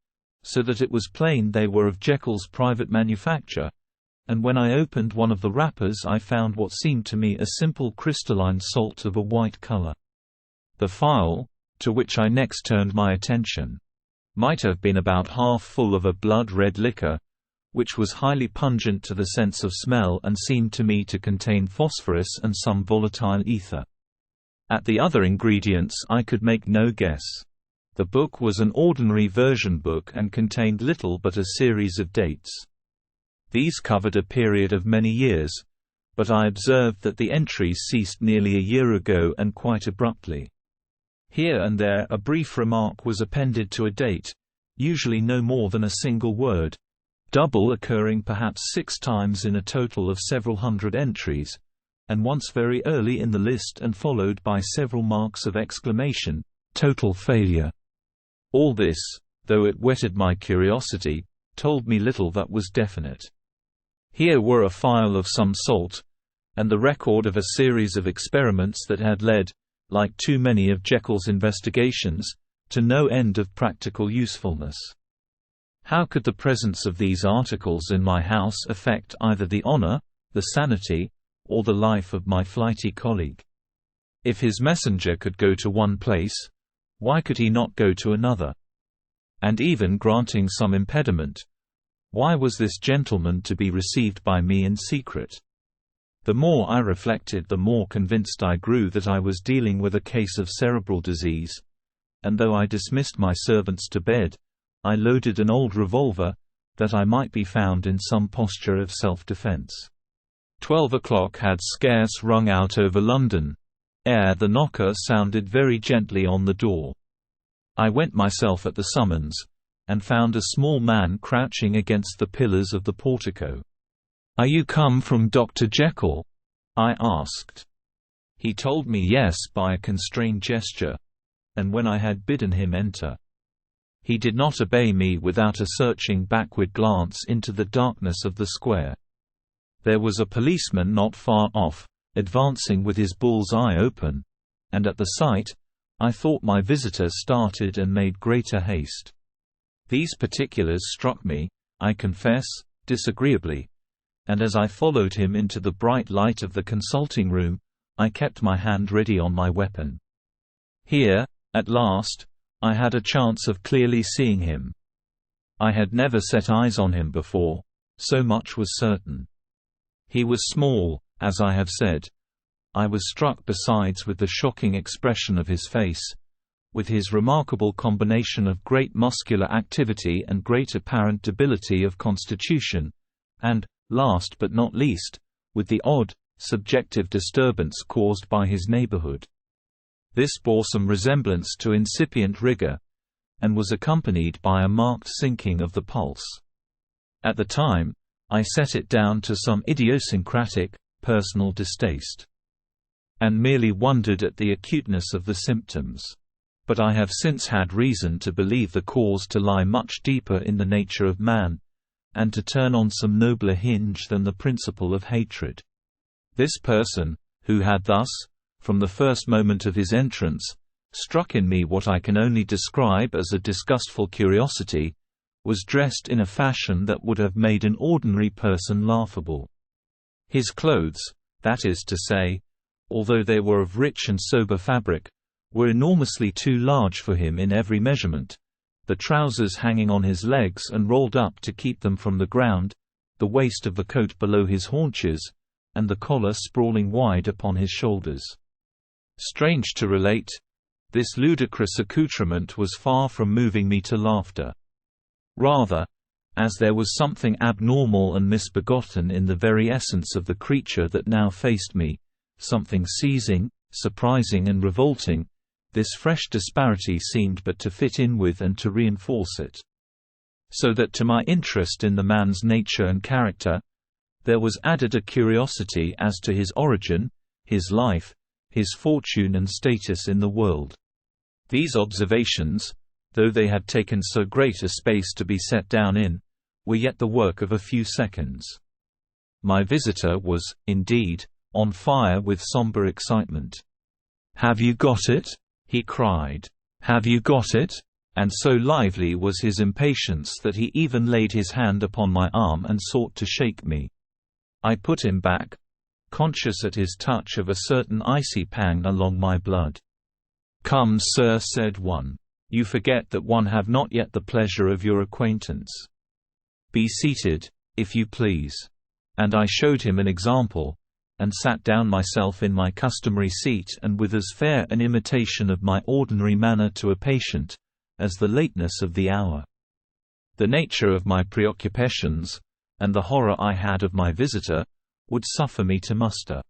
so that it was plain they were of Jekyll's private manufacture, and when I opened one of the wrappers I found what seemed to me a simple crystalline salt of a white color. The phial, to which I next turned my attention, might have been about half full of a blood-red liquor, which was highly pungent to the sense of smell and seemed to me to contain phosphorus and some volatile ether. At the other ingredients I could make no guess. The book was an ordinary version book and contained little but a series of dates. These covered a period of many years, but I observed that the entries ceased nearly a year ago and quite abruptly. Here and there a brief remark was appended to a date, usually no more than a single word, double occurring perhaps 6 times in a total of several hundred entries, and once very early in the list and followed by several marks of exclamation, "Total failure." All this, though it whetted my curiosity, told me little that was definite. Here were a phial of some salt, and the record of a series of experiments that had led, like too many of Jekyll's investigations, to no end of practical usefulness. How could the presence of these articles in my house affect either the honor, the sanity, or the life of my flighty colleague? If his messenger could go to one place, why could he not go to another? And even granting some impediment, Why was this gentleman to be received by me in secret? The more I reflected, the more convinced I grew that I was dealing with a case of cerebral disease, and though I dismissed my servants to bed, I loaded an old revolver, that I might be found in some posture of self-defense. 12 o'clock had scarce rung out over London, ere the knocker sounded very gently on the door. I went myself at the summons, and found a small man crouching against the pillars of the portico. "Are you come from Dr. Jekyll?" I asked. He told me yes by a constrained gesture, and when I had bidden him enter, he did not obey me without a searching backward glance into the darkness of the square. There was a policeman not far off, advancing with his bull's eye open, and at the sight, I thought my visitor started and made greater haste. These particulars struck me, I confess, disagreeably, and as I followed him into the bright light of the consulting room, I kept my hand ready on my weapon. Here, at last, I had a chance of clearly seeing him. I had never set eyes on him before, so much was certain. He was small, as I have said. I was struck besides with the shocking expression of his face, with his remarkable combination of great muscular activity and great apparent debility of constitution, and, last but not least, with the odd, subjective disturbance caused by his neighborhood. This bore some resemblance to incipient rigor, and was accompanied by a marked sinking of the pulse. At the time, I set it down to some idiosyncratic, personal distaste, and merely wondered at the acuteness of the symptoms. But I have since had reason to believe the cause to lie much deeper in the nature of man, and to turn on some nobler hinge than the principle of hatred. This person, who had thus, from the first moment of his entrance, struck in me what I can only describe as a disgustful curiosity, was dressed in a fashion that would have made an ordinary person laughable. His clothes, that is to say, although they were of rich and sober fabric, were enormously too large for him in every measurement, the trousers hanging on his legs and rolled up to keep them from the ground, the waist of the coat below his haunches, and the collar sprawling wide upon his shoulders. Strange to relate, this ludicrous accoutrement was far from moving me to laughter. Rather, as there was something abnormal and misbegotten in the very essence of the creature that now faced me, something seizing, surprising and revolting, this fresh disparity seemed but to fit in with and to reinforce it. So that to my interest in the man's nature and character, there was added a curiosity as to his origin, his life, his fortune and status in the world. These observations, though they had taken so great a space to be set down in, were yet the work of a few seconds. My visitor was, indeed, on fire with somber excitement. "Have you got it?" he cried. "Have you got it?" And so lively was his impatience that he even laid his hand upon my arm and sought to shake me. I put him back, conscious at his touch of a certain icy pang along my blood. "Come, sir," said one. "You forget that one have not yet the pleasure of your acquaintance. Be seated, if you please." And I showed him an example, and sat down myself in my customary seat and with as fair an imitation of my ordinary manner to a patient, as the lateness of the hour. The nature of my preoccupations, and the horror I had of my visitor, would suffer me to muster.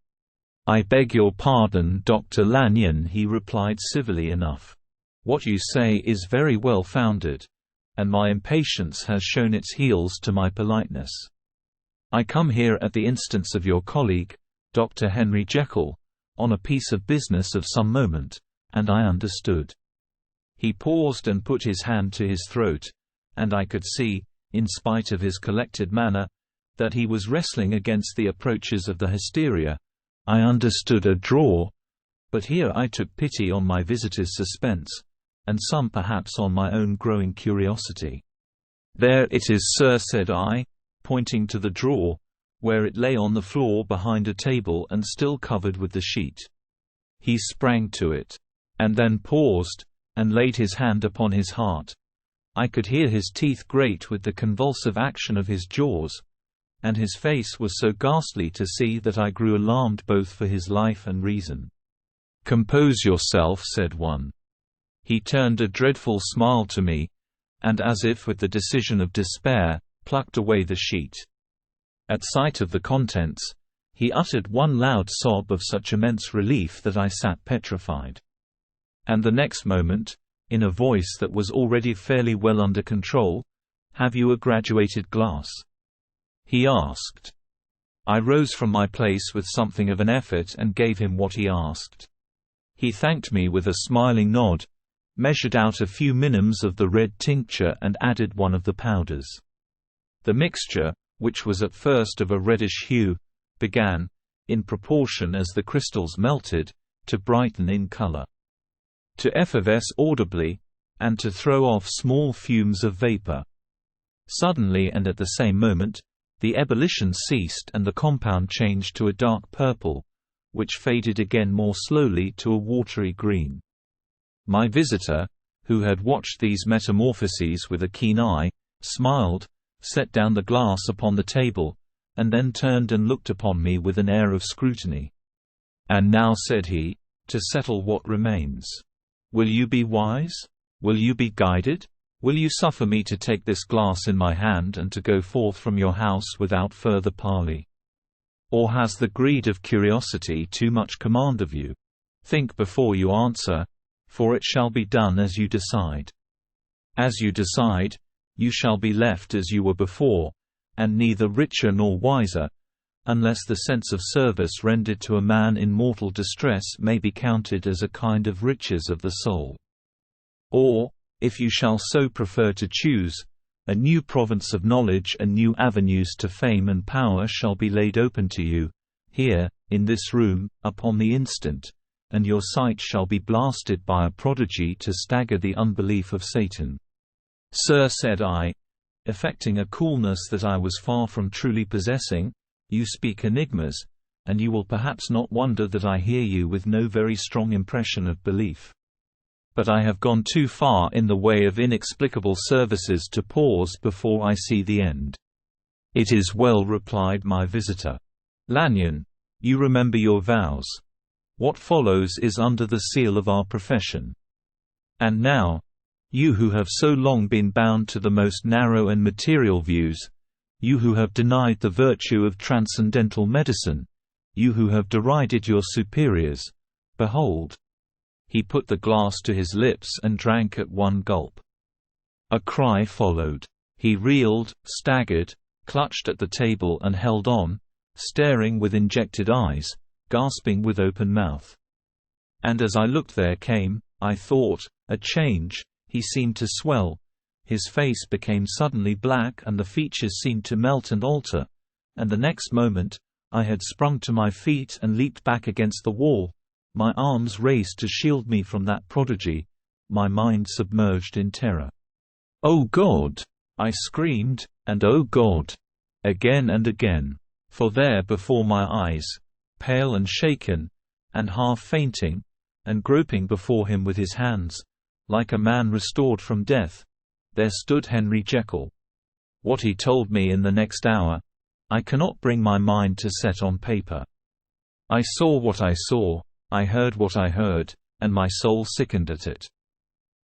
"I beg your pardon, Dr. Lanyon," he replied civilly enough. "What you say is very well founded, and my impatience has shown its heels to my politeness. I come here at the instance of your colleague, Dr. Henry Jekyll, on a piece of business of some moment, and I understood." He paused and put his hand to his throat, and I could see, in spite of his collected manner, that he was wrestling against the approaches of the hysteria. I understood a draw, but here I took pity on my visitor's suspense, and some perhaps on my own growing curiosity. "There it is, sir," said I, pointing to the drawer, where it lay on the floor behind a table and still covered with the sheet. He sprang to it, and then paused, and laid his hand upon his heart. I could hear his teeth grate with the convulsive action of his jaws, and his face was so ghastly to see that I grew alarmed both for his life and reason. "Compose yourself," said one. He turned a dreadful smile to me, and as if with the decision of despair, plucked away the sheet. At sight of the contents, he uttered one loud sob of such immense relief that I sat petrified. And the next moment, in a voice that was already fairly well under control, "Have you a graduated glass?" he asked. I rose from my place with something of an effort and gave him what he asked. He thanked me with a smiling nod, measured out a few minims of the red tincture and added one of the powders. The mixture, which was at first of a reddish hue, began, in proportion as the crystals melted, to brighten in color, to effervesce audibly, and to throw off small fumes of vapor. Suddenly and at the same moment, the ebullition ceased and the compound changed to a dark purple, which faded again more slowly to a watery green. My visitor, who had watched these metamorphoses with a keen eye, smiled, set down the glass upon the table, and then turned and looked upon me with an air of scrutiny. "And now," said he, "to settle what remains. Will you be wise? Will you be guided? Will you suffer me to take this glass in my hand and to go forth from your house without further parley? Or has the greed of curiosity too much command of you? Think before you answer, for it shall be done as you decide. As you decide, you shall be left as you were before, and neither richer nor wiser, unless the sense of service rendered to a man in mortal distress may be counted as a kind of riches of the soul. Or, if you shall so prefer to choose, a new province of knowledge and new avenues to fame and power shall be laid open to you, here, in this room, upon the instant, and your sight shall be blasted by a prodigy to stagger the unbelief of Satan." "Sir," said I, affecting a coolness that I was far from truly possessing, "you speak enigmas, and you will perhaps not wonder that I hear you with no very strong impression of belief. But I have gone too far in the way of inexplicable services to pause before I see the end." "It is well," replied my visitor. "Lanyon, you remember your vows. What follows is under the seal of our profession. And now, you who have so long been bound to the most narrow and material views, you who have denied the virtue of transcendental medicine, you who have derided your superiors, behold." He put the glass to his lips and drank at one gulp. A cry followed. He reeled, staggered, clutched at the table and held on, staring with injected eyes, gasping with open mouth. And as I looked there came, I thought, a change. He seemed to swell, his face became suddenly black and the features seemed to melt and alter, and the next moment, I had sprung to my feet and leaped back against the wall, my arms raised to shield me from that prodigy, my mind submerged in terror. "Oh God!" I screamed, and "Oh God!" again and again, for there before my eyes, pale and shaken, and half fainting, and groping before him with his hands, like a man restored from death, there stood Henry Jekyll. What he told me in the next hour, I cannot bring my mind to set on paper. I saw what I saw, I heard what I heard, and my soul sickened at it.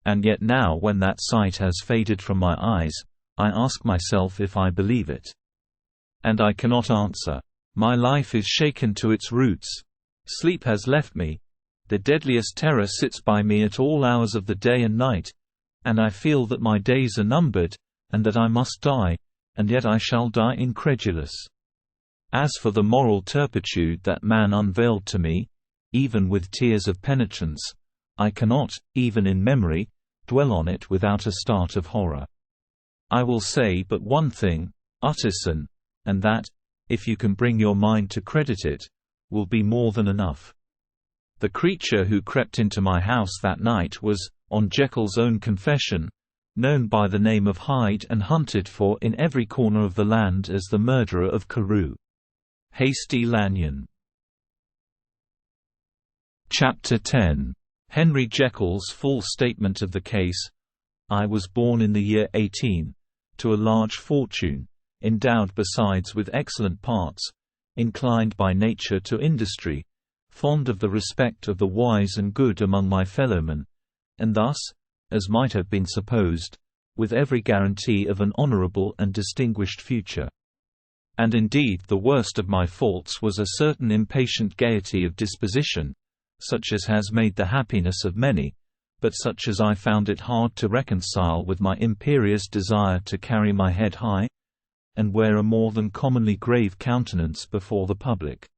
And yet now when that sight has faded from my eyes, I ask myself if I believe it. And I cannot answer. My life is shaken to its roots. Sleep has left me. The deadliest terror sits by me at all hours of the day and night, and I feel that my days are numbered, and that I must die, and yet I shall die incredulous. As for the moral turpitude that man unveiled to me, even with tears of penitence, I cannot, even in memory, dwell on it without a start of horror. I will say but one thing, Utterson, and that, if you can bring your mind to credit it, will be more than enough. The creature who crept into my house that night was, on Jekyll's own confession, known by the name of Hyde and hunted for in every corner of the land as the murderer of Carew. Hasty Lanyon. Chapter 10. Henry Jekyll's full statement of the case. I was born in the year 18, to a large fortune, endowed besides with excellent parts, inclined by nature to industry, fond of the respect of the wise and good among my fellowmen, and thus, as might have been supposed, with every guarantee of an honorable and distinguished future. And indeed the worst of my faults was a certain impatient gaiety of disposition, such as has made the happiness of many, but such as I found it hard to reconcile with my imperious desire to carry my head high, and wear a more than commonly grave countenance before the public.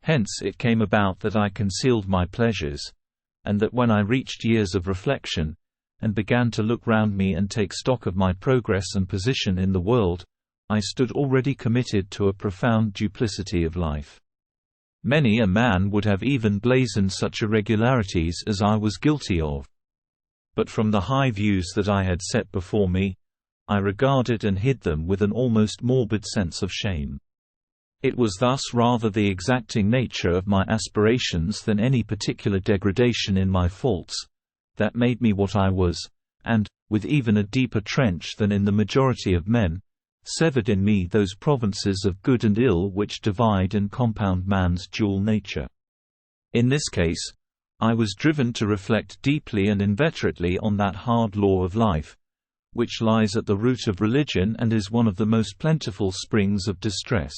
Hence it came about that I concealed my pleasures, and that when I reached years of reflection, and began to look round me and take stock of my progress and position in the world, I stood already committed to a profound duplicity of life. Many a man would have even blazoned such irregularities as I was guilty of. But from the high views that I had set before me, I regarded and hid them with an almost morbid sense of shame. It was thus rather the exacting nature of my aspirations than any particular degradation in my faults, that made me what I was, and, with even a deeper trench than in the majority of men, severed in me those provinces of good and ill which divide and compound man's dual nature. In this case, I was driven to reflect deeply and inveterately on that hard law of life, which lies at the root of religion and is one of the most plentiful springs of distress.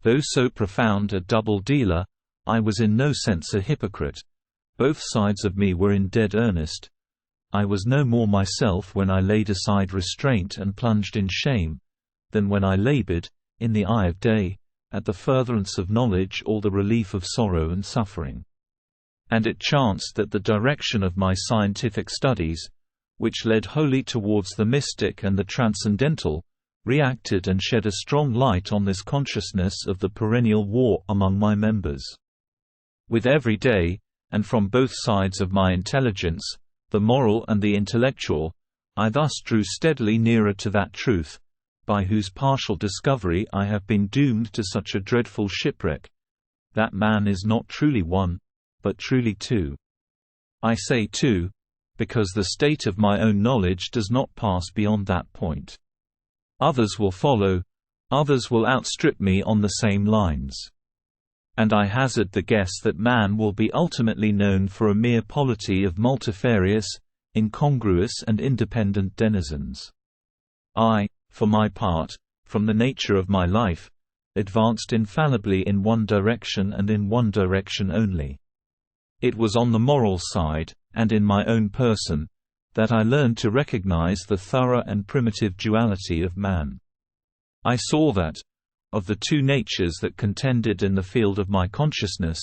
Though so profound a double-dealer, I was in no sense a hypocrite. Both sides of me were in dead earnest. I was no more myself when I laid aside restraint and plunged in shame, than when I labored, in the eye of day, at the furtherance of knowledge or the relief of sorrow and suffering. And it chanced that the direction of my scientific studies, which led wholly towards the mystic and the transcendental, reacted and shed a strong light on this consciousness of the perennial war among my members. With every day, and from both sides of my intelligence, the moral and the intellectual, I thus drew steadily nearer to that truth, by whose partial discovery I have been doomed to such a dreadful shipwreck, that man is not truly one, but truly two. I say two, because the state of my own knowledge does not pass beyond that point. Others will follow, others will outstrip me on the same lines. And I hazard the guess that man will be ultimately known for a mere polity of multifarious, incongruous and independent denizens. I, for my part, from the nature of my life, advanced infallibly in one direction and in one direction only. It was on the moral side, and in my own person, that I learned to recognize the thorough and primitive duality of man. I saw that, of the two natures that contended in the field of my consciousness,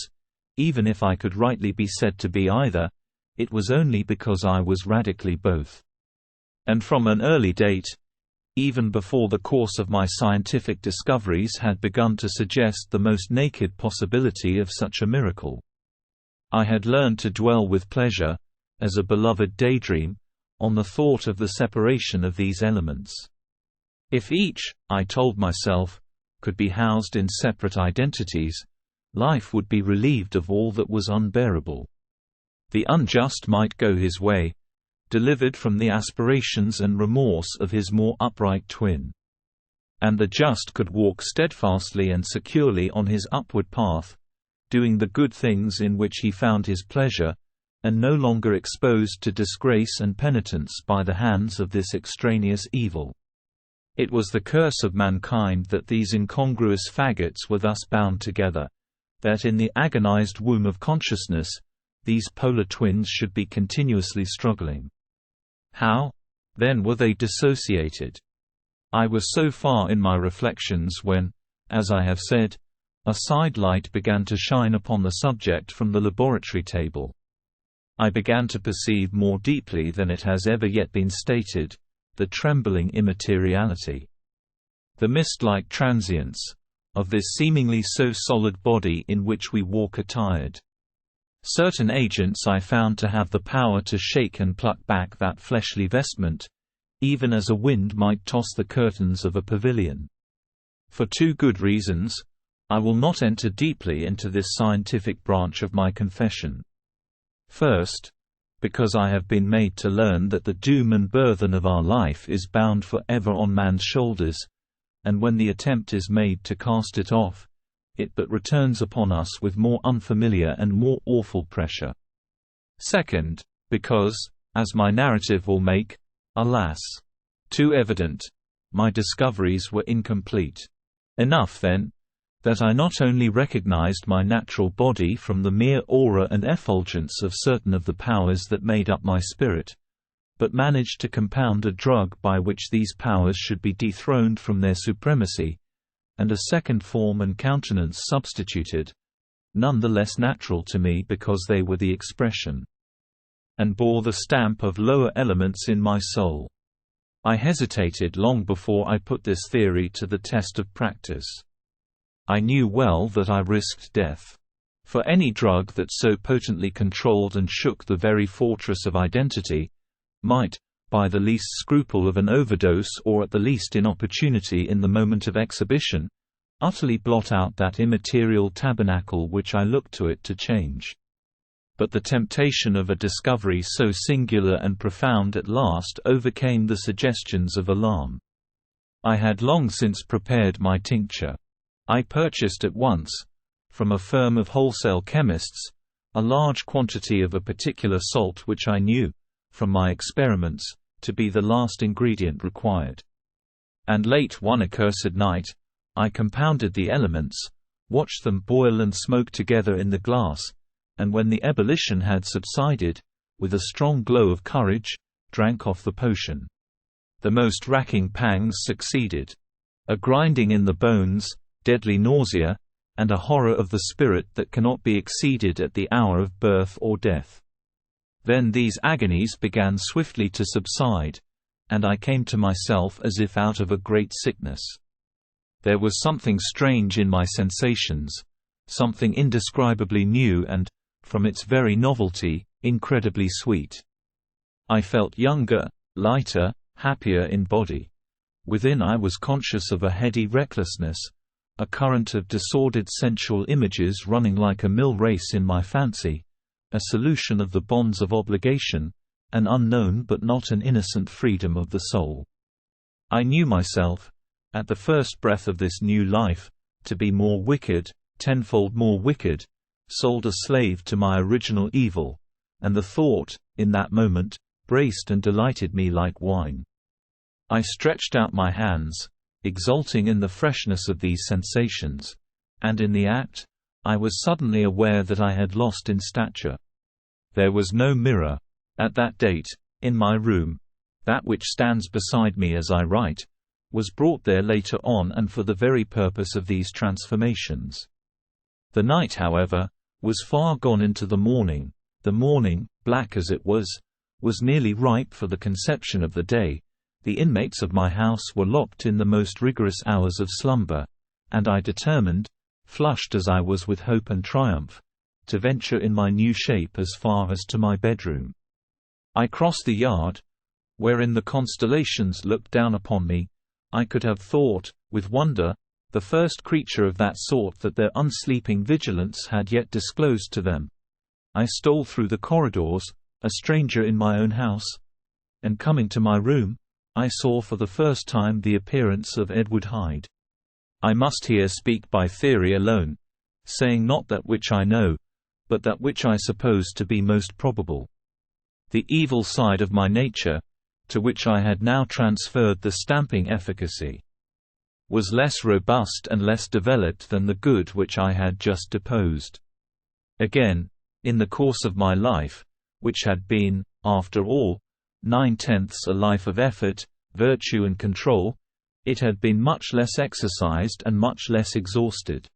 even if I could rightly be said to be either, it was only because I was radically both. And from an early date, even before the course of my scientific discoveries had begun to suggest the most naked possibility of such a miracle, I had learned to dwell with pleasure, as a beloved daydream, on the thought of the separation of these elements. If each, I told myself, could be housed in separate identities, life would be relieved of all that was unbearable. The unjust might go his way, delivered from the aspirations and remorse of his more upright twin. And the just could walk steadfastly and securely on his upward path, doing the good things in which he found his pleasure, and no longer exposed to disgrace and penitence by the hands of this extraneous evil. It was the curse of mankind that these incongruous faggots were thus bound together, that in the agonized womb of consciousness, these polar twins should be continuously struggling. How, then, were they dissociated? I was so far in my reflections when, as I have said, a side light began to shine upon the subject from the laboratory table. I began to perceive more deeply than it has ever yet been stated, the trembling immateriality, the mist-like transience, of this seemingly so solid body in which we walk attired. Certain agents I found to have the power to shake and pluck back that fleshly vestment, even as a wind might toss the curtains of a pavilion. For two good reasons, I will not enter deeply into this scientific branch of my confession. First, because I have been made to learn that the doom and burthen of our life is bound for ever on man's shoulders, and when the attempt is made to cast it off, it but returns upon us with more unfamiliar and more awful pressure. Second, because, as my narrative will make, alas, too evident, my discoveries were incomplete. Enough, then, that I not only recognized my natural body from the mere aura and effulgence of certain of the powers that made up my spirit, but managed to compound a drug by which these powers should be dethroned from their supremacy, and a second form and countenance substituted, none the less natural to me because they were the expression and bore the stamp of lower elements in my soul. I hesitated long before I put this theory to the test of practice. I knew well that I risked death. For any drug that so potently controlled and shook the very fortress of identity, might, by the least scruple of an overdose or at the least inopportunity in the moment of exhibition, utterly blot out that immaterial tabernacle which I looked to it to change. But the temptation of a discovery so singular and profound at last overcame the suggestions of alarm. I had long since prepared my tincture. I purchased at once, from a firm of wholesale chemists, a large quantity of a particular salt which I knew, from my experiments, to be the last ingredient required. And late one accursed night, I compounded the elements, watched them boil and smoke together in the glass, and when the ebullition had subsided, with a strong glow of courage, drank off the potion. The most racking pangs succeeded. A grinding in the bones, deadly nausea, and a horror of the spirit that cannot be exceeded at the hour of birth or death. Then these agonies began swiftly to subside, and I came to myself as if out of a great sickness. There was something strange in my sensations, something indescribably new and, from its very novelty, incredibly sweet. I felt younger, lighter, happier in body. Within I was conscious of a heady recklessness, a current of disordered sensual images running like a mill race in my fancy, a solution of the bonds of obligation, an unknown but not an innocent freedom of the soul. I knew myself, at the first breath of this new life, to be more wicked, tenfold more wicked, sold a slave to my original evil, and the thought, in that moment, braced and delighted me like wine. I stretched out my hands, exulting in the freshness of these sensations, and in the act, I was suddenly aware that I had lost in stature. There was no mirror, at that date, in my room. That which stands beside me as I write, was brought there later on and for the very purpose of these transformations. The night, however, was far gone into the morning. The morning, black as it was nearly ripe for the conception of the day. The inmates of my house were locked in the most rigorous hours of slumber, and I determined, flushed as I was with hope and triumph, to venture in my new shape as far as to my bedroom. I crossed the yard, wherein the constellations looked down upon me. I could have thought, with wonder, the first creature of that sort that their unsleeping vigilance had yet disclosed to them. I stole through the corridors, a stranger in my own house, and coming to my room, I saw for the first time the appearance of Edward Hyde. I must here speak by theory alone, saying not that which I know, but that which I suppose to be most probable. The evil side of my nature, to which I had now transferred the stamping efficacy, was less robust and less developed than the good which I had just deposed. Again, in the course of my life, which had been, after all, 9/10 a life of effort, virtue and control, it had been much less exercised and much less exhausted.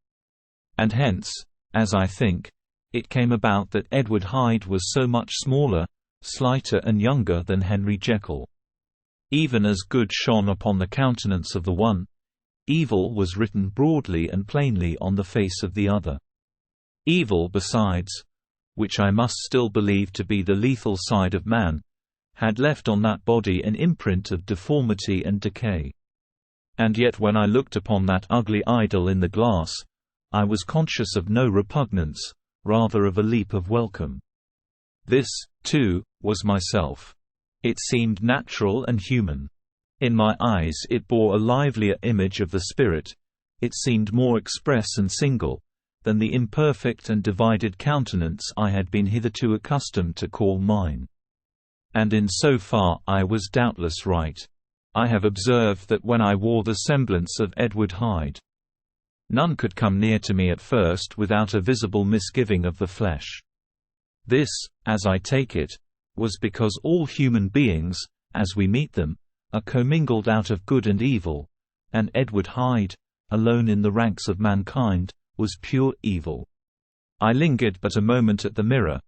And hence, as I think, it came about that Edward Hyde was so much smaller, slighter and younger than Henry Jekyll. Even as good shone upon the countenance of the one, evil was written broadly and plainly on the face of the other. Evil besides, which I must still believe to be the lethal side of man, had left on that body an imprint of deformity and decay. And yet when I looked upon that ugly idol in the glass, I was conscious of no repugnance, rather of a leap of welcome. This, too, was myself. It seemed natural and human. In my eyes it bore a livelier image of the spirit, it seemed more express and single, than the imperfect and divided countenance I had been hitherto accustomed to call mine. And in so far I was doubtless right. I have observed that when I wore the semblance of Edward Hyde, none could come near to me at first without a visible misgiving of the flesh. This, as I take it, was because all human beings, as we meet them, are commingled out of good and evil, and Edward Hyde, alone in the ranks of mankind, was pure evil. I lingered but a moment at the mirror.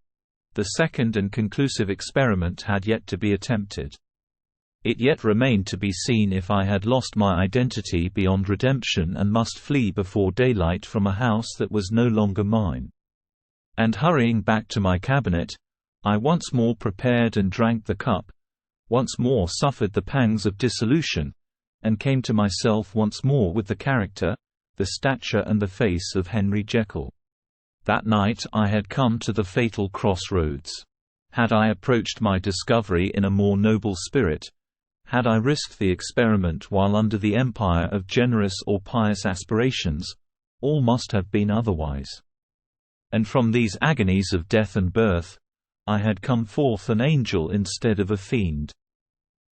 The second and conclusive experiment had yet to be attempted. It yet remained to be seen if I had lost my identity beyond redemption and must flee before daylight from a house that was no longer mine. And hurrying back to my cabinet, I once more prepared and drank the cup, once more suffered the pangs of dissolution, and came to myself once more with the character, the stature and the face of Henry Jekyll. That night I had come to the fatal crossroads. Had I approached my discovery in a more noble spirit, had I risked the experiment while under the empire of generous or pious aspirations, all must have been otherwise. And from these agonies of death and birth, I had come forth an angel instead of a fiend.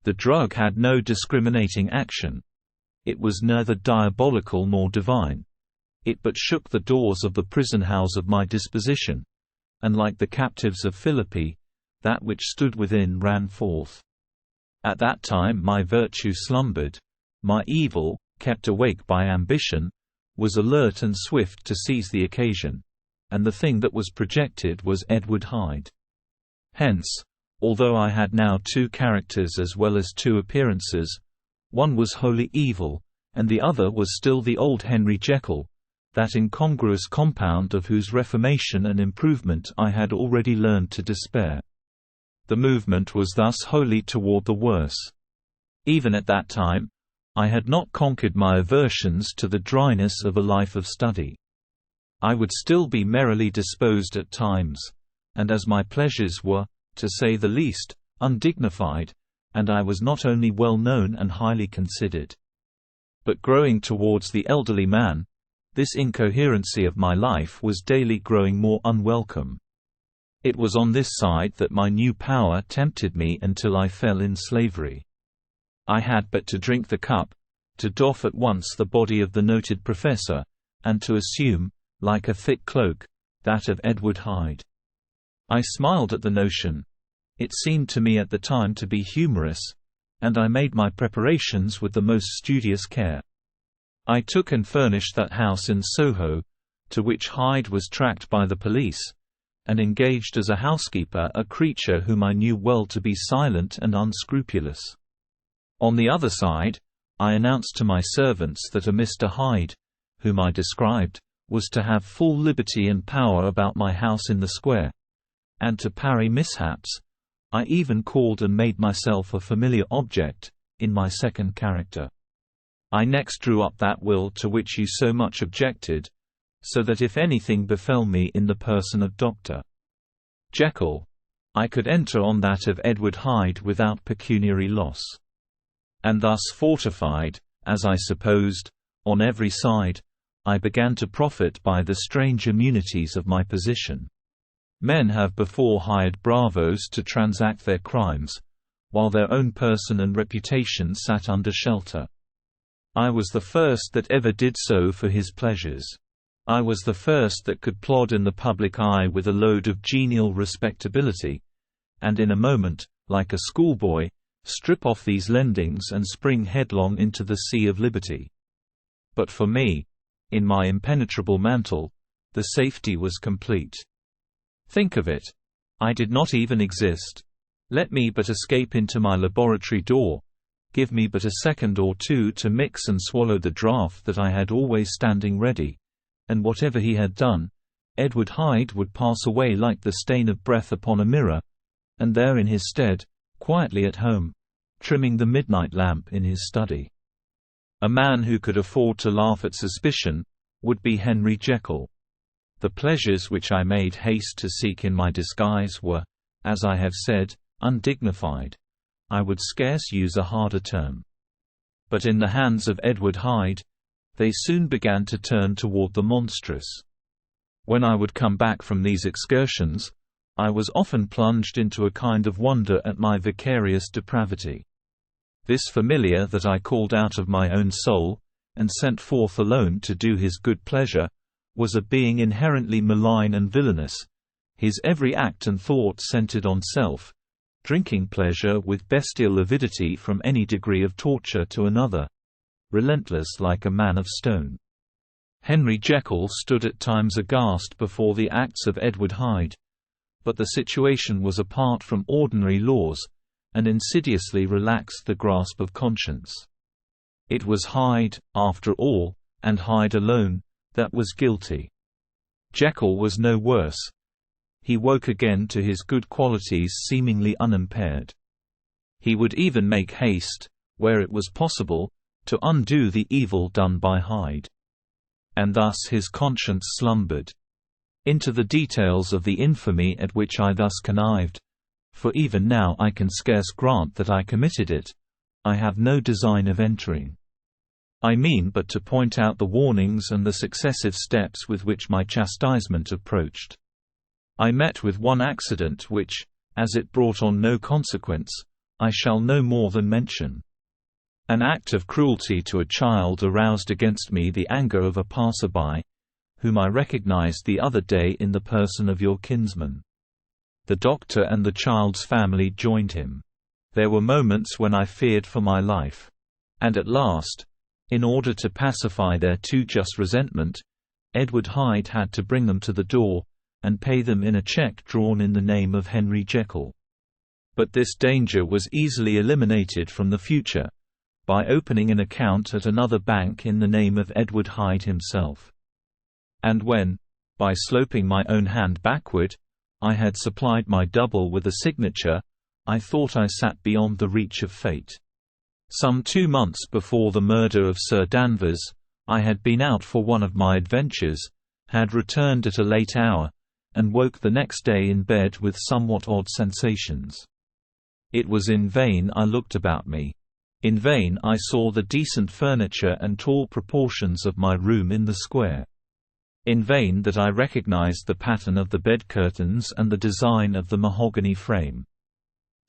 The drug had no discriminating action. It was neither diabolical nor divine. It but shook the doors of the prison house of my disposition, and like the captives of Philippi, that which stood within ran forth. At that time my virtue slumbered, my evil, kept awake by ambition, was alert and swift to seize the occasion, and the thing that was projected was Edward Hyde. Hence, although I had now two characters as well as two appearances, one was wholly evil, and the other was still the old Henry Jekyll, that incongruous compound of whose reformation and improvement I had already learned to despair. The movement was thus wholly toward the worse. Even at that time, I had not conquered my aversions to the dryness of a life of study. I would still be merrily disposed at times, and as my pleasures were, to say the least, undignified, and I was not only well known and highly considered. But growing towards the elderly man, this incoherency of my life was daily growing more unwelcome. It was on this side that my new power tempted me until I fell in slavery. I had but to drink the cup, to doff at once the body of the noted professor, and to assume, like a thick cloak, that of Edward Hyde. I smiled at the notion. It seemed to me at the time to be humorous, and I made my preparations with the most studious care. I took and furnished that house in Soho, to which Hyde was tracked by the police, and engaged as a housekeeper a creature whom I knew well to be silent and unscrupulous. On the other side, I announced to my servants that a Mr. Hyde, whom I described, was to have full liberty and power about my house in the square, and to parry mishaps, I even called and made myself a familiar object, in my second character. I next drew up that will to which you so much objected, so that if anything befell me in the person of Dr. Jekyll, I could enter on that of Edward Hyde without pecuniary loss. And thus fortified, as I supposed, on every side, I began to profit by the strange immunities of my position. Men have before hired bravos to transact their crimes, while their own person and reputation sat under shelter. I was the first that ever did so for his pleasures. I was the first that could plod in the public eye with a load of genial respectability, and in a moment, like a schoolboy, strip off these lendings and spring headlong into the sea of liberty. But for me, in my impenetrable mantle, the safety was complete. Think of it. I did not even exist. Let me but escape into my laboratory door, give me but a second or two to mix and swallow the draught that I had always standing ready, and whatever he had done, Edward Hyde would pass away like the stain of breath upon a mirror, and there in his stead, quietly at home, trimming the midnight lamp in his study. A man who could afford to laugh at suspicion would be Henry Jekyll. The pleasures which I made haste to seek in my disguise were, as I have said, undignified. I would scarce use a harder term. But in the hands of Edward Hyde, they soon began to turn toward the monstrous. When I would come back from these excursions, I was often plunged into a kind of wonder at my vicarious depravity. This familiar that I called out of my own soul, and sent forth alone to do his good pleasure, was a being inherently malign and villainous, his every act and thought centered on self, drinking pleasure with bestial avidity from any degree of torture to another, relentless like a man of stone. Henry Jekyll stood at times aghast before the acts of Edward Hyde, but the situation was apart from ordinary laws, and insidiously relaxed the grasp of conscience. It was Hyde, after all, and Hyde alone, that was guilty. Jekyll was no worse. He woke again to his good qualities seemingly unimpaired. He would even make haste, where it was possible, to undo the evil done by Hyde. And thus his conscience slumbered. Into the details of the infamy at which I thus connived, for even now I can scarce grant that I committed it, I have no design of entering. I mean but to point out the warnings and the successive steps with which my chastisement approached. I met with one accident which, as it brought on no consequence, I shall no more than mention. An act of cruelty to a child aroused against me the anger of a passer-by, whom I recognized the other day in the person of your kinsman. The doctor and the child's family joined him. There were moments when I feared for my life. And at last, in order to pacify their too just resentment, Edward Hyde had to bring them to the door, and pay them in a cheque drawn in the name of Henry Jekyll. But this danger was easily eliminated from the future, by opening an account at another bank in the name of Edward Hyde himself. And when, by sloping my own hand backward, I had supplied my double with a signature, I thought I sat beyond the reach of fate. Some 2 months before the murder of Sir Danvers, I had been out for one of my adventures, had returned at a late hour, and woke the next day in bed with somewhat odd sensations. It was in vain I looked about me. In vain I saw the decent furniture and tall proportions of my room in the square. In vain that I recognized the pattern of the bed curtains and the design of the mahogany frame.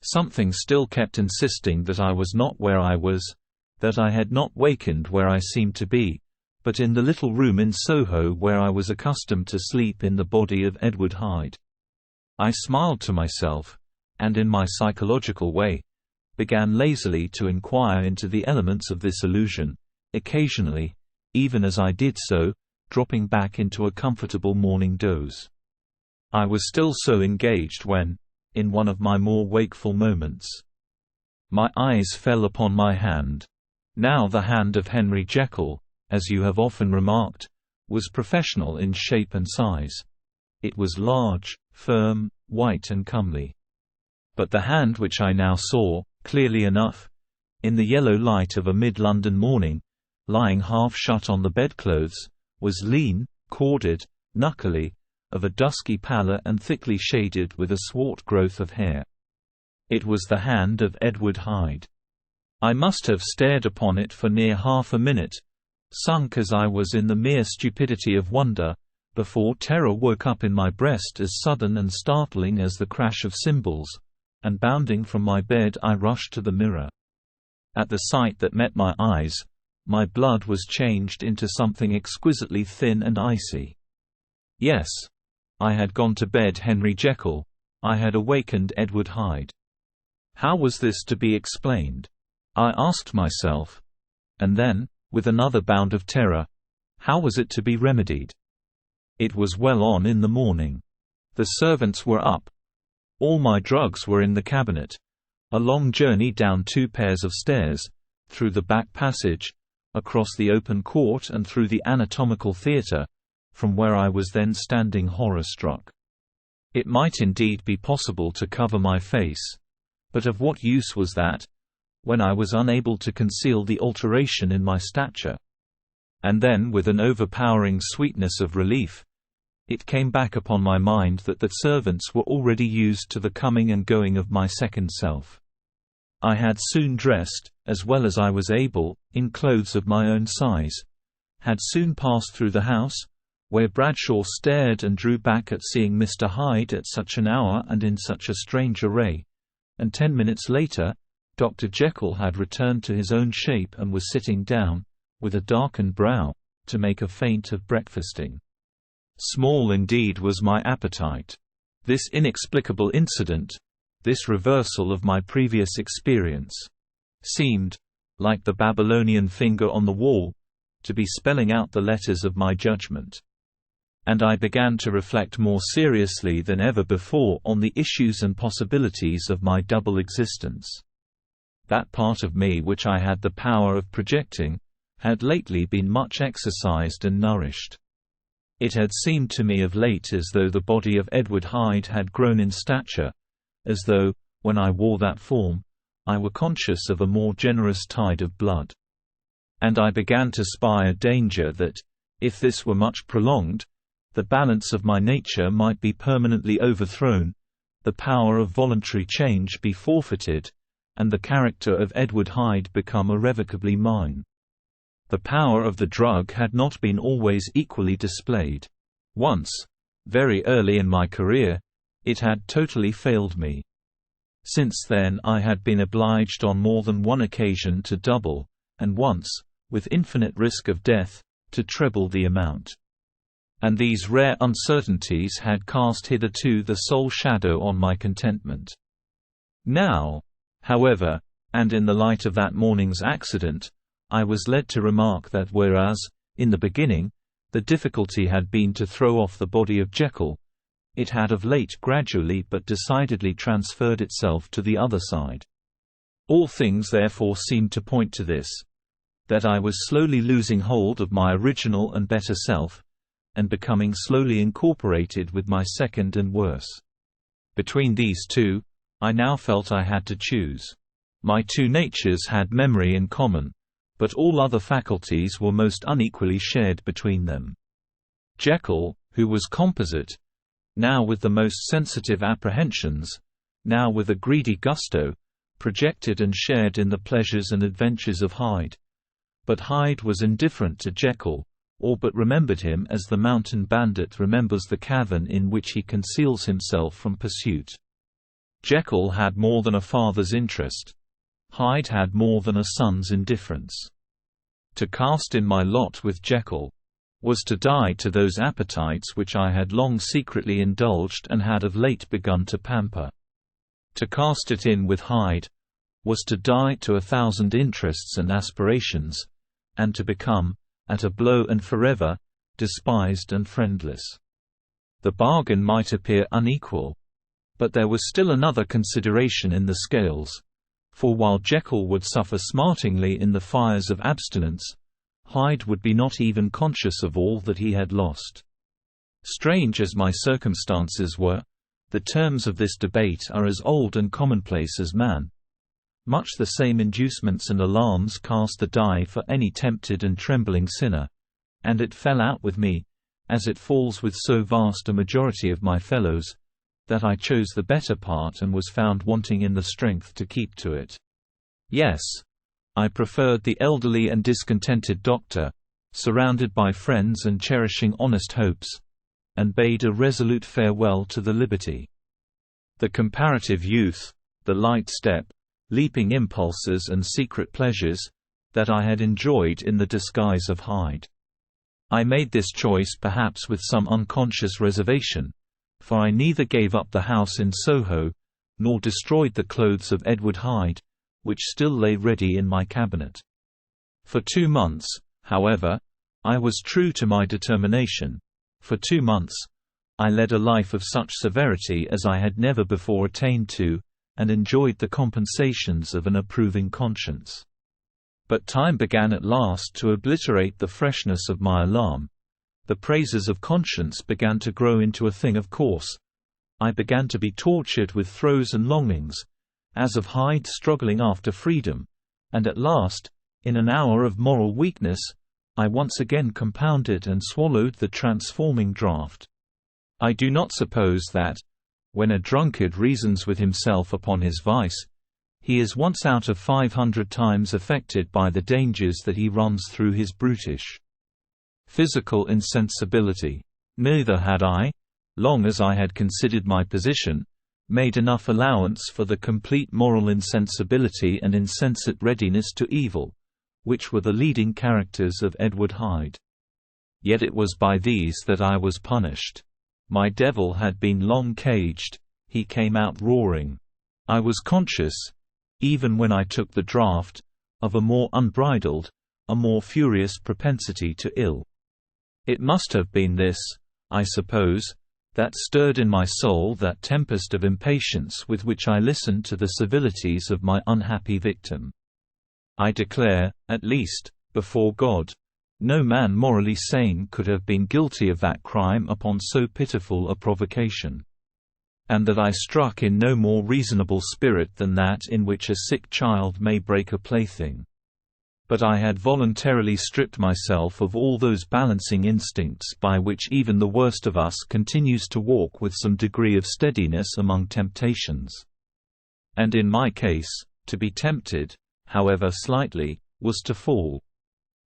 Something still kept insisting that I was not where I was, that I had not wakened where I seemed to be, but in the little room in Soho where I was accustomed to sleep in the body of Edward Hyde. I smiled to myself, and in my psychological way, began lazily to inquire into the elements of this illusion, occasionally, even as I did so, dropping back into a comfortable morning doze. I was still so engaged when, in one of my more wakeful moments, my eyes fell upon my hand. Now the hand of Henry Jekyll, as you have often remarked, was professional in shape and size. It was large, firm, white and comely. But the hand which I now saw, clearly enough, in the yellow light of a mid-London morning, lying half shut on the bedclothes, was lean, corded, knuckly, of a dusky pallor and thickly shaded with a swart growth of hair. It was the hand of Edward Hyde. I must have stared upon it for near half a minute, sunk as I was in the mere stupidity of wonder, before terror woke up in my breast as sudden and startling as the crash of cymbals, and bounding from my bed I rushed to the mirror. At the sight that met my eyes, my blood was changed into something exquisitely thin and icy. Yes, I had gone to bed Henry Jekyll, I had awakened Edward Hyde. How was this to be explained? I asked myself. And then, with another bound of terror, how was it to be remedied? It was well on in the morning. The servants were up. All my drugs were in the cabinet. A long journey down 2 pairs of stairs, through the back passage, across the open court and through the anatomical theatre, from where I was then standing horror-struck. It might indeed be possible to cover my face, but of what use was that, when I was unable to conceal the alteration in my stature? And then with an overpowering sweetness of relief, it came back upon my mind that the servants were already used to the coming and going of my second self. I had soon dressed, as well as I was able, in clothes of my own size, had soon passed through the house, where Bradshaw stared and drew back at seeing Mr. Hyde at such an hour and in such a strange array, and 10 minutes later, Dr. Jekyll had returned to his own shape and was sitting down, with a darkened brow, to make a feint of breakfasting. Small indeed was my appetite. This inexplicable incident, this reversal of my previous experience, seemed, like the Babylonian finger on the wall, to be spelling out the letters of my judgment. And I began to reflect more seriously than ever before on the issues and possibilities of my double existence. That part of me which I had the power of projecting, had lately been much exercised and nourished. It had seemed to me of late as though the body of Edward Hyde had grown in stature, as though, when I wore that form, I were conscious of a more generous tide of blood. And I began to spy a danger that, if this were much prolonged, the balance of my nature might be permanently overthrown, the power of voluntary change be forfeited, and the character of Edward Hyde become irrevocably mine. The power of the drug had not been always equally displayed. Once, very early in my career, it had totally failed me. Since then I had been obliged on more than one occasion to double, and once, with infinite risk of death, to treble the amount. And these rare uncertainties had cast hitherto the sole shadow on my contentment. Now, however, and in the light of that morning's accident, I was led to remark that whereas, in the beginning, the difficulty had been to throw off the body of Jekyll, it had of late gradually but decidedly transferred itself to the other side. All things therefore seemed to point to this, that I was slowly losing hold of my original and better self, and becoming slowly incorporated with my second and worse. Between these two, I now felt I had to choose. My two natures had memory in common, but all other faculties were most unequally shared between them. Jekyll, who was composite, now with the most sensitive apprehensions, now with a greedy gusto, projected and shared in the pleasures and adventures of Hyde. But Hyde was indifferent to Jekyll, or but remembered him as the mountain bandit remembers the cavern in which he conceals himself from pursuit. Jekyll had more than a father's interest. Hyde had more than a son's indifference. To cast in my lot with Jekyll was to die to those appetites which I had long secretly indulged and had of late begun to pamper. To cast it in with Hyde was to die to 1,000 interests and aspirations, and to become, at a blow and forever, despised and friendless. The bargain might appear unequal, but there was still another consideration in the scales, for while Jekyll would suffer smartingly in the fires of abstinence, Hyde would be not even conscious of all that he had lost. Strange as my circumstances were, the terms of this debate are as old and commonplace as man. Much the same inducements and alarms cast the die for any tempted and trembling sinner, and it fell out with me, as it falls with so vast a majority of my fellows, that I chose the better part and was found wanting in the strength to keep to it. Yes, I preferred the elderly and discontented doctor, surrounded by friends and cherishing honest hopes, and bade a resolute farewell to the liberty, the comparative youth, the light step, leaping impulses and secret pleasures, that I had enjoyed in the disguise of Hyde. I made this choice perhaps with some unconscious reservation, for I neither gave up the house in Soho, nor destroyed the clothes of Edward Hyde, which still lay ready in my cabinet. For 2 months, however, I was true to my determination. For 2 months, I led a life of such severity as I had never before attained to, and enjoyed the compensations of an approving conscience. But time began at last to obliterate the freshness of my alarm. The praises of conscience began to grow into a thing of course. I began to be tortured with throes and longings, as of Hyde struggling after freedom, and at last, in an hour of moral weakness, I once again compounded and swallowed the transforming draught. I do not suppose that, when a drunkard reasons with himself upon his vice, he is once out of 500 times affected by the dangers that he runs through his brutish physical insensibility. Neither had I, long as I had considered my position, made enough allowance for the complete moral insensibility and insensate readiness to evil, which were the leading characters of Edward Hyde. Yet it was by these that I was punished. My devil had been long caged, he came out roaring. I was conscious, even when I took the draught, of a more unbridled, a more furious propensity to ill. It must have been this, I suppose, that stirred in my soul that tempest of impatience with which I listened to the civilities of my unhappy victim. I declare, at least, before God, no man morally sane could have been guilty of that crime upon so pitiful a provocation. And that I struck in no more reasonable spirit than that in which a sick child may break a plaything. But I had voluntarily stripped myself of all those balancing instincts by which even the worst of us continues to walk with some degree of steadiness among temptations. And in my case, to be tempted, however slightly, was to fall.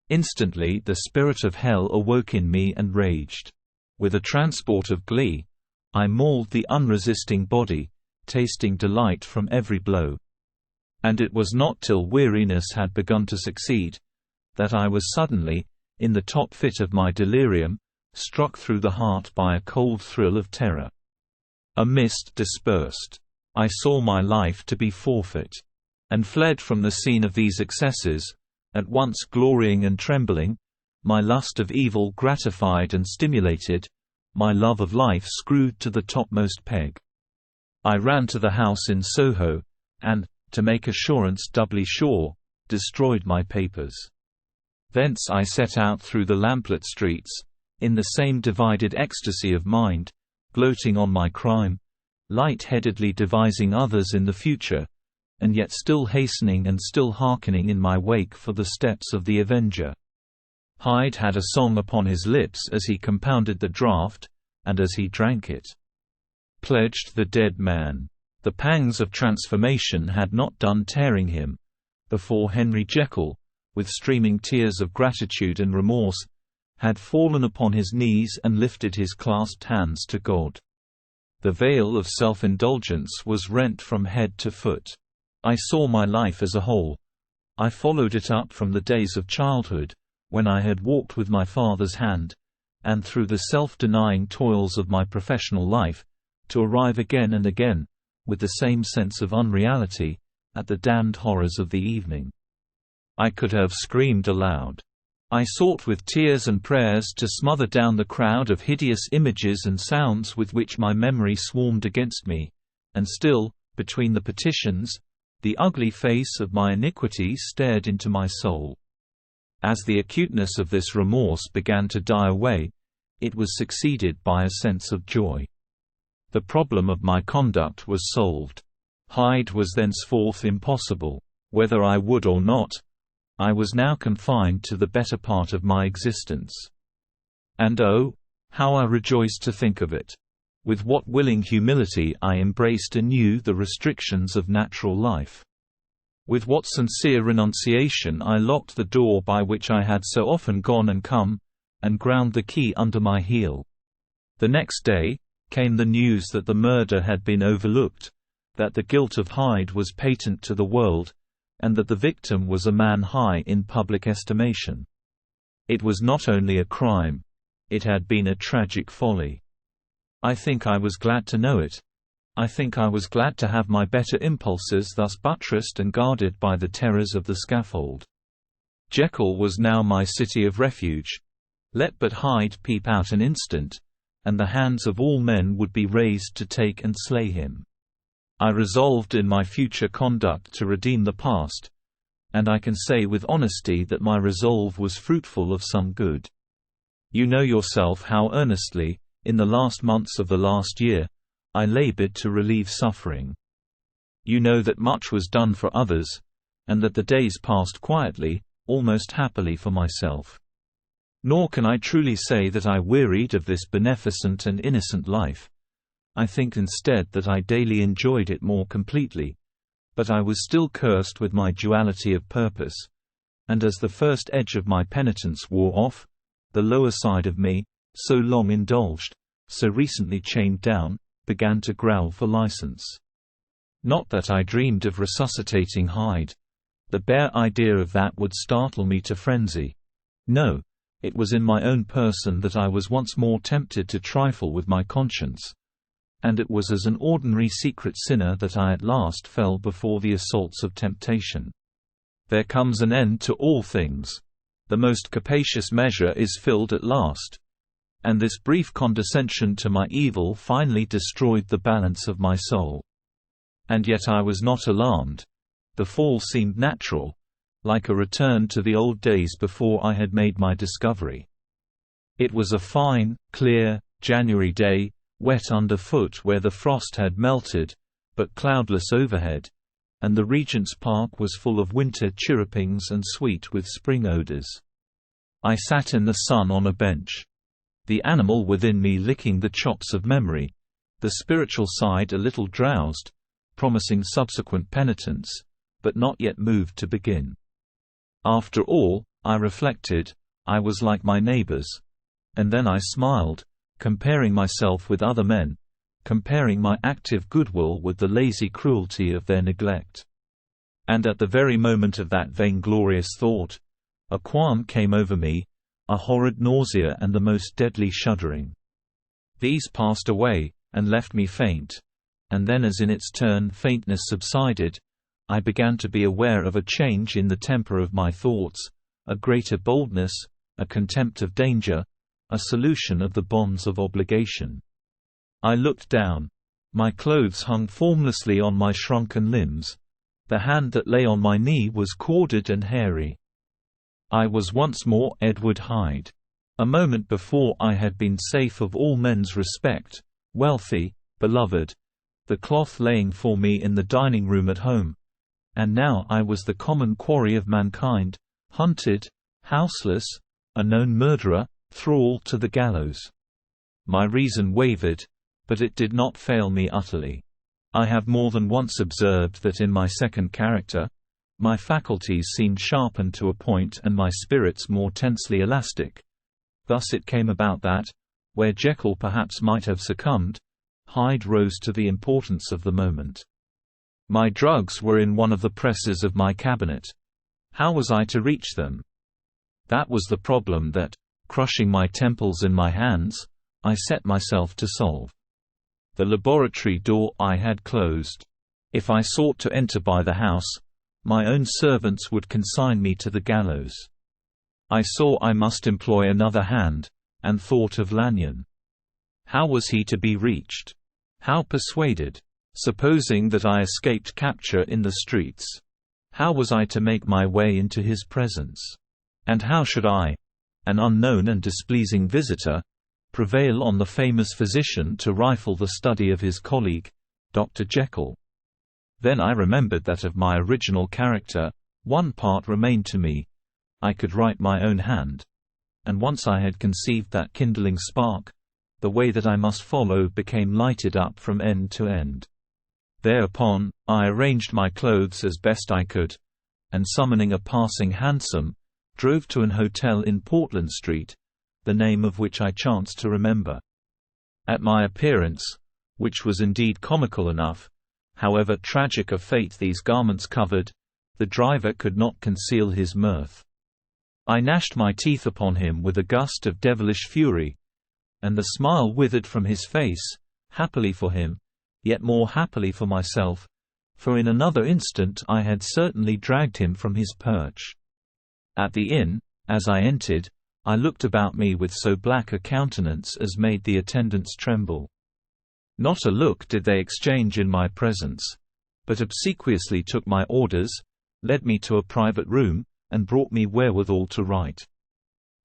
Instantly the spirit of hell awoke in me and raged. With a transport of glee, I mauled the unresisting body, tasting delight from every blow. And it was not till weariness had begun to succeed, that I was suddenly, in the top fit of my delirium, struck through the heart by a cold thrill of terror. A mist dispersed. I saw my life to be forfeit, and fled from the scene of these excesses, at once glorying and trembling, my lust of evil gratified and stimulated, my love of life screwed to the topmost peg. I ran to the house in Soho, and, to make assurance doubly sure, destroyed my papers. Thence I set out through the lamplit streets, in the same divided ecstasy of mind, gloating on my crime, light-headedly devising others in the future, and yet still hastening and still hearkening in my wake for the steps of the avenger. Hyde had a song upon his lips as he compounded the draught, and as he drank it. Pledged the dead man. The pangs of transformation had not done tearing him, before Henry Jekyll, with streaming tears of gratitude and remorse, had fallen upon his knees and lifted his clasped hands to God. The veil of self-indulgence was rent from head to foot. I saw my life as a whole. I followed it up from the days of childhood, when I had walked with my father's hand, and through the self-denying toils of my professional life, to arrive again and again, with the same sense of unreality, at the damned horrors of the evening. I could have screamed aloud. I sought with tears and prayers to smother down the crowd of hideous images and sounds with which my memory swarmed against me, and still, between the petitions, the ugly face of my iniquity stared into my soul. As the acuteness of this remorse began to die away, it was succeeded by a sense of joy. The problem of my conduct was solved. Hyde was thenceforth impossible. Whether I would or not, I was now confined to the better part of my existence. And oh, how I rejoiced to think of it! With what willing humility I embraced anew the restrictions of natural life. With what sincere renunciation I locked the door by which I had so often gone and come, and ground the key under my heel. The next day, came the news that the murder had been overlooked, that the guilt of Hyde was patent to the world, and that the victim was a man high in public estimation. It was not only a crime, it had been a tragic folly. I think I was glad to know it. I think I was glad to have my better impulses thus buttressed and guarded by the terrors of the scaffold. Jekyll was now my city of refuge. Let but Hyde peep out an instant, and the hands of all men would be raised to take and slay him. I resolved in my future conduct to redeem the past, and I can say with honesty that my resolve was fruitful of some good. You know yourself how earnestly, in the last months of the last year, I labored to relieve suffering. You know that much was done for others, and that the days passed quietly, almost happily for myself. Nor can I truly say that I wearied of this beneficent and innocent life. I think instead that I daily enjoyed it more completely. But I was still cursed with my duality of purpose, and as the first edge of my penitence wore off, the lower side of me, so long indulged, so recently chained down, began to growl for license. Not that I dreamed of resuscitating Hyde. The bare idea of that would startle me to frenzy. No, it was in my own person that I was once more tempted to trifle with my conscience, and it was as an ordinary secret sinner that I at last fell before the assaults of temptation. There comes an end to all things. The most capacious measure is filled at last. And this brief condescension to my evil finally destroyed the balance of my soul. And yet I was not alarmed. The fall seemed natural, like a return to the old days before I had made my discovery. It was a fine, clear, January day, wet underfoot where the frost had melted, but cloudless overhead, and the Regent's Park was full of winter chirrupings and sweet with spring odors. I sat in the sun on a bench. The animal within me licking the chops of memory, the spiritual side a little drowsed, promising subsequent penitence, but not yet moved to begin. After all, I reflected, I was like my neighbors. And then I smiled, comparing myself with other men, comparing my active goodwill with the lazy cruelty of their neglect. And at the very moment of that vainglorious thought, a qualm came over me, a horrid nausea and the most deadly shuddering. These passed away, and left me faint, and then as in its turn faintness subsided, I began to be aware of a change in the temper of my thoughts, a greater boldness, a contempt of danger, a solution of the bonds of obligation. I looked down. My clothes hung formlessly on my shrunken limbs. The hand that lay on my knee was corded and hairy. I was once more Edward Hyde. A moment before I had been safe of all men's respect, wealthy, beloved, the cloth laying for me in the dining room at home, and now I was the common quarry of mankind, hunted, houseless, a known murderer, thrall to the gallows. My reason wavered, but it did not fail me utterly. I have more than once observed that in my second character, my faculties seemed sharpened to a point and my spirits more tensely elastic. Thus it came about that, where Jekyll perhaps might have succumbed, Hyde rose to the importance of the moment. My drugs were in one of the presses of my cabinet. How was I to reach them? That was the problem that, crushing my temples in my hands, I set myself to solve. The laboratory door I had closed. If I sought to enter by the house, my own servants would consign me to the gallows. I saw I must employ another hand, and thought of Lanyon. How was he to be reached? How persuaded? Supposing that I escaped capture in the streets, how was I to make my way into his presence? And how should I, an unknown and displeasing visitor, prevail on the famous physician to rifle the study of his colleague, Dr. Jekyll? Then I remembered that of my original character, one part remained to me. I could write my own hand. And once I had conceived that kindling spark, the way that I must follow became lighted up from end to end. Thereupon, I arranged my clothes as best I could, and summoning a passing hansom, drove to an hotel in Portland Street, the name of which I chanced to remember. At my appearance, which was indeed comical enough, however tragic a fate these garments covered, the driver could not conceal his mirth. I gnashed my teeth upon him with a gust of devilish fury, and the smile withered from his face, happily for him, yet more happily for myself, for in another instant I had certainly dragged him from his perch. At the inn, as I entered, I looked about me with so black a countenance as made the attendants tremble. Not a look did they exchange in my presence, but obsequiously took my orders, led me to a private room, and brought me wherewithal to write.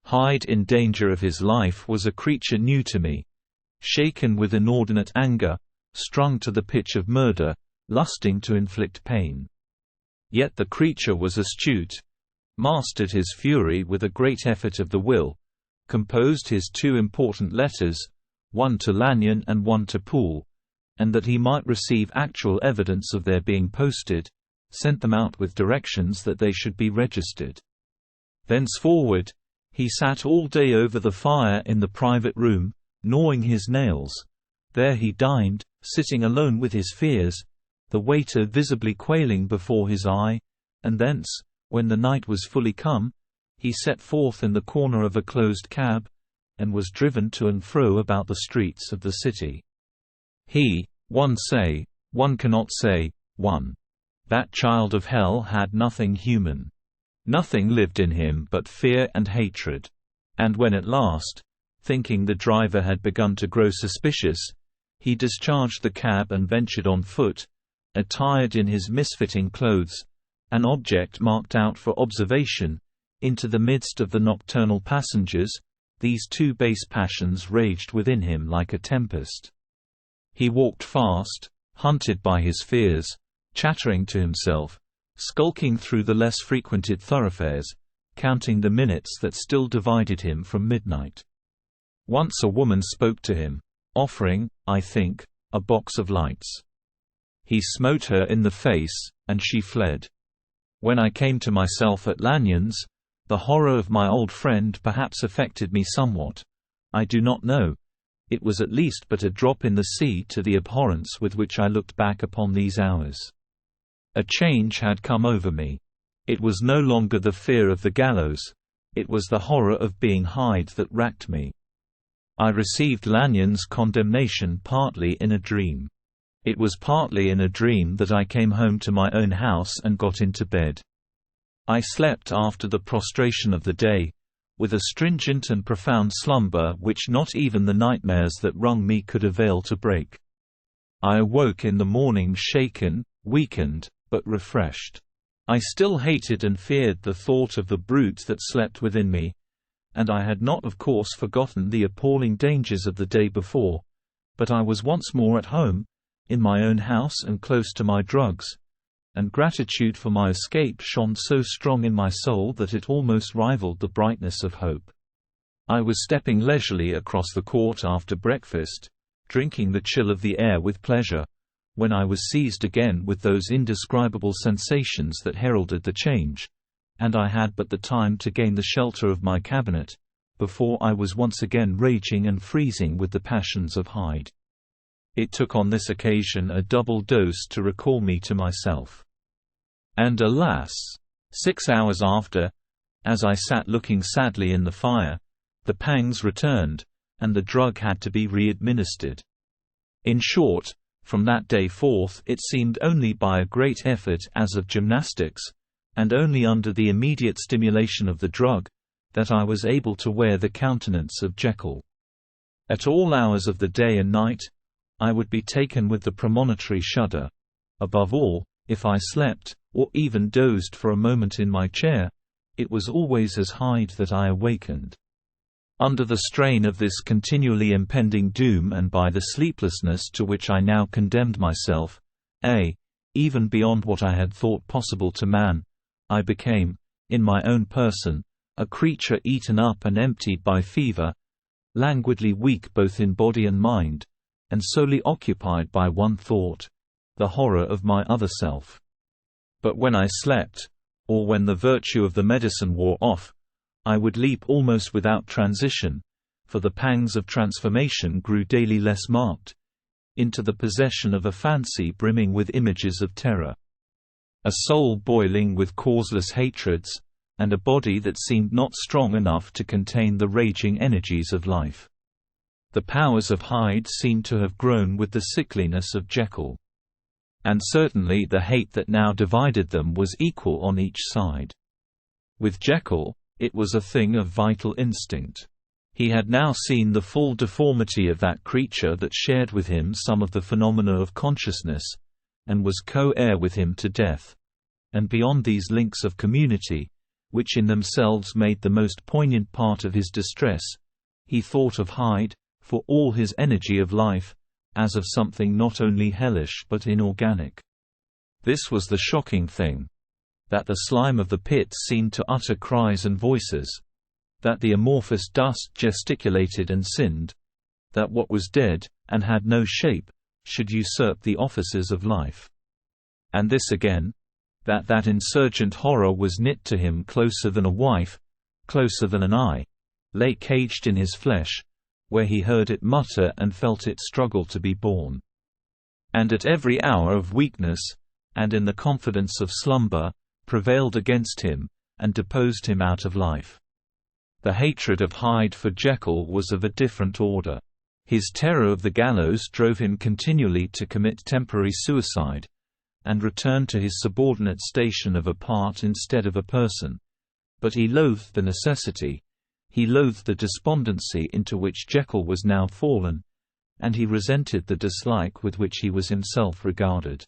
Hyde in danger of his life was a creature new to me, shaken with inordinate anger, strung to the pitch of murder, lusting to inflict pain. Yet the creature was astute, mastered his fury with a great effort of the will, composed his 2 important letters, one to Lanyon and one to Poole, and that he might receive actual evidence of their being posted, sent them out with directions that they should be registered. Thenceforward, he sat all day over the fire in the private room, gnawing his nails. There he dined, sitting alone with his fears, the waiter visibly quailing before his eye, and thence, when the night was fully come, he set forth in the corner of a closed cab, and was driven to and fro about the streets of the city. One cannot say, that child of hell had nothing human. Nothing lived in him but fear and hatred. And when at last, thinking the driver had begun to grow suspicious, he discharged the cab and ventured on foot, attired in his misfitting clothes, an object marked out for observation, into the midst of the nocturnal passengers, these 2 base passions raged within him like a tempest. He walked fast, hunted by his fears, chattering to himself, skulking through the less frequented thoroughfares, counting the minutes that still divided him from midnight. Once a woman spoke to him, offering, I think, a box of lights. He smote her in the face, and she fled. When I came to myself at Lanyon's, the horror of my old friend perhaps affected me somewhat. I do not know. It was at least but a drop in the sea to the abhorrence with which I looked back upon these hours. A change had come over me. It was no longer the fear of the gallows, it was the horror of being Hyde that racked me. I received Lanyon's condemnation partly in a dream. It was partly in a dream that I came home to my own house and got into bed. I slept after the prostration of the day, with a stringent and profound slumber which not even the nightmares that wrung me could avail to break. I awoke in the morning shaken, weakened, but refreshed. I still hated and feared the thought of the brute that slept within me, and I had not of course forgotten the appalling dangers of the day before, but I was once more at home, in my own house and close to my drugs, and gratitude for my escape shone so strong in my soul that it almost rivaled the brightness of hope. I was stepping leisurely across the court after breakfast, drinking the chill of the air with pleasure, when I was seized again with those indescribable sensations that heralded the change, and I had but the time to gain the shelter of my cabinet, before I was once again raging and freezing with the passions of Hyde. It took on this occasion a double dose to recall me to myself. And alas! 6 hours after, as I sat looking sadly in the fire, the pangs returned, and the drug had to be re-administered. In short, from that day forth it seemed only by a great effort as of gymnastics, and only under the immediate stimulation of the drug, that I was able to wear the countenance of Jekyll. At all hours of the day and night, I would be taken with the premonitory shudder. Above all, if I slept, or even dozed for a moment in my chair, it was always as Hyde that I awakened. Under the strain of this continually impending doom and by the sleeplessness to which I now condemned myself, even beyond what I had thought possible to man, I became, in my own person, a creature eaten up and emptied by fever, languidly weak both in body and mind, and solely occupied by one thought, the horror of my other self. But when I slept, or when the virtue of the medicine wore off, I would leap almost without transition, for the pangs of transformation grew daily less marked, into the possession of a fancy brimming with images of terror. A soul boiling with causeless hatreds, and a body that seemed not strong enough to contain the raging energies of life. The powers of Hyde seemed to have grown with the sickliness of Jekyll. And certainly the hate that now divided them was equal on each side. With Jekyll, it was a thing of vital instinct. He had now seen the full deformity of that creature that shared with him some of the phenomena of consciousness, and was co-heir with him to death. And beyond these links of community, which in themselves made the most poignant part of his distress, he thought of Hyde, for all his energy of life, as of something not only hellish but inorganic. This was the shocking thing. That the slime of the pit seemed to utter cries and voices. that the amorphous dust gesticulated and sinned, that what was dead, and had no shape, should usurp the offices of life. And this again, that that insurgent horror was knit to him closer than a wife, closer than an eye, lay caged in his flesh, where he heard it mutter and felt it struggle to be born. And at every hour of weakness, and in the confidence of slumber, prevailed against him, and deposed him out of life. The hatred of Hyde for Jekyll was of a different order. His terror of the gallows drove him continually to commit temporary suicide, and return to his subordinate station of a part instead of a person. But he loathed the necessity, he loathed the despondency into which Jekyll was now fallen, and he resented the dislike with which he was himself regarded.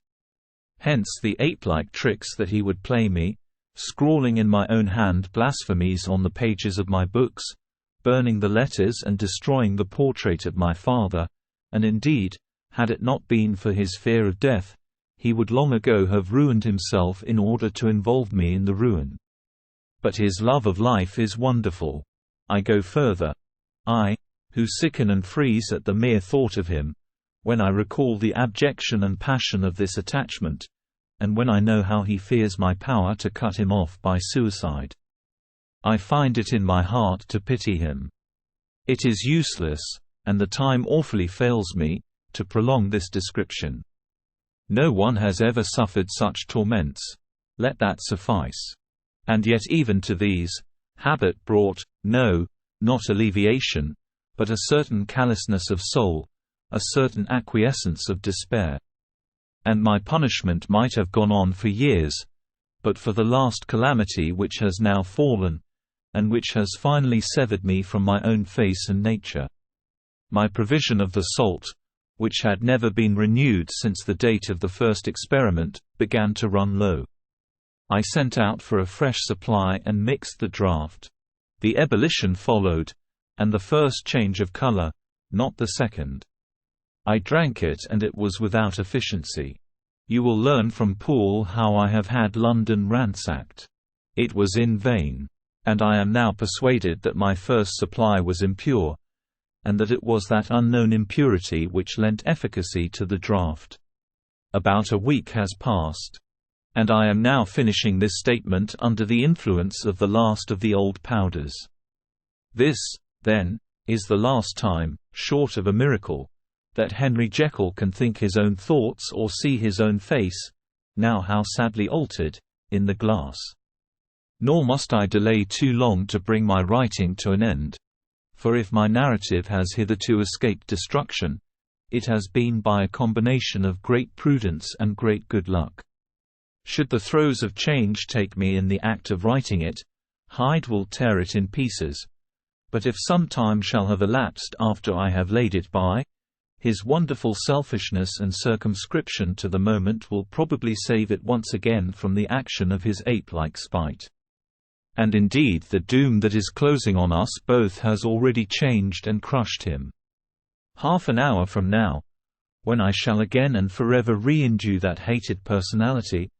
Hence the ape-like tricks that he would play me, scrawling in my own hand blasphemies on the pages of my books, burning the letters and destroying the portrait of my father, and indeed, had it not been for his fear of death, he would long ago have ruined himself in order to involve me in the ruin. But his love of life is wonderful. I go further. I, who sicken and freeze at the mere thought of him, when I recall the abjection and passion of this attachment, and when I know how he fears my power to cut him off by suicide, I find it in my heart to pity him. It is useless, and the time awfully fails me, to prolong this description. No one has ever suffered such torments. Let that suffice. And yet even to these, habit brought, no, not alleviation, but a certain callousness of soul, a certain acquiescence of despair. And my punishment might have gone on for years, but for the last calamity which has now fallen, and which has finally severed me from my own face and nature. My provision of the salt, which had never been renewed since the date of the first experiment, began to run low. I sent out for a fresh supply and mixed the draught. The ebullition followed, and the first change of color, not the second. I drank it and it was without efficiency. You will learn from Poole how I have had London ransacked. It was in vain. And I am now persuaded that my first supply was impure, and that it was that unknown impurity which lent efficacy to the draught. About a week has passed. And I am now finishing this statement under the influence of the last of the old powders. This, then, is the last time, short of a miracle, that Henry Jekyll can think his own thoughts or see his own face, now how sadly altered, in the glass. Nor must I delay too long to bring my writing to an end. For if my narrative has hitherto escaped destruction, it has been by a combination of great prudence and great good luck. Should the throes of change take me in the act of writing it, Hyde will tear it in pieces. But if some time shall have elapsed after I have laid it by, his wonderful selfishness and circumscription to the moment will probably save it once again from the action of his ape-like spite. And indeed the doom that is closing on us both has already changed and crushed him. Half an hour from now, when I shall again and forever re-indue that hated personality,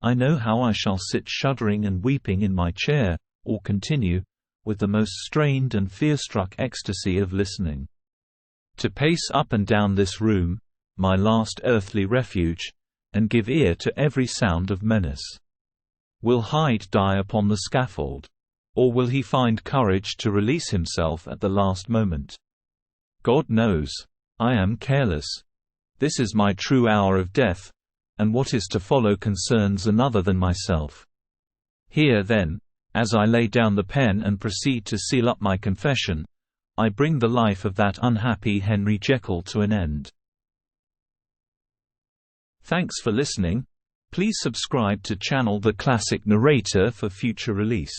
I know how I shall sit shuddering and weeping in my chair, or continue, with the most strained and fear-struck ecstasy of listening, to pace up and down this room, my last earthly refuge, and give ear to every sound of menace. Will Hyde die upon the scaffold? Or will he find courage to release himself at the last moment? God knows. I am careless. This is my true hour of death, and what is to follow concerns another than myself. Here then, as I lay down the pen and proceed to seal up my confession, I bring the life of that unhappy Henry Jekyll to an end. Thanks for listening. Please subscribe to channel The Classic Narrator for future release.